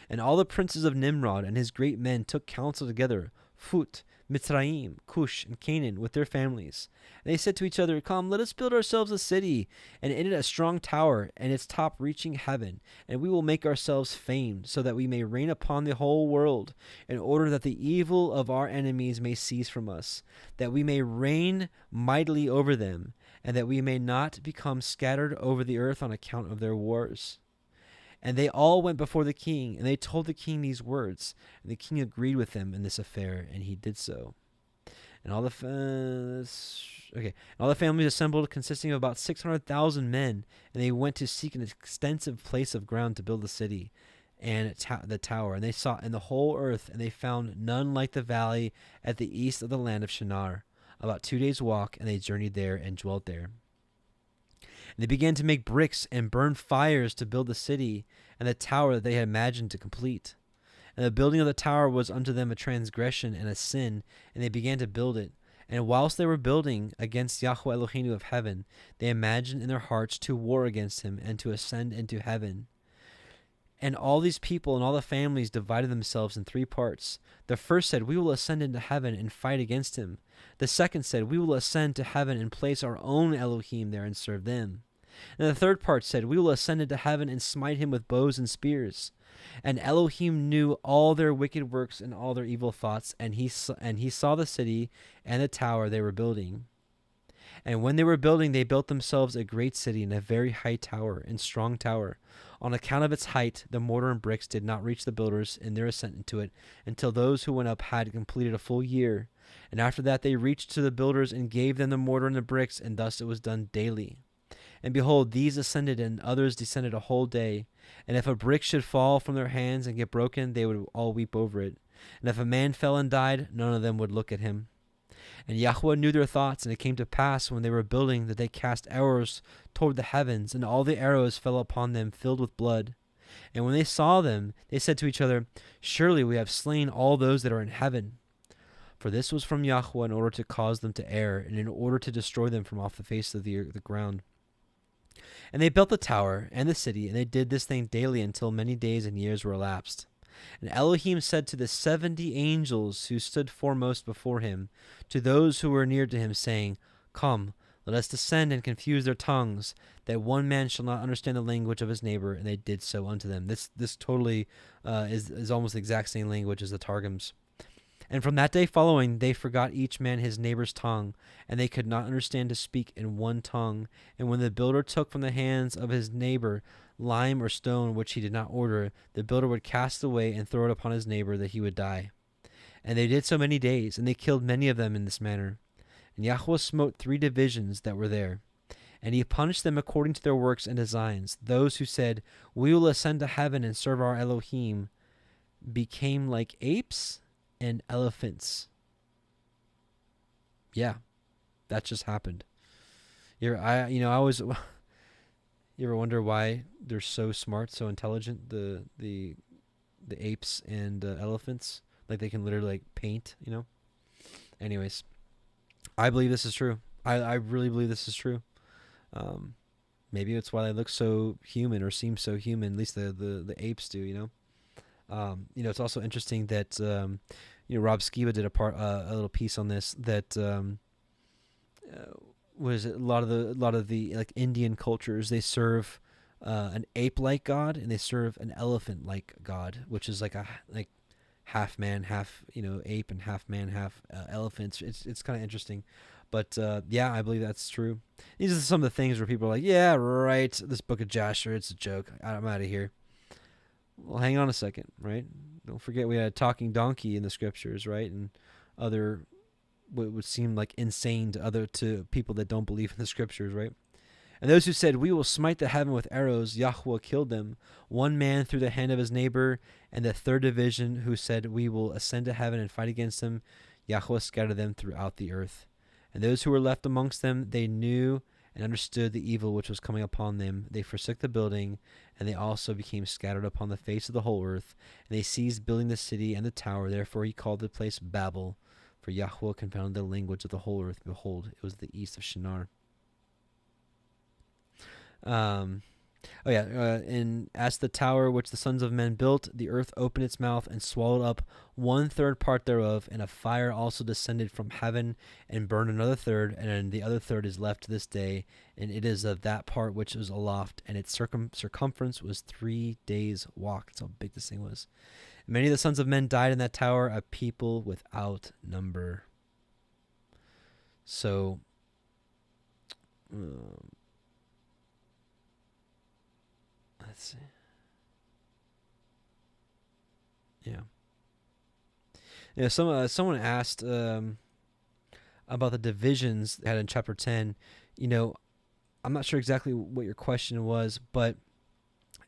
And all the princes of Nimrod and his great men took counsel together, Phut, Mitzrayim, Cush, and Canaan, with their families. And they said to each other, come, let us build ourselves a city, and in it a strong tower, and its top reaching heaven, and we will make ourselves famed, so that we may reign upon the whole world, in order that the evil of our enemies may cease from us, that we may reign mightily over them, and that we may not become scattered over the earth on account of their wars. And they all went before the king, and they told the king these words. And the king agreed with them in this affair, and he did so. And all the families assembled, consisting of about 600,000 men, and they went to seek an extensive place of ground to build the city and the tower. And they sought in the whole earth, and they found none like the valley at the east of the land of Shinar. About 2 days' walk, and they journeyed there and dwelt there. And they began to make bricks and burn fires to build the city and the tower that they had imagined to complete. And the building of the tower was unto them a transgression and a sin, and they began to build it. And whilst they were building against Yahuah Elohiym of heaven, they imagined in their hearts to war against him and to ascend into heaven. And all these people and all the families divided themselves in 3 parts. The first said, we will ascend into heaven and fight against him. The second said, we will ascend to heaven and place our own Elohim there and serve them. And the third part said, we will ascend into heaven and smite him with bows and spears. And Elohim knew all their wicked works and all their evil thoughts, and he saw the city and the tower they were building. And when they were building, they built themselves a great city and a very high tower and strong tower. On account of its height, the mortar and bricks did not reach the builders in their ascent into it until those who went up had completed a full year. And after that they reached to the builders and gave them the mortar and the bricks, and thus it was done daily. And behold, these ascended and others descended a whole day. And if a brick should fall from their hands and get broken, they would all weep over it. And if a man fell and died, none of them would look at him. And Yahuah knew their thoughts, and it came to pass when they were building that they cast arrows toward the heavens, and all the arrows fell upon them filled with blood. And when they saw them, they said to each other, surely we have slain all those that are in heaven. For this was from Yahuah in order to cause them to err, and in order to destroy them from off the face of the ground. And they built the tower and the city, and they did this thing daily until many days and years were elapsed. And Elohim said to the 70 angels who stood foremost before him, to those who were near to him, saying, come, let us descend and confuse their tongues, that one man shall not understand the language of his neighbor. And they did so unto them. This totally is almost the exact same language as the Targums. And from that day following, they forgot each man his neighbor's tongue, and they could not understand to speak in one tongue. And when the builder took from the hands of his neighbor lime or stone which he did not order, the builder would cast away and throw it upon his neighbor, that he would die. And they did so many days, and they killed many of them in this manner. And Yahuah smote 3 divisions that were there, and he punished them according to their works and designs. Those who said, we will ascend to heaven and serve our Elohim, became like apes and elephants. Yeah, that just happened. You ever wonder why they're so smart, so intelligent, the apes and elephants? Like they can literally paint, Anyways, I believe this is true. I really believe this is true. Maybe it's why they look so human or seem so human. At least the apes do, It's also interesting that Rob Skiba did a little piece on this, that was a lot of the like Indian cultures, they serve an ape-like god, and they serve an elephant-like god, which is like half man, half ape, and half man, half elephants. It's kind of interesting, But yeah, I believe that's true. These are some of the things where people are like, yeah, right, this book of Jasher, it's a joke. I'm out of here. Well, hang on a second, right? Don't forget we had a talking donkey in the scriptures, right? And other what would seem like insane to people that don't believe in the scriptures, right? And those who said, we will smite the heaven with arrows, Yahuah killed them, one man through the hand of his neighbor. And the third division who said, we will ascend to heaven and fight against them, Yahuah scattered them throughout the earth. And those who were left amongst them, they knew and understood the evil which was coming upon them. They forsook the building, and they also became scattered upon the face of the whole earth. And they ceased building the city and the tower. Therefore he called the place Babel, for Yahuah confounded the language of the whole earth. Behold, it was the east of Shinar. And as the tower which the sons of men built, the earth opened its mouth and swallowed up 1/3 part thereof, and a fire also descended from heaven and burned another third, and the other third is left to this day, and it is of that part which was aloft, and its circumference was 3 days' walk. That's how big this thing was. And many of the sons of men died in that tower, a people without number. So, let's see. Yeah. Yeah. Someone asked about the divisions they had in chapter 10. I'm not sure exactly what your question was, but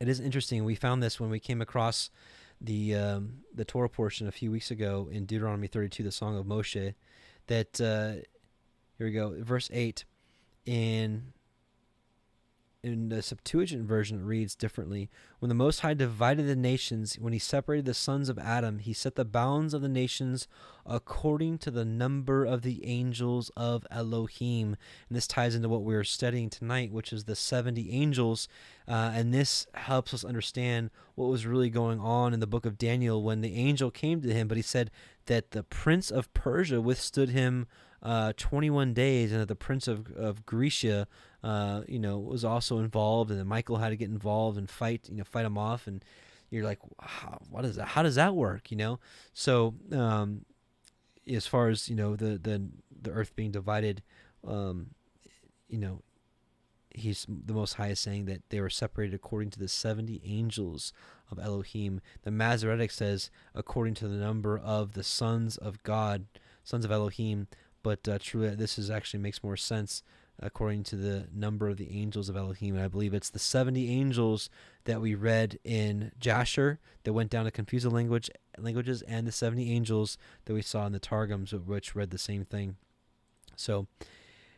it is interesting. We found this when we came across the Torah portion a few weeks ago in Deuteronomy 32, the Song of Moshe. That here we go, verse 8 in the Septuagint version, it reads differently. When the Most High divided the nations, when he separated the sons of Adam, he set the bounds of the nations according to the number of the angels of Elohim. And this ties into what we're studying tonight, which is the 70 angels. And this helps us understand what was really going on in the book of Daniel when the angel came to him. But he said that the prince of Persia withstood him 21 days, and that the prince of Grecia was also involved, and then Michael had to get involved and fight him off. And you're like, what is that? How does that work? So as far as the earth being divided, he's the Most High is saying that they were separated according to the 70 angels of Elohim. The Masoretic says according to the number of the sons of God, sons of Elohim. But truly, this actually makes more sense according to the number of the angels of Elohim. And I believe it's the 70 angels that we read in Jasher that went down to confuse the languages, and the 70 angels that we saw in the Targums, which read the same thing. So,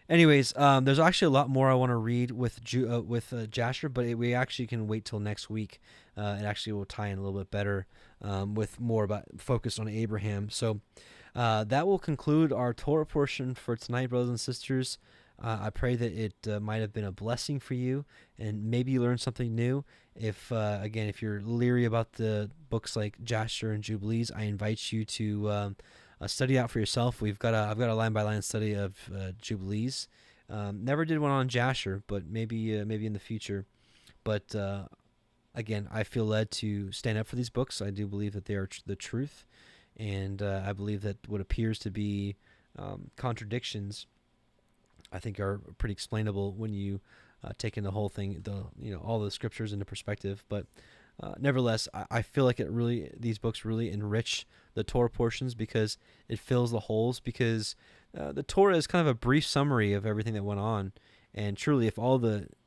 anyways, there's actually a lot more I want to read with Jasher, but we actually can wait till next week. It actually will tie in a little bit better with more about focus on Abraham. So that will conclude our Torah portion for tonight, brothers and sisters. I pray that it might have been a blessing for you, and maybe you learned something new. If you're leery about the books like Jasher and Jubilees, I invite you to study out for yourself. I've got a line by line study of Jubilees. Never did one on Jasher, but maybe in the future. But again, I feel led to stand up for these books. I do believe that they are the truth, and I believe that what appears to be contradictions, I think, are pretty explainable when you take in the whole thing, all the scriptures into perspective. But nevertheless, I feel like these books really enrich the Torah portions because it fills the holes. Because the Torah is kind of a brief summary of everything that went on. And truly, if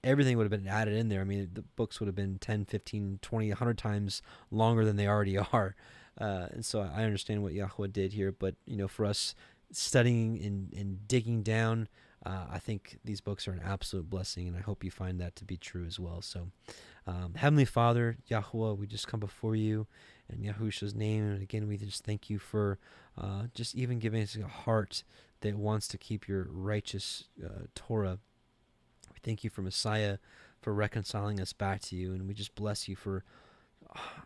everything would have been added in there, I mean, the books would have been 10, 15, 20, 100 times longer than they already are. And so I understand what Yahuah did here. But, for us studying and digging down, I think these books are an absolute blessing, and I hope you find that to be true as well. So, Heavenly Father, Yahuah, we just come before you in Yahusha's name, and again, we just thank you for just even giving us a heart that wants to keep your righteous Torah. We thank you for Messiah, for reconciling us back to you, and we just bless you for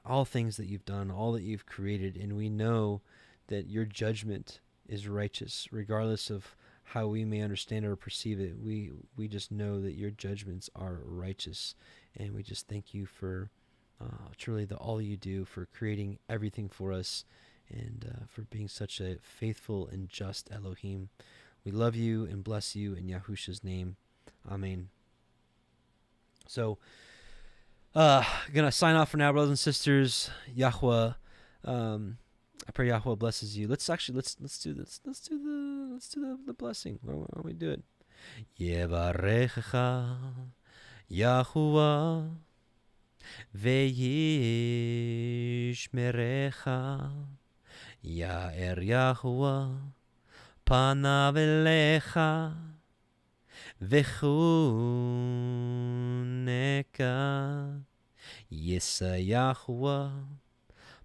all things that you've done, all that you've created, and we know that your judgment is righteous, regardless of how we may understand or perceive it. We just know that your judgments are righteous, and we just thank you for truly all you do, for creating everything for us, and for being such a faithful and just Elohim. We love you and bless you in Yahusha's name. Amen. So, gonna sign off for now, brothers and sisters. Yahuah, I pray Yahuah blesses you. Let's do this. Let's do the blessing. Why don't we do it? Yevarechecha Yahuah ve'yishmerecha Ya'er Yahuah panav elecha v'chuneka Yisa Yahuah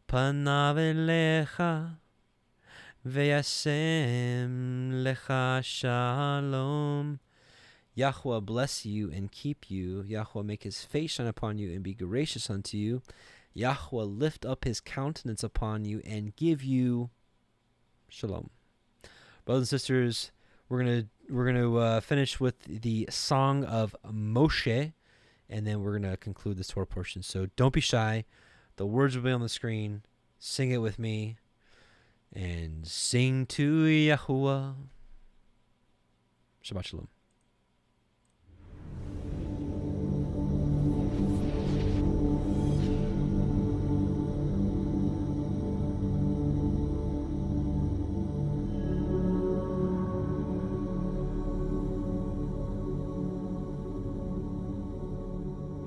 panav elecha ve'yasem lecha shalom. Yahuah bless you and keep you. Yahuah make his face shine upon you and be gracious unto you. Yahuah lift up his countenance upon you and give you shalom. Brothers and sisters, we're gonna finish with the song of Moshe, and then we're gonna conclude this Torah portion. So don't be shy. The words will be on the screen. Sing it with me, and sing to Yahuah. Shabbat shalom.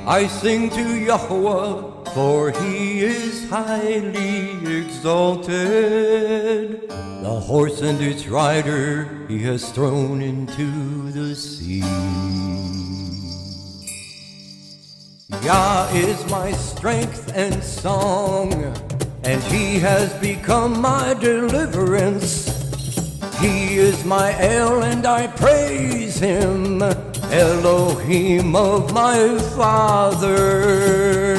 I sing to Yahuah, for he is highly exalted. The horse and its rider he has thrown into the sea. Yah is my strength and song, and he has become my deliverance. He is my El, and I praise him, Elohim of my father,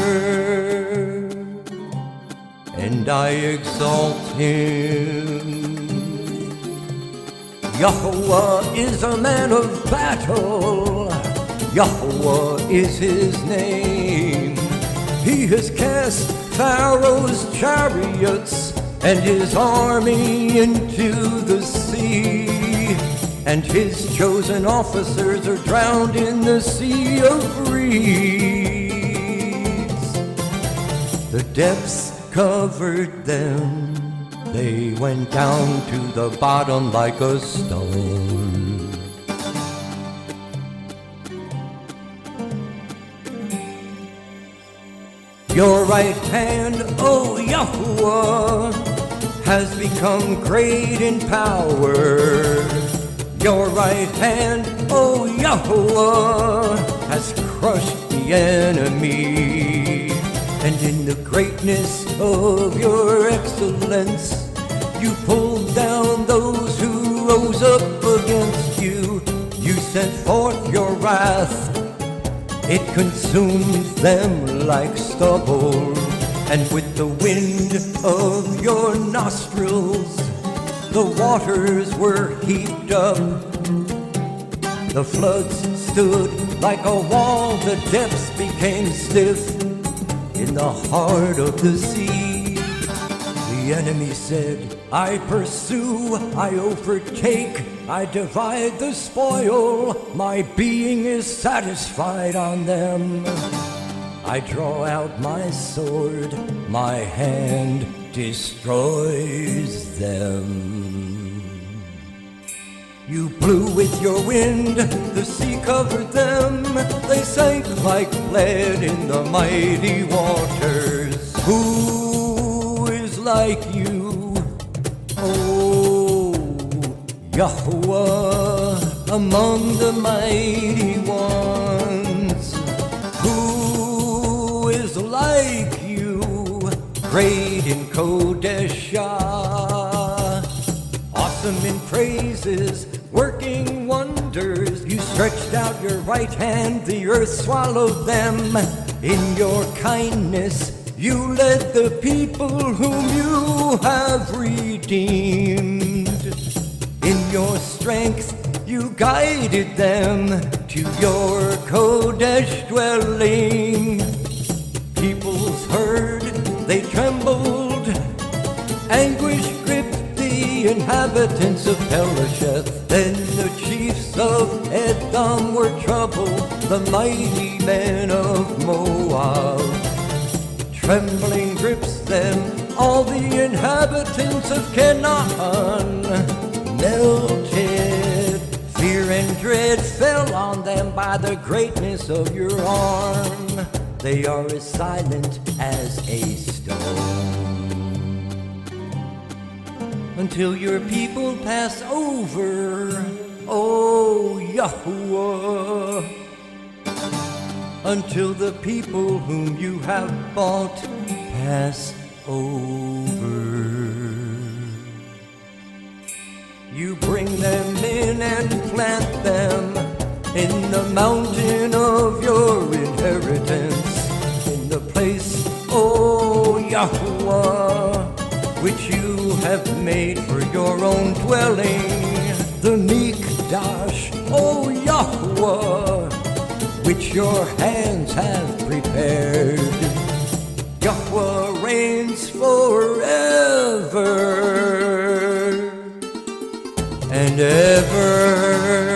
and I exalt him. Yahuah is a man of battle, Yahuah is his name. He has cast Pharaoh's chariots and his army into the sea, and his chosen officers are drowned in the sea of reeds. The depths covered them, they went down to the bottom like a stone. Your right hand, O Yahuah, has become great in power. Your right hand, O Yahuah, has crushed the enemy. And in the greatness of your excellence, you pulled down those who rose up against you. You sent forth your wrath, it consumed them like stubble. And with the wind of your nostrils, the waters were heaped up. The floods stood like a wall, the depths became stiff in the heart of the sea. The enemy said, I pursue, I overtake, I divide the spoil, my being is satisfied on them. I draw out my sword, my hand destroys them. You blew with your wind, the sea covered them, they sank like lead in the mighty waters. Who is like you, O Yahuah, among the mighty ones? Who is like you, great in Kodeshah, awesome in praises, working wonders? You stretched out your right hand, the earth swallowed them. In your kindness, you led the people whom you have redeemed. In your strength, you guided them to your Kodesh dwelling. Peoples heard, they trembled, anguish gripped the inhabitants. inhabitants of Pelasheth. Then the chiefs of Edom were troubled, the mighty men of Moab. Trembling grips them, all the inhabitants of Canaan melted. Fear and dread fell on them by the greatness of your arm. They are as silent as a stone. Until your people pass over, O Yahuwah. Until the people whom you have bought pass over. You bring them in and plant them in the mountain of your inheritance, in the place, O Yahuwah, which you have made for your own dwelling, the Mikdash, O Yahuwah, which your hands have prepared. Yahuwah reigns forever and ever.